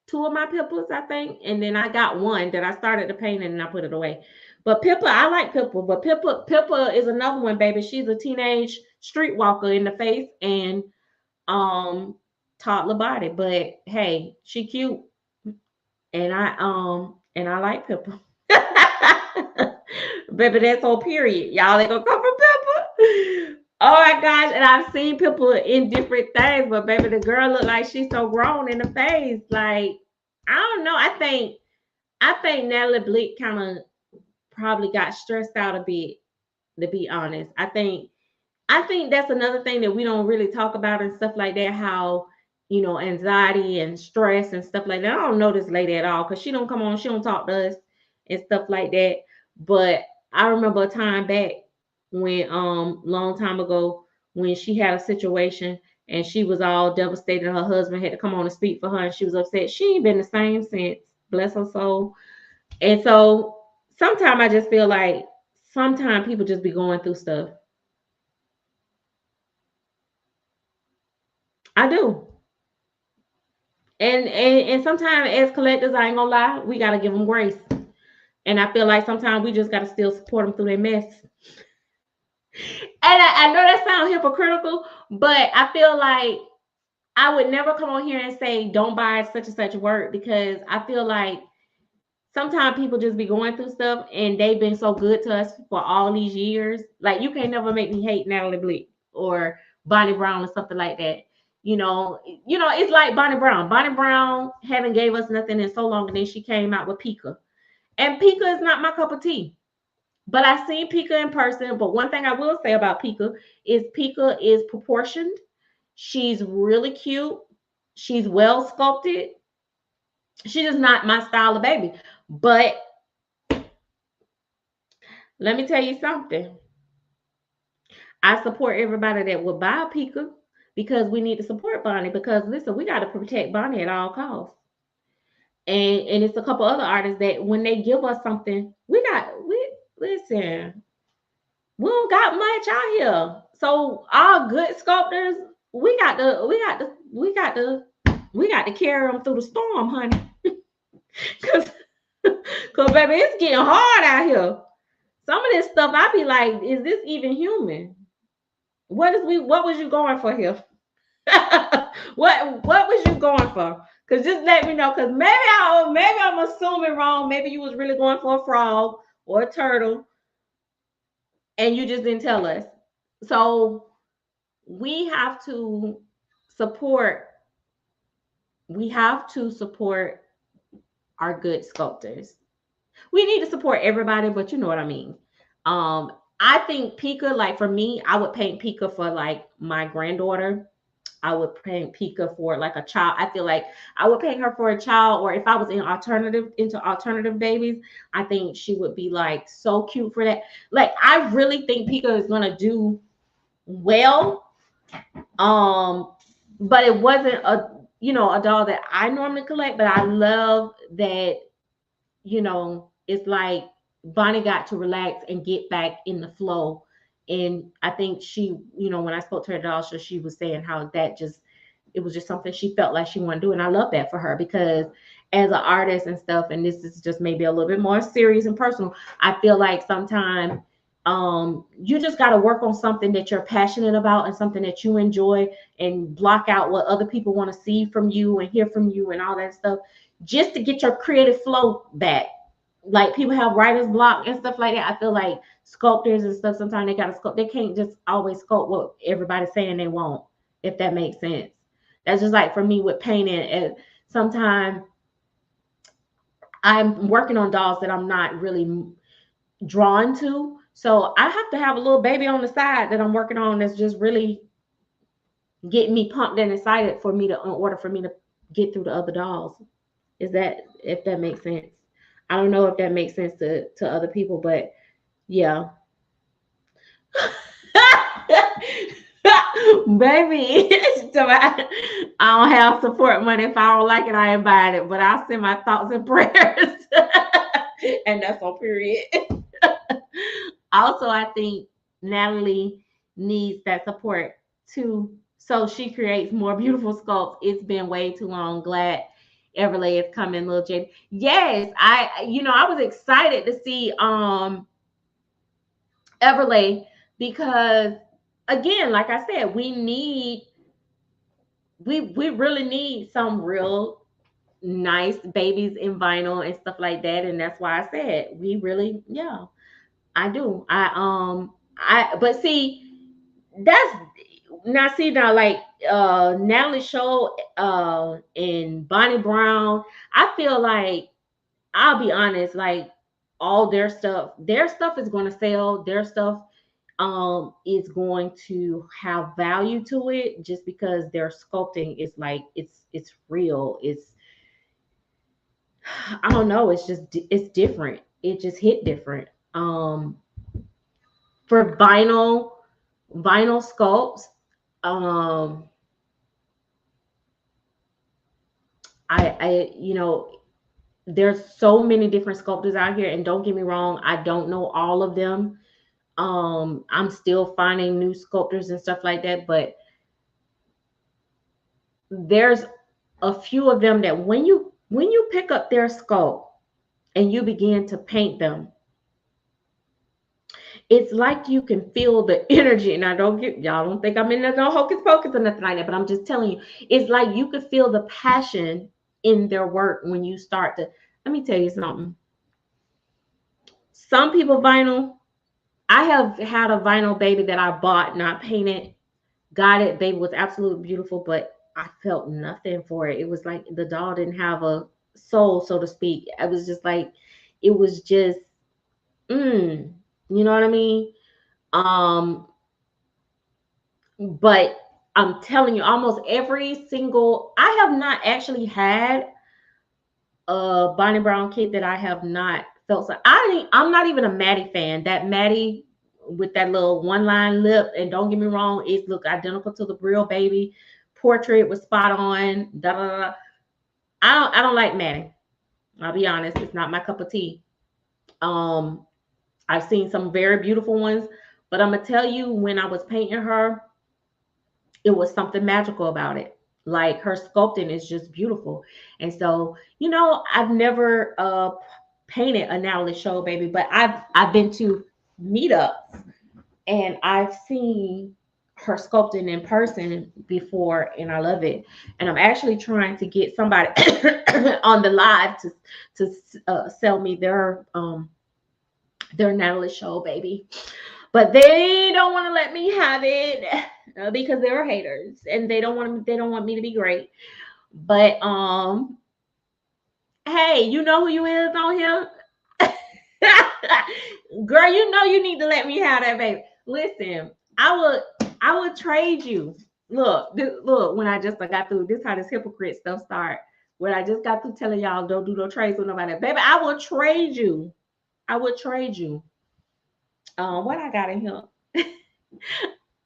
2 of my Pippas, I think, and then I got one that I started to paint and I put it away. But Pippa, I like Pippa, but Pippa is another one, baby. She's a teenage streetwalker in the face and toddler body, but hey, she cute, and I like Pippa. Baby, that's all period. Y'all ain't gonna come from Pippa. Oh my gosh, and I've seen people in different things, but baby, the girl look like she's so grown in the face. Like, I don't know. I think Natalie Blick kind of probably got stressed out a bit, to be honest. I think that's another thing that we don't really talk about and stuff like that, how anxiety and stress and stuff like that. I don't know this lady at all because she don't come on, she don't talk to us and stuff like that. But I remember a time back when long time ago when she had a situation and she was all devastated. Her husband had to come on and speak for her and she was upset. She ain't been the same since, bless her soul. And so sometimes I just feel like sometimes people just be going through stuff. I do. And sometimes as collectors, I ain't gonna lie, we gotta give them grace. And I feel like sometimes we just gotta still support them through their mess. And I know that sounds hypocritical, but I feel like I would never come on here and say don't buy such and such work, because I feel like sometimes people just be going through stuff and they've been so good to us for all these years. Like, you can't never make me hate Natalie Blick or Bonnie Brown or something like that. It's like Bonnie Brown. Bonnie Brown haven't gave us nothing in so long, and then she came out with Pika. And Pika is not my cup of tea. But I've seen Pika in person. But one thing I will say about Pika is proportioned. She's really cute. She's well sculpted. She's just not my style of baby. But let me tell you something. I support everybody that will buy a Pika because we need to support Bonnie. Because listen, we got to protect Bonnie at all costs. And it's a couple other artists that when they give us something, we listen, we don't got much out here. So our good sculptors, we got to carry them through the storm, honey. Cause baby, it's getting hard out here. Some of this stuff I be like, is this even human? What was you going for here? what was you going for? Because just let me know, because maybe I'm assuming wrong. Maybe you was really going for a frog or a turtle and you just didn't tell us. So we have to support our good sculptors. We need to support everybody, but you know what I mean. I think Pika, like for me, I would paint Pika for like my granddaughter. I would paint Pika for like a child. I feel like I would paint her for a child, or if I was into alternative babies, I think she would be like so cute for that. Like, I really think Pika is gonna do well. But it wasn't a doll that I normally collect, but I love that you know, it's like Bonnie got to relax and get back in the flow. And I think she, you know, when I spoke to her daughter, she was saying how that just, it was just something she felt like she wanted to do. And I love that for her, because as an artist and stuff, and this is just maybe a little bit more serious and personal, I feel like sometimes you just got to work on something that you're passionate about and something that you enjoy, and block out what other people want to see from you and hear from you and all that stuff, just to get your creative flow back. Like people have writer's block and stuff like that. I feel like sculptors and stuff, sometimes they gotta sculpt. They can't just always sculpt what everybody's saying they want, if that makes sense. That's just like for me with painting. And sometimes I'm working on dolls that I'm not really drawn to. So I have to have a little baby on the side that I'm working on that's just really getting me pumped and excited for me to, in order for me to get through the other dolls. Is that, if that makes sense? I don't know if that makes sense to other people, but yeah. Baby, so I don't have support money. If I don't like it, I ain't buying it. But I'll send my thoughts and prayers. And that's on period. Also, I think Natalie needs that support too, so she creates more beautiful sculpts. It's been way too long. Glad Everlay is coming, little J. Yes, I was excited to see Everlay, because again, like I said, we really need some real nice babies in vinyl and stuff like that. And that's why I said we really, yeah, I do. But see, that's now, see now, like Natalie Show and Bonnie Brown, I feel like, I'll be honest, like all their stuff is going to sell. Their stuff is going to have value to it, just because their sculpting is like, it's real. It's, I don't know, it's just, it's different. It just hit different. For vinyl sculpts, um I there's so many different sculptors out here, and don't get me wrong, I don't know all of them. I'm still finding new sculptors and stuff like that, but there's a few of them that when you pick up their sculpt and you begin to paint them, it's like you can feel the energy. And I don't get, y'all don't think I'm in there no hocus pocus or nothing like that, but I'm just telling you, it's like you could feel the passion in their work when you start to. Let me tell you something. Some people vinyl. I have had a vinyl baby that I bought, not painted, got it. Baby was absolutely beautiful, but I felt nothing for it. It was like the doll didn't have a soul, so to speak. I was just like, it was just, mm, you know what I mean? Um, but I'm telling you, almost every single, I have not actually had a Bonnie Brown kit that I have not felt. So I'm not even a Maddie fan. That Maddie with that little one line lip, and don't get me wrong, it look identical to the real baby portrait, was spot on. Da, da, da. I don't like Maddie. I'll be honest, it's not my cup of tea. Um, I've seen some very beautiful ones, but I'm gonna tell you, when I was painting her, it was something magical about it. Like her sculpting is just beautiful. And so, I've never painted a Natalie Show baby, but I've been to meetups and I've seen her sculpting in person before, and I love it. And I'm actually trying to get somebody on the live to sell me their Natalie Show baby, but they don't want to let me have it because they're haters and they don't want me to be great. But hey, you know who you is on here? Girl, you know you need to let me have that baby. Listen, I would trade you. Look, when I got through, this how this hypocrite stuff start. When I just got through telling y'all don't do no trades with nobody, baby, I will trade you. I would trade you. What I got in here?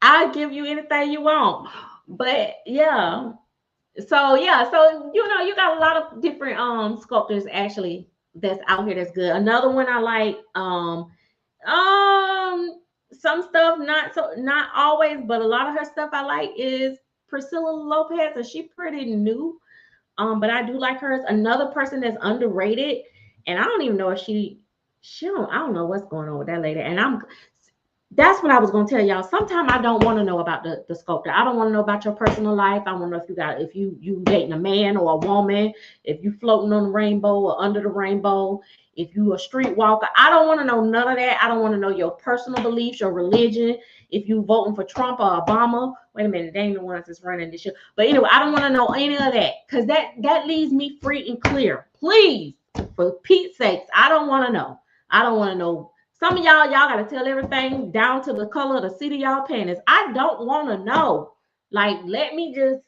I'll give you anything you want. But yeah. So you got a lot of different sculptors actually that's out here that's good. Another one I like, some stuff not always, but a lot of her stuff I like is Priscilla Lopez, and she pretty new. But I do like hers. Another person that's underrated, and I don't even know if she don't I don't know what's going on with that lady. And that's what I was gonna tell y'all. Sometimes I don't want to know about the sculptor. I don't want to know about your personal life. I want to know if you dating a man or a woman, if you floating on the rainbow or under the rainbow, if you a streetwalker. I don't want to know none of that. I don't want to know your personal beliefs, your religion, if you voting for Trump or Obama. Wait a minute, they ain't the ones that's running this shit. But anyway, I don't want to know any of that, because that leaves me free and clear. Please, for Pete's sakes, I don't want to know. I don't want to know. Some of y'all got to tell everything down to the color of the seat of y'all panties. I don't want to know. Like, let me just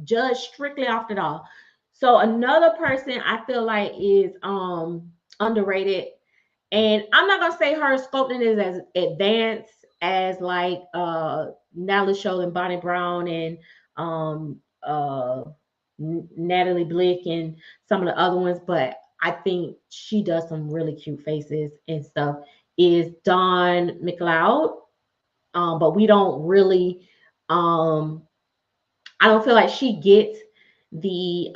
judge strictly off the all. So another person I feel like is underrated, and I'm not gonna say her sculpting is as advanced as like Natalie Show and Bonnie Brown and um Natalie Blick and some of the other ones, but I think she does some really cute faces and stuff. Is Dawn McLeod. But we don't really I don't feel like she gets the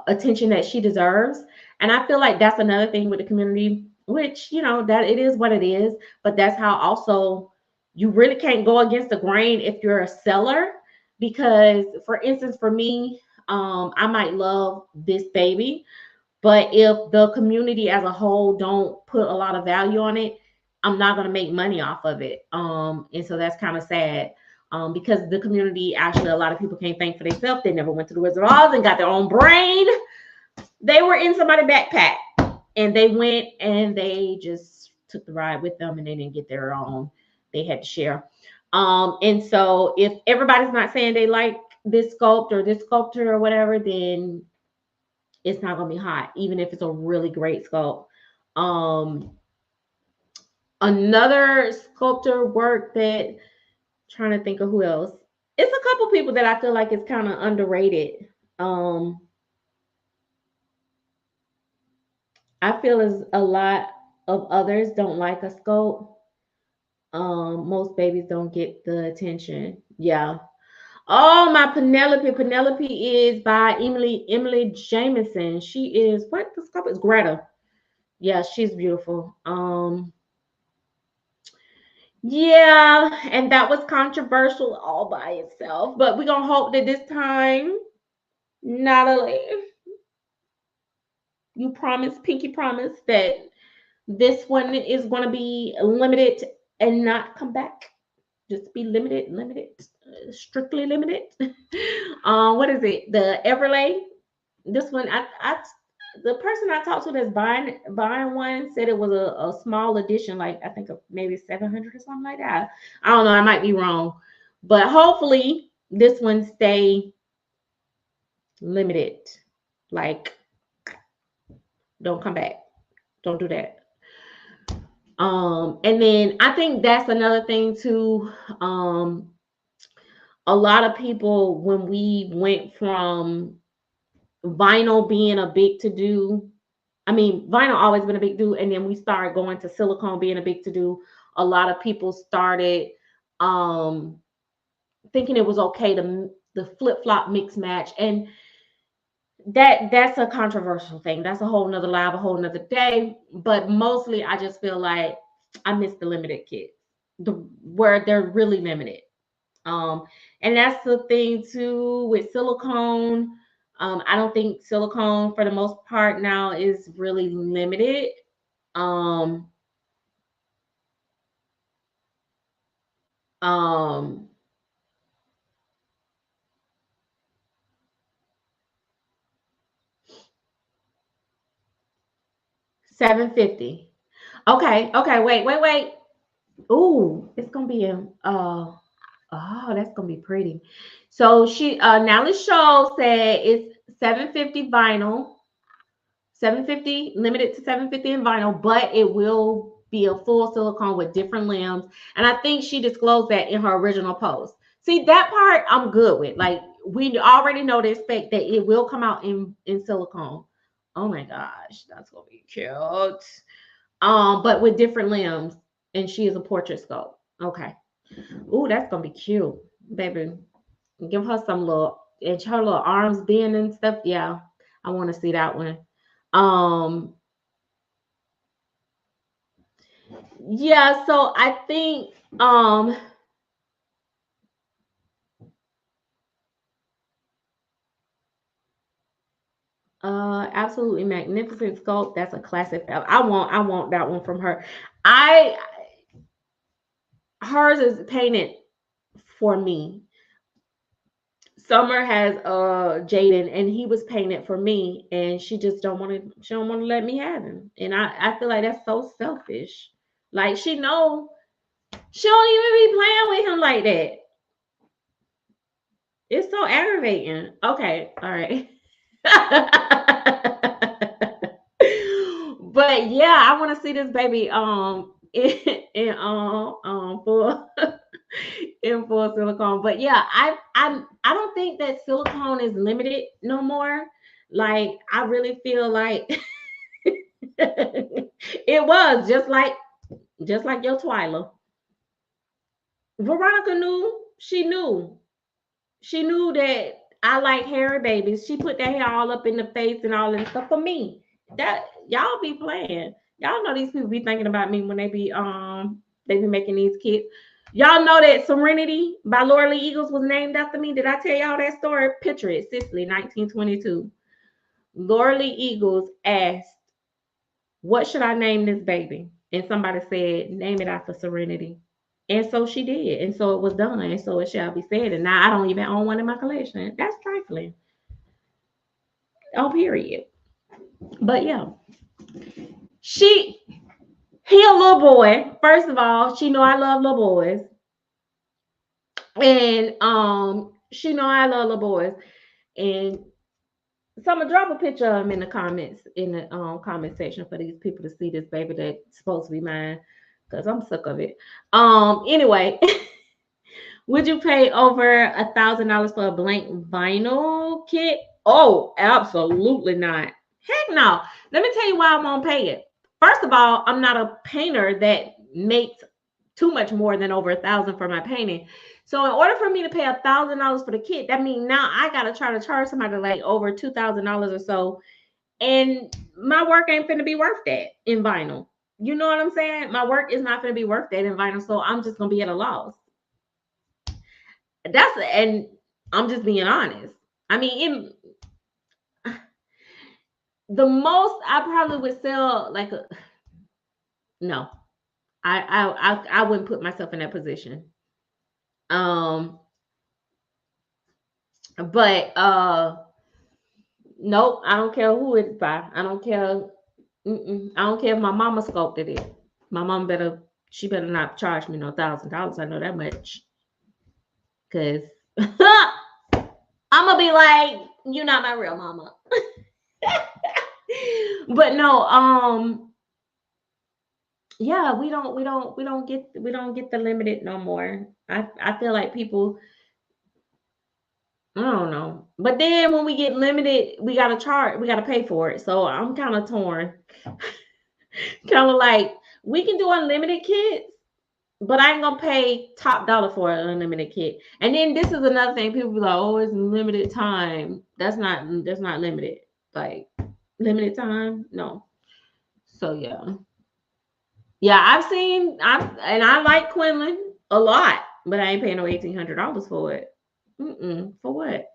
attention that she deserves. And I feel like that's another thing with the community, which, that it is what it is. But that's how also you really can't go against the grain if you're a seller. Because, for instance, for me, I might love this baby, but if the community as a whole don't put a lot of value on it, I'm not going to make money off of it. And so that's kind of sad. Because the community, actually, a lot of people can't think for themselves. They never went to the Wizard of Oz and got their own brain. They were in somebody's backpack, and they went and they just took the ride with them, and they didn't get their own. They had to share. And so if everybody's not saying they like this sculptor or whatever, then it's not gonna be hot, even if it's a really great sculpt. Another sculptor work that, trying to think of who else. It's a couple people that I feel like it's kind of underrated. I feel as a lot of others don't like a sculpt. Most babies don't get the attention. Yeah. Oh, my Penelope. Penelope is by Emily Jameson. She is, what the sculpt is, Greta. Yeah, she's beautiful. Yeah, and that was controversial all by itself. But we're gonna hope that this time, Natalie, you promise, Pinky promise, that this one is gonna be limited and not come back. Just be limited, strictly limited. What is it? The Everlay. This one, I the person I talked to that's buying one said it was a small edition, like I think maybe 700 or something like that. I don't know. I might be wrong, but hopefully this one stay limited. Like, don't come back. Don't do that. And then I think that's another thing too. A lot of people, when we went from vinyl being a big to do, I mean, vinyl always been a big do, and then we started going to silicone being a big to do. A lot of people started thinking it was okay to the flip flop mix match, and that's a controversial thing. That's a whole nother live, a whole nother day. But mostly, I just feel like I miss the limited kits, where they're really limited. And that's the thing too with silicone. I don't think silicone for the most part now is really limited. Um, um, 750. Okay, wait. Ooh, it's gonna be a oh, that's gonna be pretty. So Natalie Show said it's 750 vinyl, 750 limited to 750 in vinyl, but it will be a full silicone with different limbs. And I think she disclosed that in her original post. See, that part I'm good with. Like, we already know to expect that it will come out in silicone. Oh my gosh, that's gonna be cute. But with different limbs, and she is a portrait sculpt. Okay. Ooh, that's gonna be cute, baby. Give her some little, and her little arms bend and stuff. Yeah, I want to see that one. Um, yeah. So I think absolutely magnificent sculpt. That's a classic. I want that one from her. I Hers is painted for me. Summer has Jaden, and he was painted for me, and she don't want to let me have him. And I feel like that's so selfish. Like she don't even be playing with him like that. It's so aggravating. Okay, all right. But yeah, I want to see this baby in full in full silicone. But yeah, I don't think that silicone is limited no more. Like I really feel like it was just like your Twyla. Veronica knew. She knew that I like hairy babies. She put that hair all up in the face and all that stuff for me. That y'all be playing. Y'all know these people be thinking about me when they be making these kits. Y'all know that Serenity by Laura Lee Eagles was named after me. Did I tell y'all that story? Picture it, Sicily, 1922. Laura Lee Eagles asked, "What should I name this baby?" And somebody said, "Name it after Serenity." And so she did. And so it was done. And so it shall be said. And now I don't even own one in my collection. That's trifling. Oh, period. But yeah. She he a little boy. First of all, she know I love little boys. And she know I love little boys. And so I'm gonna drop a picture of him in the comments, in the comment section for these people to see this baby that's supposed to be mine. Because I'm sick of it. Anyway. Would you pay over $1,000 for a blank vinyl kit? Oh, absolutely not. Heck no. Let me tell you why I won't pay it. First of all, I'm not a painter that makes too much more than over 1,000 for my painting. So in order for me to pay $1,000 for the kit, that means now I gotta try to charge somebody like over $2,000 or so, and my work ain't finna be worth that in vinyl. You know what I'm saying? My work is not gonna be worth that in vinyl, so I'm just gonna be at a loss. And I'm just being honest. I mean, the most I probably would sell like no. I wouldn't put myself in that position. Um, but nope, I don't care who it's by. I don't care. I don't care if my mama sculpted it. My mom she better not charge me no $1,000. I know that much. Cause I'm gonna be like, you're not my real mama. But no, yeah, we don't get the limited no more. I feel like people, I don't know. But then when we get limited, we gotta pay for it. So I'm kind of torn. Kind of like we can do unlimited kits, but I ain't gonna pay top dollar for an unlimited kit. And then this is another thing. People be like, oh, it's limited time. That's not limited. Like limited time, no. So yeah. Yeah, I like Quinlan a lot, but I ain't paying no $1,800 for it. For what?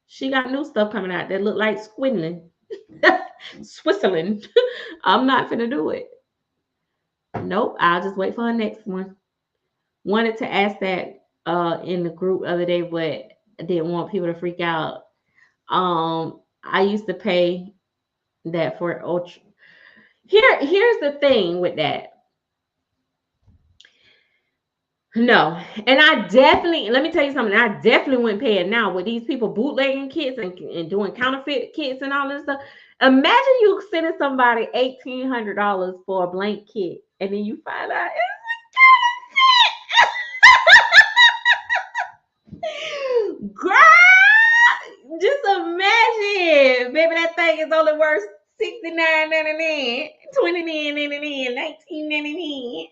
She got new stuff coming out that look like Squidlin, Switzerland. I'm not gonna do it. Nope. I'll just wait for her next one. Wanted to ask that in the group the other day, but I didn't want people to freak out. I used to pay that for ultra. Here's the thing with that. No, and I definitely let me tell you something. I definitely wouldn't pay it now with these people bootlegging kits and doing counterfeit kits and all this stuff. Imagine you sending somebody $1,800 for a blank kit, and then you find out it's girl. Just imagine, baby, that thing is only worth $69.99, $29.99, $19.99.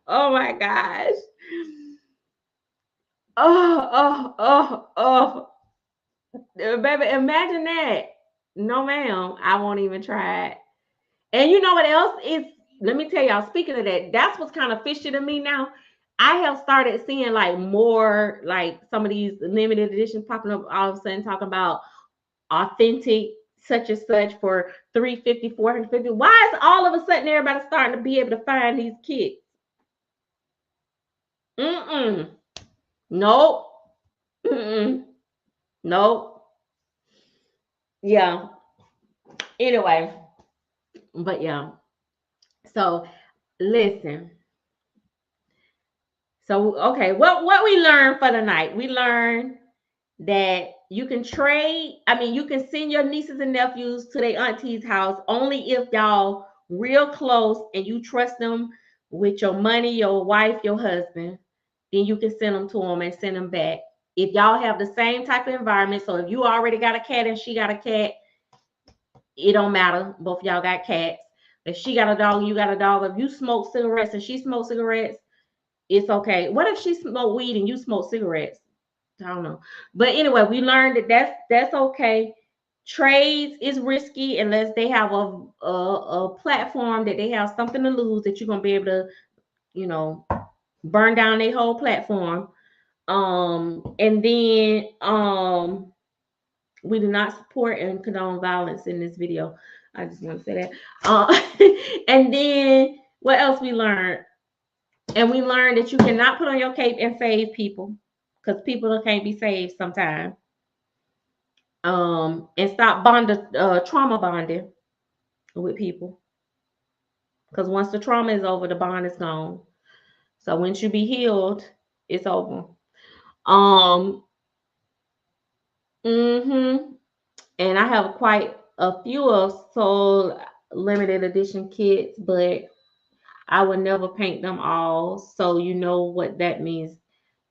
Oh my gosh. Oh. Baby, imagine that. No, ma'am. I won't even try it. And you know what else is? Let me tell y'all, speaking of that, that's what's kind of fishy to me now. I have started seeing like more like some of these limited editions popping up all of a sudden talking about authentic such and such for $350, $450. Why is all of a sudden everybody starting to be able to find these kits? Nope. Nope. Yeah. Anyway, but yeah. So listen. So okay, what we learned for the night? We learned that you can trade. I mean, you can send your nieces and nephews to their auntie's house only if y'all real close and you trust them with your money, your wife, your husband. Then you can send them to them and send them back. If y'all have the same type of environment, so if you already got a cat and she got a cat, it don't matter. Both y'all got cats. If she got a dog, you got a dog. If you smoke cigarettes and she smokes cigarettes, it's okay. What if she smoke weed and you smoke cigarettes? I don't know. But anyway, we learned that that's okay. Trades is risky unless they have a platform that they have something to lose that you're gonna be able to, you know, burn down their whole platform. And then we do not support and condone violence in this video. I just want to say that. And then what else we learned? And we learned that you cannot put on your cape and save people because people can't be saved sometimes. And stop trauma bonding with people. Because once the trauma is over, the bond is gone. So once you be healed, it's over. And I have quite a few of sold limited edition kits, but I would never paint them all. So you know what that means.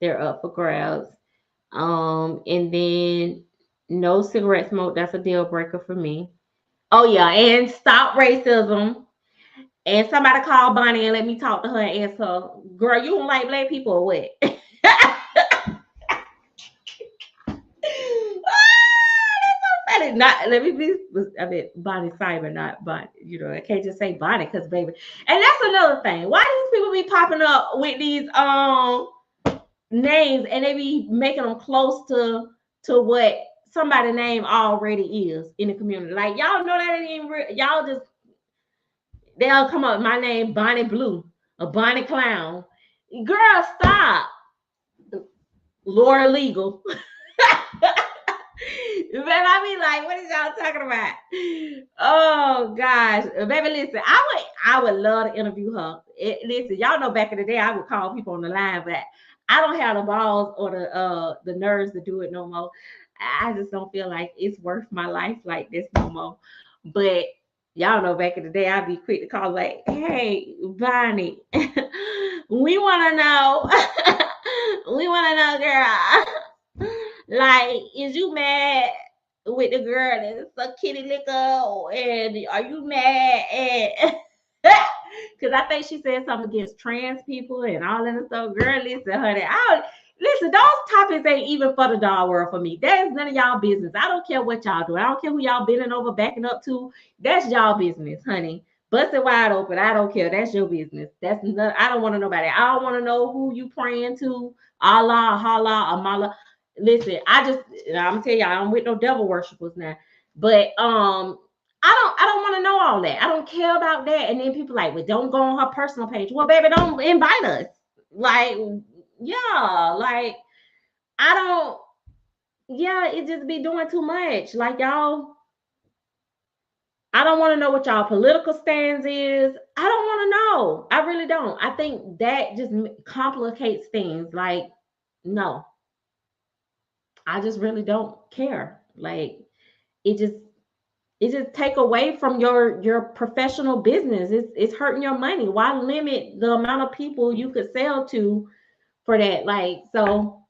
They're up for grabs. And then no cigarette smoke. That's a deal breaker for me. Oh yeah, and stop racism. And somebody called Bonnie and let me talk to her and ask her, girl, you don't like black people or what? Not let me be. I mean, Bonnie Cyber, not Bonnie. You know, I can't just say Bonnie because baby. And that's another thing. Why these people be popping up with these names and they be making them close to what somebody's name already is in the community? Like y'all know that ain't even real. Y'all just they'll come up. My name Bonnie Blue, a Bonnie Clown. Girl, stop. Laura Legal. Baby, I be like, what is y'all talking about? Oh gosh, baby, listen, I would love to interview her. Listen, y'all know back in the day I would call people on the line, but I don't have the balls or the nerves to do it no more. I just don't feel like it's worth my life like this no more. But y'all know back in the day I'd be quick to call like, hey, Bonnie, we want to know, girl. Like, is you mad with the girl that's a kitty liquor? And are you mad at? Because I think she said something against trans people and all that stuff. Girl, listen, honey. Listen, those topics ain't even for the dog world for me. That is none of y'all business. I don't care what y'all do. I don't care who y'all bending over, backing up to. That's y'all business, honey. Bust it wide open. I don't care. That's your business. I don't want to know about it. I don't want to know who you praying to. Allah, Allah, Amala. Listen, I'm gonna tell y'all, I'm with no devil worshippers now. But I don't want to know all that. I don't care about that. And then people like, well, don't go on her personal page. Well, baby, don't invite us. Like, yeah, like I don't, yeah, it just be doing too much. Like y'all, I don't want to know what y'all political stance is. I don't want to know. I really don't. I think that just complicates things. Like, no. I just really don't care. Like it just take away from your professional business. It's hurting your money. Why limit the amount of people you could sell to for that? Like, so,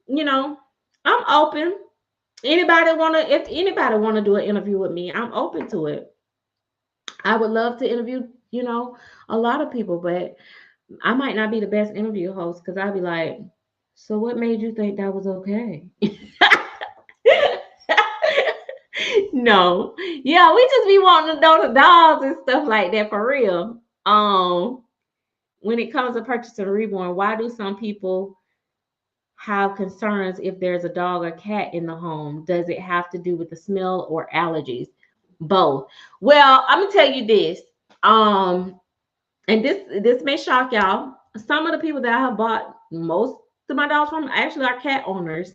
you know, I'm open. If anybody wanna do an interview with me, I'm open to it. I would love to interview, a lot of people, but I might not be the best interview host because I'd be like, so what made you think that was okay? No. Yeah, we just be wanting to know the dogs and stuff like that for real. When it comes to purchasing a reborn, why do some people have concerns if there's a dog or cat in the home? Does it have to do with the smell or allergies? Both. Well, I'm gonna tell you this. Um, and this may shock y'all. Some of the people that I have bought most of my dogs from actually are cat owners.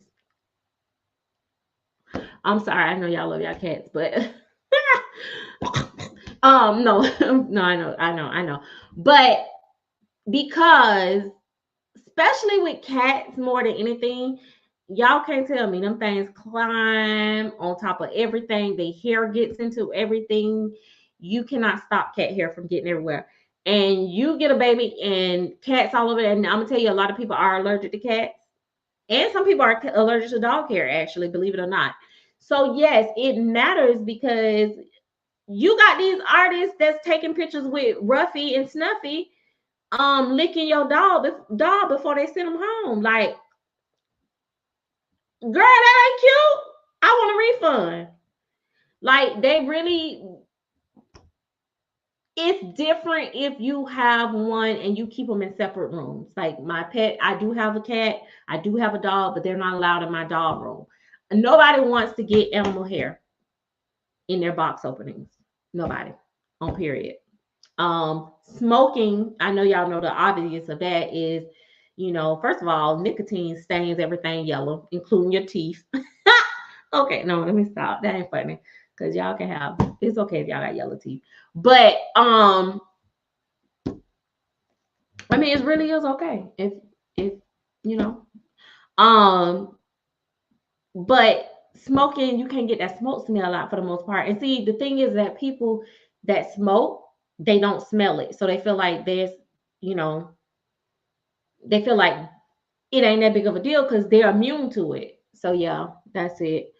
I'm sorry, I know y'all love y'all cats, but no, no, I know. But because especially with cats more than anything, y'all can't tell me them things climb on top of everything. Their hair gets into everything. You cannot stop cat hair from getting everywhere. And you get a baby and cats all over it. And I'm gonna tell you, a lot of people are allergic to cats, and some people are allergic to dog hair. Actually, believe it or not. So yes, it matters because you got these artists that's taking pictures with Ruffy and Snuffy licking your dog before they send them home. Like, girl, that ain't cute. I want a refund. Like, they really, it's different if you have one and you keep them in separate rooms. Like my pet, I do have a cat, I do have a dog, but they're not allowed in my dog room. Nobody wants to get animal hair in their box openings. Nobody. On period. Smoking, I know y'all know the obvious of that is, first of all, nicotine stains everything yellow, including your teeth. Okay, no, let me stop. That ain't funny. Because y'all can have, it's okay if y'all got yellow teeth. But I mean, it really is okay if you know. Um, but smoking, you can't get that smoke smell out for the most part. And see, the thing is that people that smoke, they don't smell it. So they feel like you know, they feel like it ain't that big of a deal because they're immune to it. So yeah, that's it.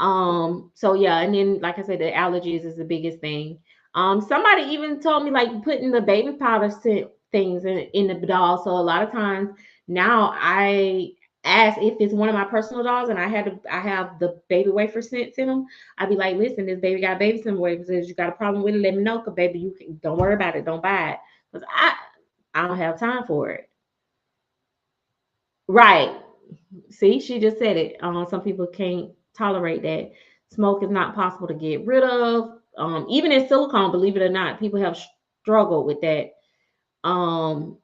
So yeah, and then like I said, the allergies is the biggest thing. Somebody even told me like putting the baby powder scent things in the doll. So a lot of times now I ask if it's one of my personal dolls and I have the baby wafer scents in them. I'd be like, listen, this baby got baby scent wafers. You got a problem with it? Let me know, cause baby, don't worry about it. Don't buy it, cause I don't have time for it. Right. See, she just said it. Some people can't tolerate that. Smoke is not possible to get rid of. Even in silicone, believe it or not, people have struggled with that. Um,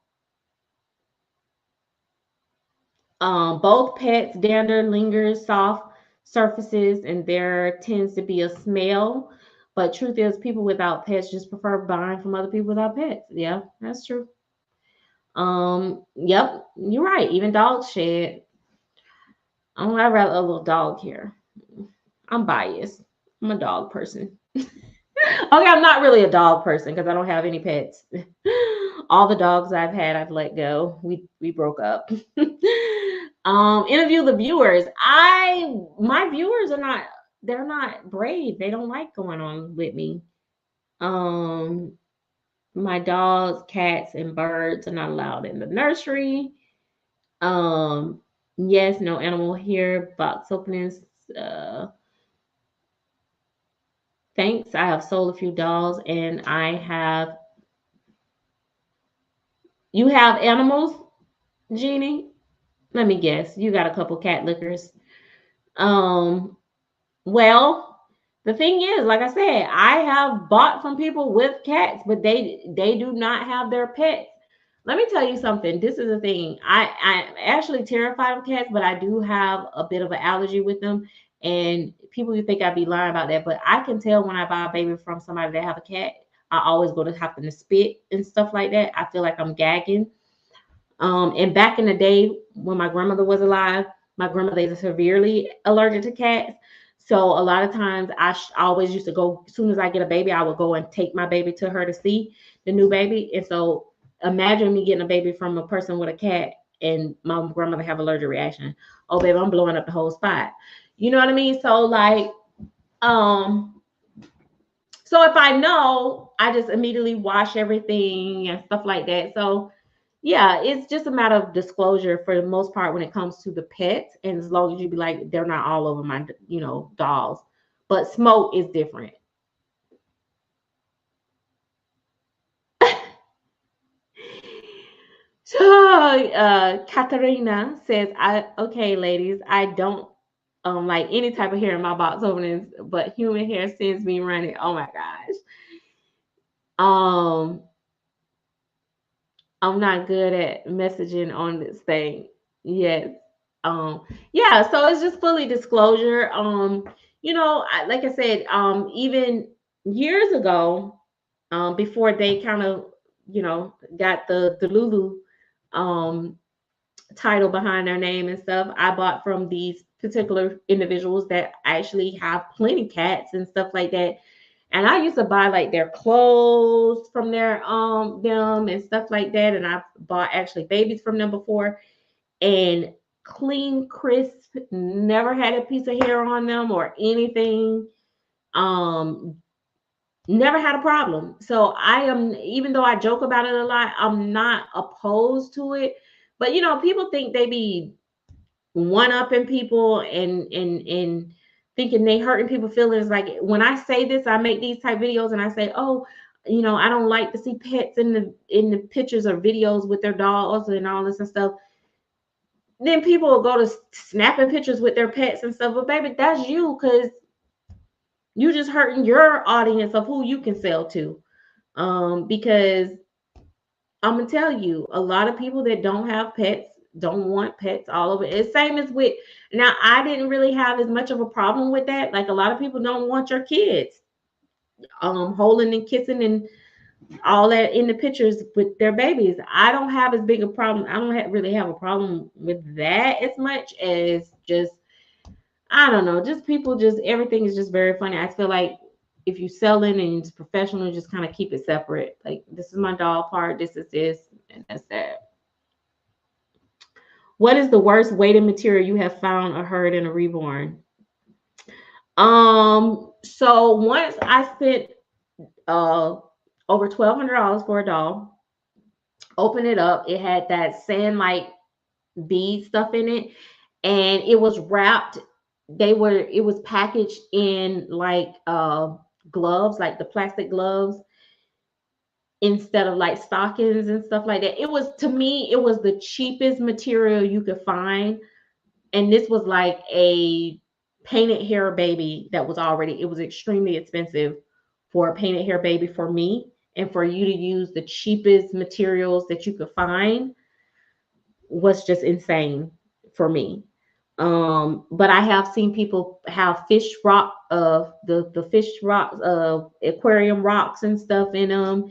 both pets, dander lingers soft surfaces, and there tends to be a smell. But truth is, people without pets just prefer buying from other people without pets. Yeah, that's true. Yep, you're right. Even dogs shed. I'd rather a little dog here. I'm biased. I'm a dog person. Okay, I'm not really a dog person because I don't have any pets. All the dogs I've had, I've let go. We broke up. Interview the viewers. My viewers are not. They're not brave. They don't like going on with me. Um, my dogs, cats, and birds are not allowed in the nursery. Um, yes, no animal here. Box openings. Uh, Thanks. I have sold a few dolls and you have animals, Jeannie? Let me guess. You got a couple cat lickers. Um, well, the thing is, like I said, I have bought from people with cats, but they do not have their pets. Let me tell you something. This is the thing. I'm actually terrified of cats, but I do have a bit of an allergy with them. And people you think I'd be lying about that, but I can tell when I buy a baby from somebody that have a cat. I always go to having to spit and stuff like that. I feel like I'm gagging. And back in the day when my grandmother was alive, my grandmother is severely allergic to cats. So a lot of times I always used to go, as soon as I get a baby, I would go and take my baby to her to see the new baby. And so imagine me getting a baby from a person with a cat and my grandmother have allergic reaction. Oh, baby, I'm blowing up the whole spot. You know what I mean? So like, so if I know, I just immediately wash everything and stuff like that. So yeah, it's just a matter of disclosure for the most part when it comes to the pets. And as long as you be like, they're not all over my, dolls. But smoke is different. So Katarina says, I okay, ladies, I don't like any type of hair in my box openings, but human hair sends me running. Oh my gosh. Um, I'm not good at messaging on this thing. Yes. Um, yeah, so it's just fully disclosure. Like I said, even years ago, before they kind of, got the Lulu um title behind their name and stuff, I bought from these particular individuals that actually have plenty cats and stuff like that. And I used to buy like their clothes from their them and stuff like that. And I bought actually babies from them before, and clean, crisp, never had a piece of hair on them or anything. Um, Never had a problem. So I am, even though I joke about it a lot, I'm not opposed to it. But people think they be one upping people and thinking they hurting people feelings. Like when I say this, I make these type videos and I say, oh, I don't like to see pets in the pictures or videos with their dogs and all this and stuff. Then people will go to snapping pictures with their pets and stuff. But baby, that's you, because you just hurting your audience of who you can sell to. Because I'm gonna tell you, a lot of people that don't have pets don't want pets all over. It's same as with, now. I didn't really have as much of a problem with that. Like a lot of people don't want your kids holding and kissing and all that in the pictures with their babies. I don't have as big a problem. I don't really have a problem with that as much as just, I don't know, just people, just everything is just very funny. I feel like if you selling and it's professional, just kind of keep it separate. Like this is my doll part, this is this, and that's that. What is the worst weighted material you have found or heard in a reborn? So once I spent uh over $1,200 for a doll. Open it up, it had that sand like bead stuff in it, and it was wrapped. It was packaged in like gloves, like the plastic gloves, instead of like stockings and stuff like that. It was, to me, it was the cheapest material you could find. And this was like a painted hair baby that was already, it was extremely expensive for a painted hair baby for me. And for you to use the cheapest materials that you could find was just insane for me. But I have seen people have fish rock, the fish rocks, aquarium rocks and stuff in them,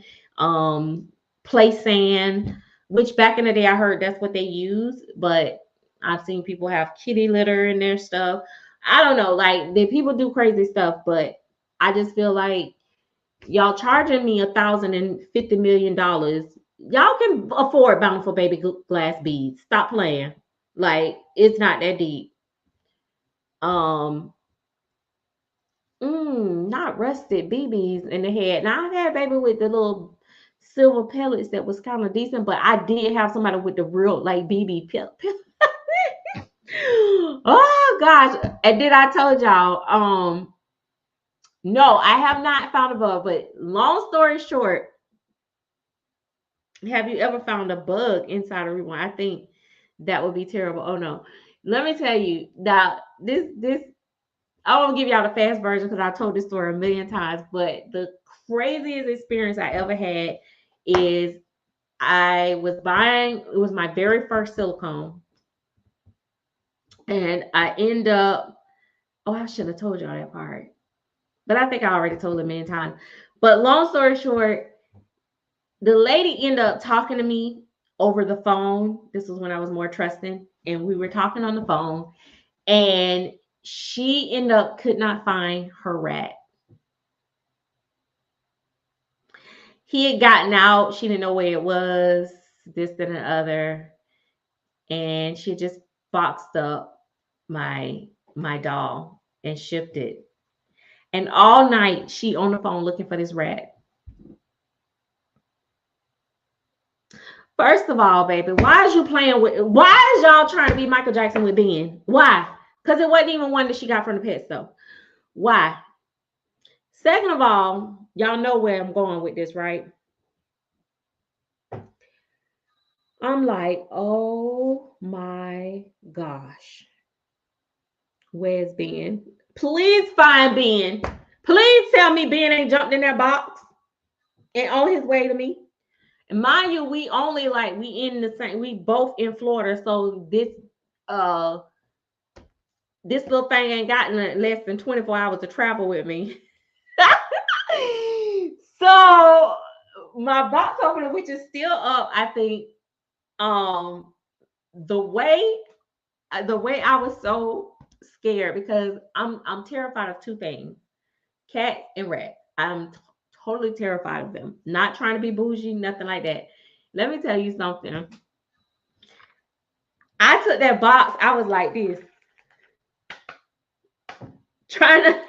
play sand, which back in the day I heard that's what they use, but I've seen people have kitty litter in their stuff. I don't know, like the people do crazy stuff, but I just feel like y'all charging me $1,050 million. Y'all can afford bountiful baby glass beads. Stop playing. Like it's not that deep. Um, Not rusted BBs in the head. Now I've had baby with the little silver pellets that was kind of decent, but I did have somebody with the real like BB oh gosh. And then I told y'all, no, I have not found a bug, but long story short, have you ever found a bug inside a reborn? I think that would be terrible. Oh no. Let me tell you that this I won't give y'all the fast version because I told this story a million times, but the craziest experience I ever had is I was buying, it was my very first silicone, and I end up, oh, I should have told y'all that part, but I think I already told it a million times. But long story short, the lady ended up talking to me over the phone. This was when I was more trusting, and we were talking on the phone, and she ended up could not find her rat. He had gotten out. She didn't know where it was, this, that, and the other. And she just boxed up my my doll and shipped it. And all night she on the phone looking for this rat. First of all, baby, why is y'all trying to be Michael Jackson with Ben? Why? Because it wasn't even one that she got from the pet store. Why? Second of all, y'all know where I'm going with this, right? I'm like, oh my gosh. Where's Ben? Please find Ben. Please tell me Ben ain't jumped in that box and on his way to me. And mind you, we in the same, we both in Florida, so this little thing ain't gotten less than 24 hours to travel with me. So my box opener, which is still up, I think, the way I was so scared because I'm terrified of two things: cat and rat. I'm totally terrified of them. Not trying to be bougie, nothing like that. Let me tell you something. I took that box, I was like this, trying to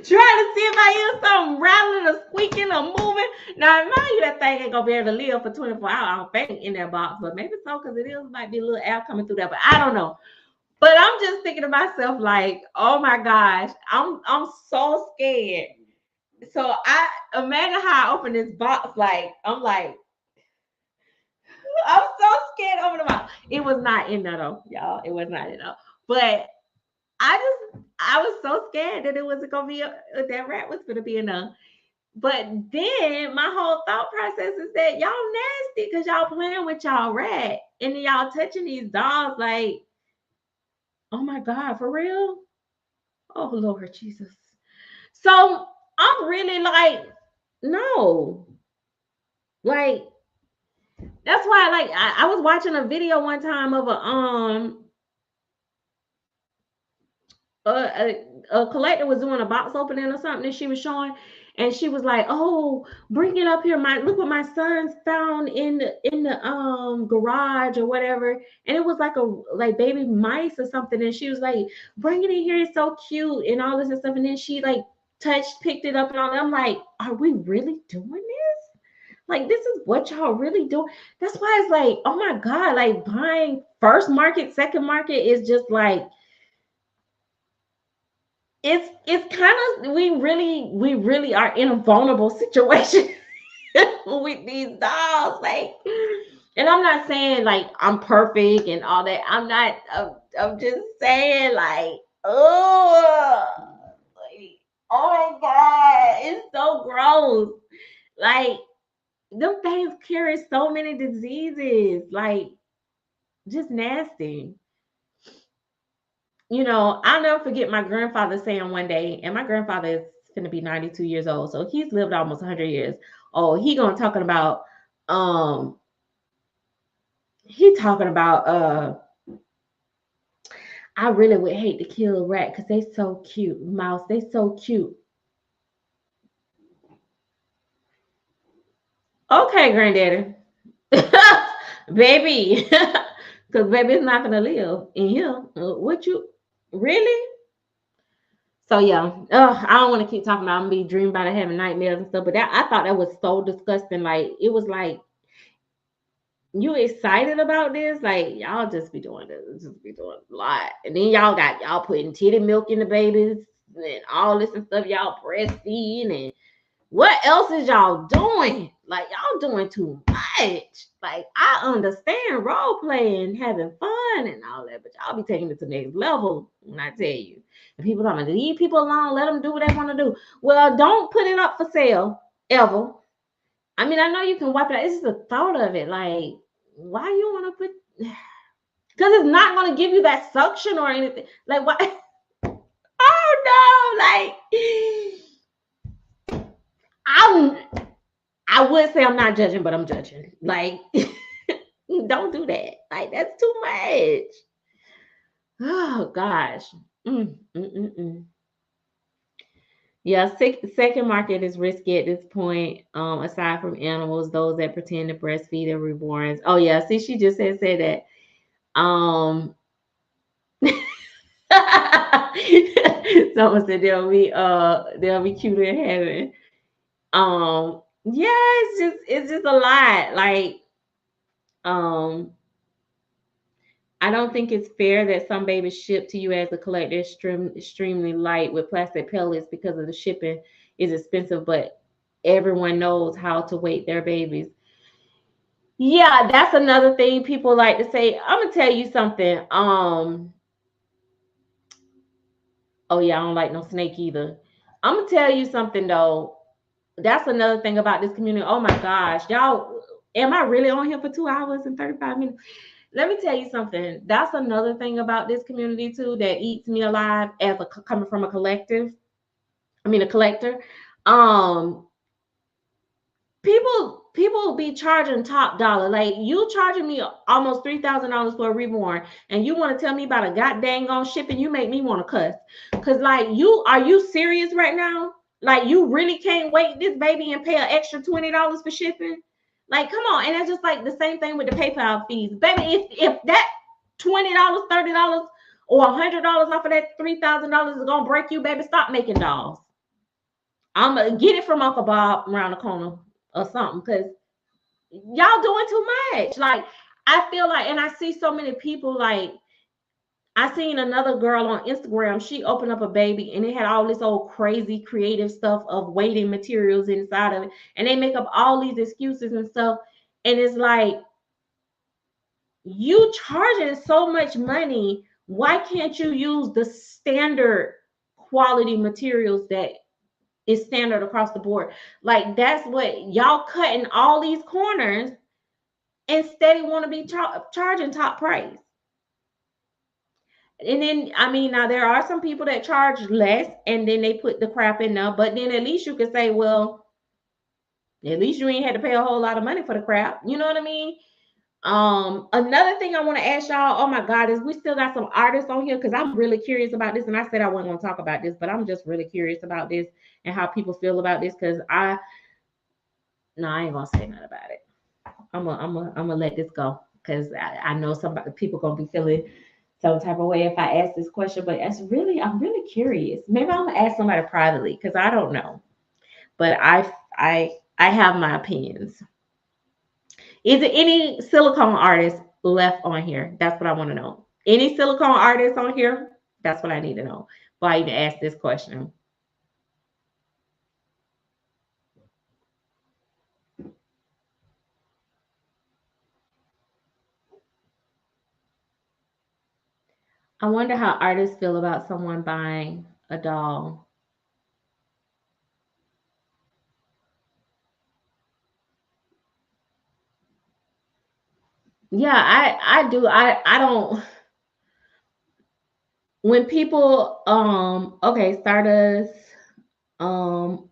see if I hear something rattling or squeaking or moving. Now, mind you, that thing ain't gonna be able to live for 24 hours, I don't think, in that box, but maybe so, because might be a little air coming through there, but I don't know. But I'm just thinking to myself, like, oh my gosh, I'm so scared. So I imagine how I open this box, like, I'm so scared to open the box. It was not in there though, y'all. It was not in there. But I was so scared that it wasn't gonna be that rat was gonna be in there. But then my whole thought process is that y'all nasty because y'all playing with y'all rat and then y'all touching these dolls like, oh my God, for real? Oh Lord Jesus. So I'm really like, no. Like, that's why, like, I was watching a video one time of a collector was doing a box opening or something and she was showing, and she was like, oh, bring it up here, look what my son's found in the garage or whatever, and it was like baby mice or something, and she was like, bring it in here, it's so cute and all this and stuff, and then she like picked it up and all that. I'm like, are we really doing this? Like, this is what y'all really do? That's why it's like, oh my God, like buying first market, second market is just like, it's kind of, we really are in a vulnerable situation with these dolls. Like, and I'm not saying like I'm perfect and all that. I'm just saying like, oh, like, oh my God, it's so gross. Like, them things carry so many diseases, like, just nasty. You know, I'll never forget my grandfather saying one day, and my grandfather is going to be 92 years old, so he's lived almost 100 years. Oh, he talking about I really would hate to kill a rat because they so cute. Mouse, they so cute. Okay, granddaddy. Baby. Because baby, it's not gonna live in here. What you really? So yeah, I don't want to keep talking about. I'm gonna be dreaming about it, having nightmares and stuff. But I thought that was so disgusting. Like, it was like, you excited about this? Like, y'all just be doing this, just be doing a lot. And then y'all putting titty milk in the babies and all this and stuff. Y'all breastfeeding, and what else is y'all doing? Like, y'all doing too much. Like, I understand role playing, having fun and all that, but y'all be taking it to the next level when I tell you. And people talking about, leave people alone, let them do what they want to do. Well, don't put it up for sale ever. I mean, I know you can wipe it out. It's just the thought of it. Like, why you want to put? Because it's not going to give you that suction or anything. Like, what? Oh no! Like, I would say I'm not judging, but I'm judging. Like, don't do that. Like, that's too much. Oh gosh. Yeah, second market is risky at this point. Aside from animals, those that pretend to breastfeed their reborns. Oh yeah, see, she just said that. Someone said they'll be cute in heaven. Yeah, it's just a lot. Like, um, I don't think it's fair that some babies shipped to you as a collector extremely light with plastic pellets because of the shipping is expensive, but everyone knows how to weight their babies. Yeah, that's another thing people like to say. I'm gonna tell you something. Oh yeah, I don't like no snake either. I'm gonna tell you something though. That's another thing about this community. Oh my gosh, y'all, am I really on here for 2 hours and 35 minutes? Let me tell you something. That's another thing about this community too that eats me alive as a coming from a collective. I mean a collector. Um, people be charging top dollar. Like you charging me almost $3,000 for a reborn, and you want to tell me about a goddamn on shipping? You make me want to cuss. Cause like are you serious right now? Like you really can't wait this baby and pay an extra $20 for shipping? Like come on, and it's just like the same thing with the PayPal fees, baby. If that $20, $30, or $100 off of that $3,000 is gonna break you, baby, stop making dolls. I'm gonna get it from Uncle Bob around the corner or something, because y'all doing too much. Like I feel like, and I see so many people like I seen another girl on Instagram. She opened up a baby and it had all this old crazy creative stuff of weighting materials inside of it, and they make up all these excuses and stuff. And it's like you charging so much money. Why can't you use the standard quality materials that is standard across the board? Like that's what y'all cutting all these corners and steady want to be charging top price. And then I mean now there are some people that charge less and then they put the crap in there, but then at least you could say, well, at least you ain't had to pay a whole lot of money for the crap. You know what I mean? Another thing I want to ask y'all, oh my God, is we still got some artists on here because I'm really curious about this. And I said I wasn't going to talk about this, but I'm just really curious about this and how people feel about this, because I ain't gonna say nothing about it. I'm gonna let this go because I know somebody people gonna be feeling some type of way if I ask this question, but I'm really curious. Maybe I'm gonna ask somebody privately because I don't know. But I have my opinions. Is there any silicone artists left on here? That's what I want to know. Any silicone artists on here? That's what I need to know before I even ask this question. I wonder how artists feel about someone buying a doll. Yeah, I do. I don't. When people okay, Stardust um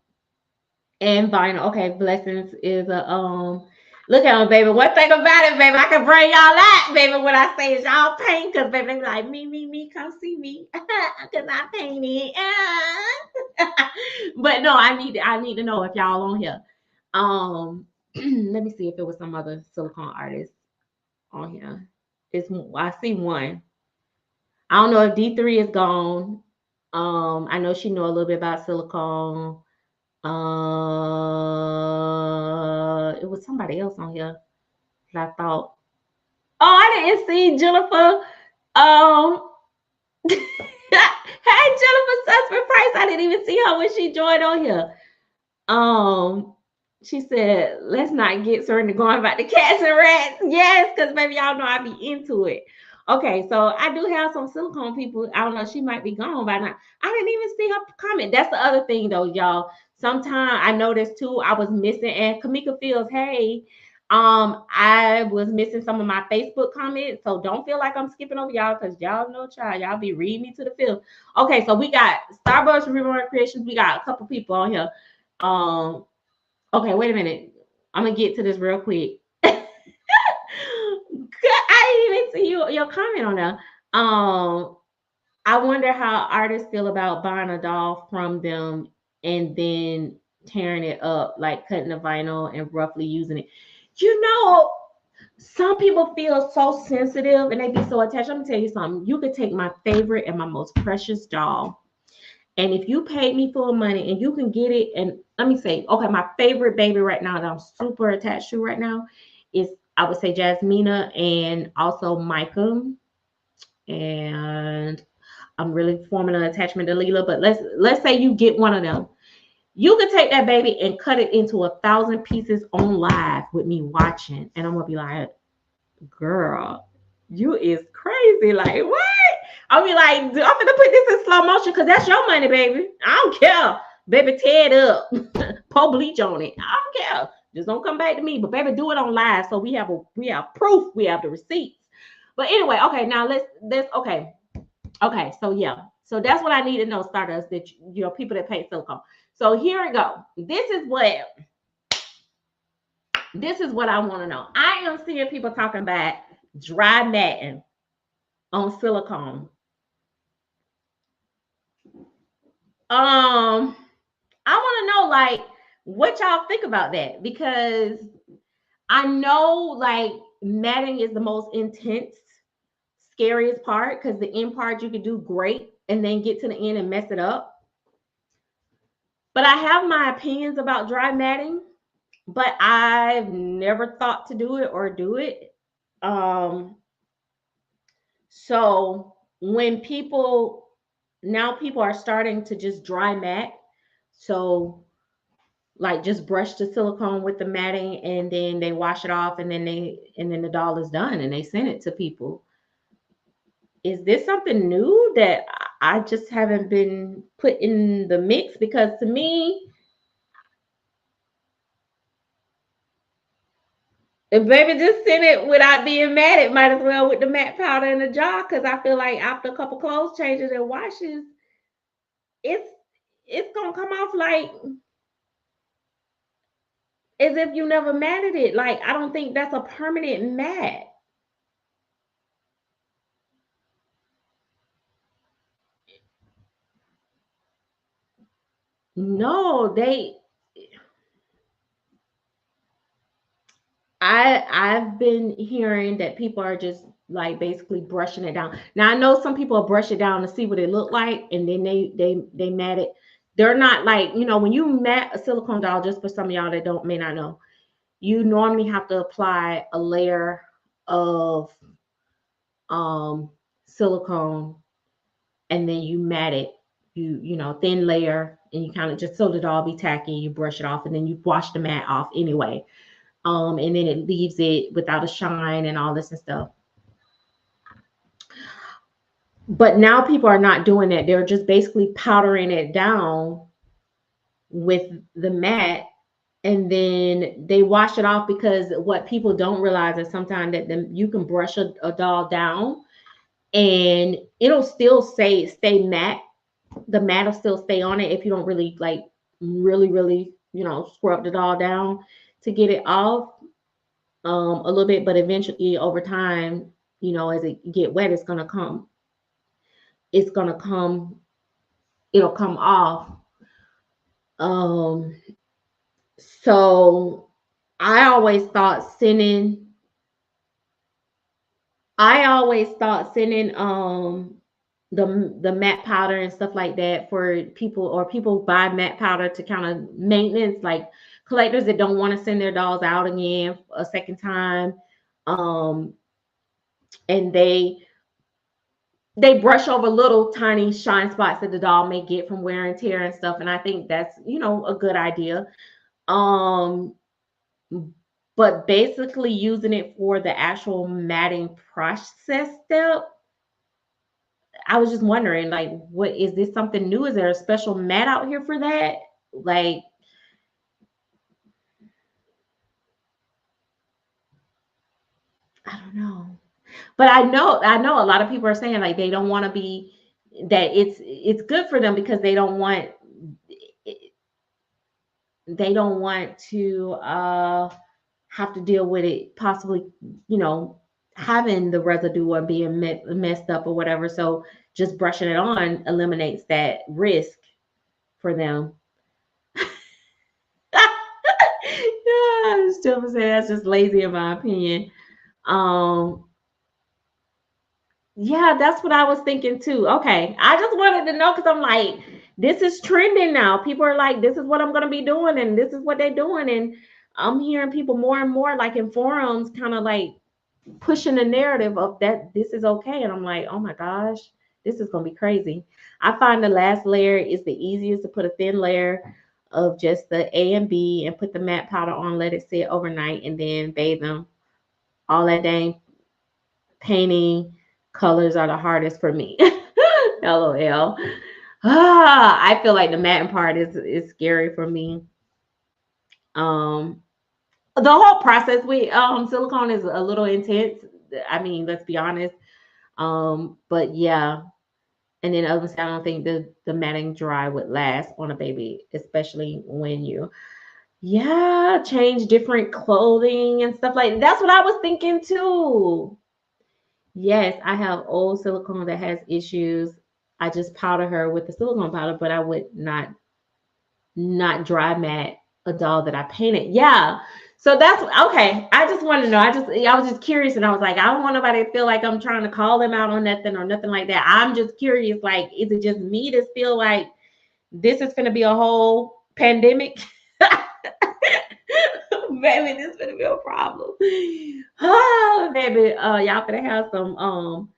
and Vinyl. Okay, Blessings is a look at them, baby. One thing about it, baby, I can bring y'all that, baby. What I say is y'all paint, because baby, they be like me, come see me, because I painted. But no, I need to know if y'all on here. Let me see if it was some other silicone artists on here. I see one. I don't know if D3 is gone. I know she know a little bit about silicone. It was somebody else on here that I thought. Oh, I didn't see Jennifer. Hey, Jennifer Sussman Price. I didn't even see her when she joined on here. Um, she said, "Let's not get certain to going about the cats and rats." Yes, because maybe y'all know I be into it. Okay, so I do have some silicone people. I don't know, she might be gone by now. I didn't even see her comment. That's the other thing though, y'all. Sometimes I noticed too, I was missing, and Kamika feels, hey, I was missing some of my Facebook comments. So don't feel like I'm skipping over y'all, because y'all know, child, y'all be reading me to the field. Okay, so we got Starbucks Reborn Creations. We got a couple people on here. Okay, wait a minute. I'm gonna get to this real quick. I didn't even see your comment on that. I wonder how artists feel about buying a doll from them and then tearing it up, like cutting the vinyl and roughly using it. You know, some people feel so sensitive and they be so attached. Let me tell you something. You could take my favorite and my most precious doll, and if you paid me full money and you can get it, and let me say, okay, my favorite baby right now that I'm super attached to right now is, I would say, Jasmina and also Micah. And I'm really forming an attachment to Leela. But let's say you get one of them. You could take that baby and cut it into 1,000 pieces on live with me watching, and I'm gonna be like, girl, you is crazy. Like, what? I'll be like, I'm gonna put this in slow motion because that's your money, baby. I don't care. Baby, tear it up. Pour bleach on it. I don't care. Just don't come back to me. But baby, do it on live. So we have proof. We have the receipts. But anyway, okay, now let's okay. Okay, so yeah. So that's what I need to know, Stardust, that people that pay silicone. So here we go. This is what I want to know. I am seeing people talking about dry matting on silicone. I want to know, like, what y'all think about that, because I know, like, matting is the most intense, scariest part, because the end part you could do great and then get to the end and mess it up. But I have my opinions about dry matting, but I've never thought to do it or do it. So when people are starting to just dry mat, so like just brush the silicone with the matting and then they wash it off, and then the doll is done and they send it to people. Is this something new that I just haven't been put in the mix? Because to me, if baby just send it without being matted, might as well with the matte powder in the jar. Because I feel like after a couple clothes changes and washes, it's it's gonna come off like as if you never matted it. Like, I don't think that's a permanent mat. No, I've been hearing that people are just like basically brushing it down. Now I know some people brush it down to see what it look like, and then they mat it. They're not like, when you mat a silicone doll, just for some of y'all that don't may not know, you normally have to apply a layer of silicone, and then you mat it. Thin layer, and you kind of just so the doll be tacky, you brush it off, and then you wash the mat off anyway. And then it leaves it without a shine and all this and stuff. But now people are not doing that. They're just basically powdering it down with the mat, and then they wash it off, because what people don't realize is sometimes that you can brush a doll down and it'll still stay matte. The mat will still stay on it if you don't really like really scrub the doll down to get it off a little bit. But eventually over time, as it get wet, it's gonna come it'll come off. um so I always thought sending the matte powder and stuff like that for people, or people buy matte powder to kind of maintenance, like collectors that don't want to send their dolls out again a second time. um and they brush over little tiny shine spots that the doll may get from wear and tear and stuff, and I think that's a good idea. um but basically using it for the actual matting process step, I was just wondering, like, what is this, something new? Is there a special mat out here for that? Like, I don't know. But I know a lot of people are saying like they don't want to be, that it's good for them because they don't want to have to deal with it possibly, you know, having the residue or being messed up or whatever. So just brushing it on eliminates that risk for them. Yeah, still saying that's just lazy in my opinion. Yeah, that's what I was thinking too. Okay. I just wanted to know because I'm like, this is trending now. People are like, this is what I'm gonna be doing, and this is what they're doing. And I'm hearing people more and more like in forums kind of like pushing the narrative of that this is okay. And I'm like, oh my gosh, this is gonna be crazy. I find the last layer is the easiest to put a thin layer of just the A and B and put the matte powder on, let it sit overnight, and then bathe them. All that dang painting colors are the hardest for me. LOL. I feel like the matting part is scary for me. Um, the whole process with silicone is a little intense. I mean, let's be honest. But yeah, and then obviously I don't think the matting dry would last on a baby, especially when you change different clothing and stuff like that. That's what I was thinking too. Yes, I have old silicone that has issues. I just powder her with the silicone powder, but I would not dry mat a doll that I painted. Yeah. So that's okay. I just want to know. I was just curious, and I was like, I don't want nobody to feel like I'm trying to call them out on nothing or nothing like that. I'm just curious, like, is it just me to feel like this is gonna be a whole pandemic? Baby, this is gonna be a problem. Oh, baby, y'all gonna have some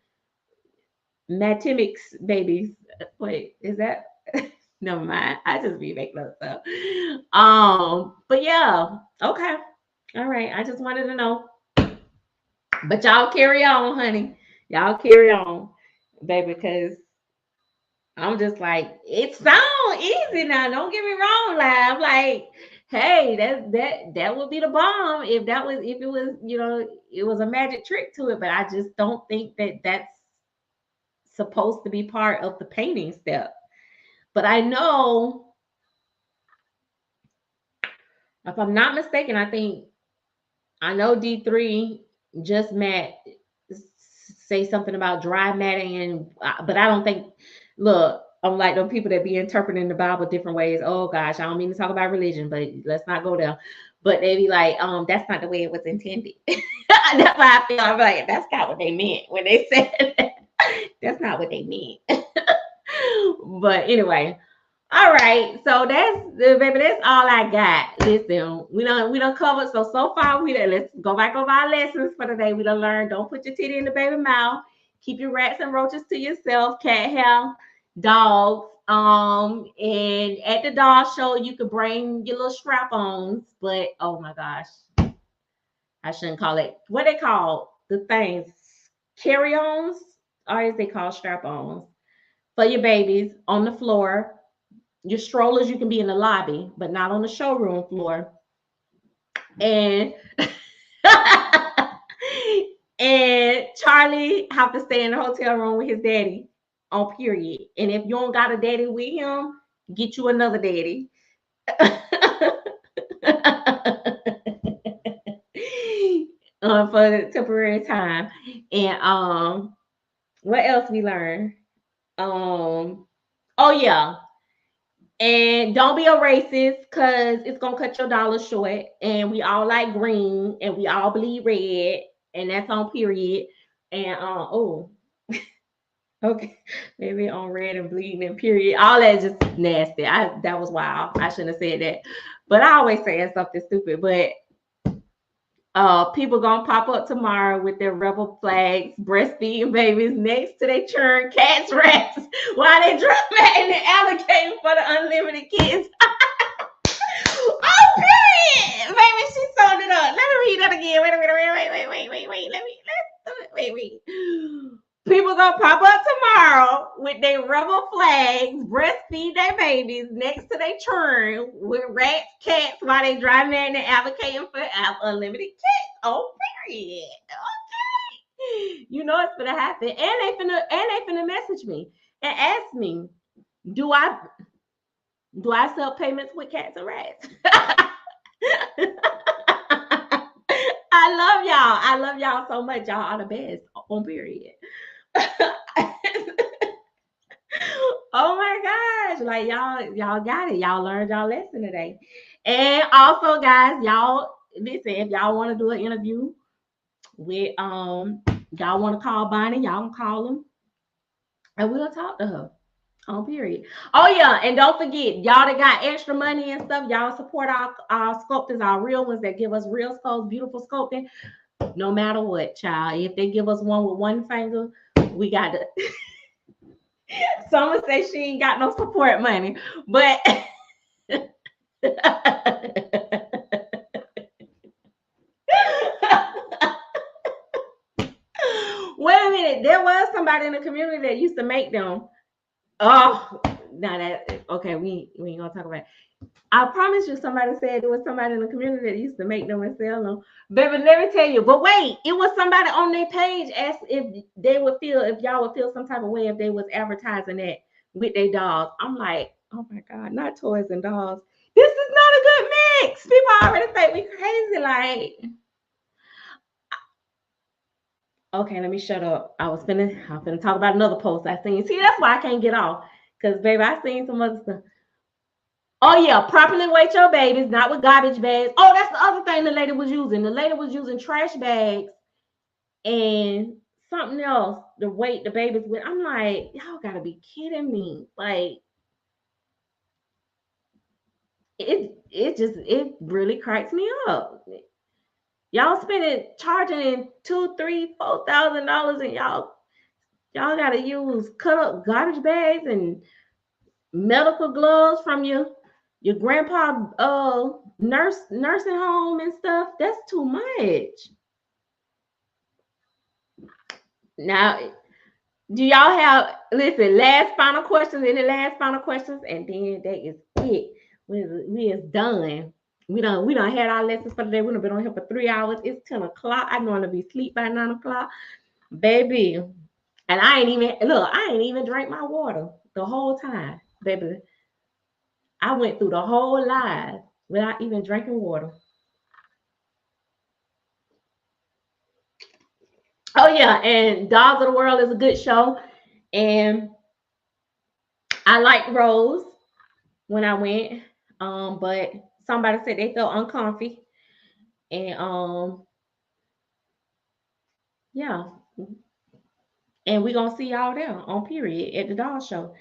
Matimics babies. Wait, is that? Never mind. I just be making up stuff. But yeah, okay, all right. I just wanted to know. But y'all carry on, honey. Y'all carry on, baby, because I'm just like, it sounds easy now. Don't get me wrong. Like I'm like, hey, that would be the bomb if it was it was a magic trick to it. But I just don't think that that's supposed to be part of the painting step. But I know, if I'm not mistaken, I know D3 just say something about dry matting, and but I don't think. Look, I'm like those people that be interpreting the Bible different ways. Oh gosh, I don't mean to talk about religion, but let's not go there. But they be like, that's not the way it was intended. That's why I feel I'm like, that's not what they meant when they said that. That's not what they meant. But anyway, all right, so baby. That's all I got. Listen, we don't cover so far. Let's go back over our lessons for today. We don't learn. Don't put your titty in the baby mouth. Keep your rats and roaches to yourself. Cat hair, dogs. And at the dog show, you could bring your little strap-ons. But oh my gosh, I shouldn't call it what they call the things carry-ons, or is they call strap-ons for your babies on the floor. Your strollers, you can be in the lobby, but not on the showroom floor. And and Charlie have to stay in the hotel room with his daddy on period. And if you don't got a daddy with him, get you another daddy. For the temporary time. And what else we learned? Oh yeah. And don't be a racist because it's gonna cut your dollar short. And we all like green and we all bleed red, and that's on period. And oh, okay, maybe on red and bleeding and period. All that just nasty. That was wild. I shouldn't have said that. But I always say something stupid. But people gonna pop up tomorrow with their rebel flags, breastfeeding babies next to their churn cats, rats, while they drop that and they allocating for the unlimited kids. Oh, period, baby, she sold it up. Let me read that again. Wait. People gonna pop up tomorrow with their rebel flags, breastfeed their babies next to their churn with rats, cats, while they driving and they're advocating for unlimited kids. Oh, period. Okay. You know it's gonna happen. And they finna message me and ask me, do I sell payments with cats and rats? I love y'all. I love y'all so much. Y'all are the best on period. Oh my gosh, like y'all got it. Y'all learned y'all lesson today. And also, guys, y'all listen, if y'all want to do an interview with y'all want to call Bonnie, y'all can call them, and we'll talk to her. On period. Oh yeah, and don't forget, y'all that got extra money and stuff, y'all support our sculptors, our real ones that give us real sculpts, beautiful sculpting. No matter what, child. If they give us one with one finger, we got to. Someone say she ain't got no support money, but wait a minute. There was somebody in the community that used to make them. Oh, now that okay, we ain't gonna talk about it. I promise you, somebody said there was somebody in the community that used to make them and sell them. Baby, let me tell you. But wait, it was somebody on their page asked if they would feel, if y'all would feel some type of way if they was advertising that with their dolls. I'm like, oh my God, not toys and dolls. This is not a good mix. People already think we crazy. Like, okay, let me shut up. I'm finna talk about another post I seen. See, that's why I can't get off. Because, baby, I seen some other stuff. Oh, yeah, properly weight your babies, not with garbage bags. Oh, that's the other thing the lady was using. The lady was using trash bags and something else to weight the babies with. I'm like, y'all gotta be kidding me. Like, it really cracks me up. Y'all charging $2,000, $3,000, $4,000, and y'all gotta use cut up garbage bags and medical gloves from your grandpa nursing home and stuff. That's too much. Now, do y'all have last final questions? Any last final questions? And then that is it. We is done. We done had our lessons for the day. We done been on here for 3 hours. It's 10 o'clock. I normally be asleep by 9 o'clock. Baby. And I ain't even drank my water the whole time. Baby. I went through the whole live without even drinking water. Oh yeah, and Dogs of the World is a good show. And I liked Rose when I went. But somebody said they felt uncomfy. And yeah. And we're gonna see y'all there on period at the dog show.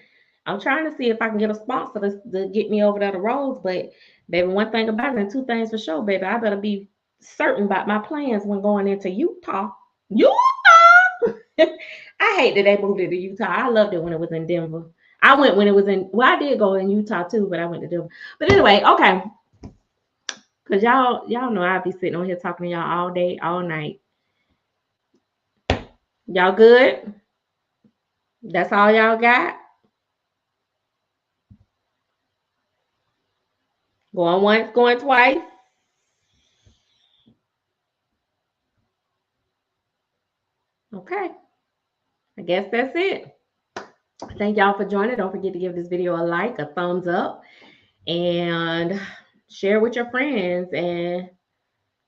I'm trying to see if I can get a sponsor to get me over there to Rose, but baby, one thing about it and two things for sure, baby. I better be certain about my plans when going into Utah. I hate that they moved it to Utah. I loved it when it was in Denver. I went when it was in, well, I did go in Utah too, but I went to Denver. But anyway, okay. Cause y'all know I'll be sitting on here talking to y'all all day, all night. Y'all good? That's all y'all got? Going once, going twice. Okay. I guess that's it. Thank y'all for joining. Don't forget to give this video a like, a thumbs up, and share with your friends. And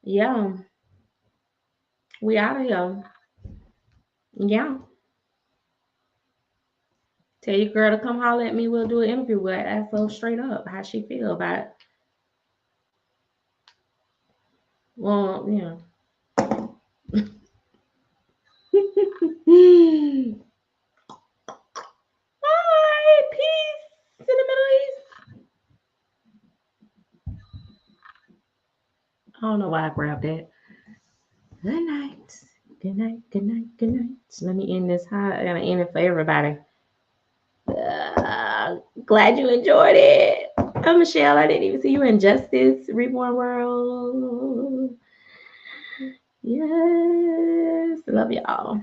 yeah, we out of here. Yeah. Tell your girl to come holler at me. We'll do an interview with her. Ask her straight up how she feel about it. Well, yeah. Bye. Peace in the Middle East. I don't know why I grabbed that. Good night. Good night. Good night. Good night. Let me end this high. I gotta end it for everybody. Glad you enjoyed it. I'm Michelle. I didn't even see you in Justice Reborn World. Yes. Love y'all.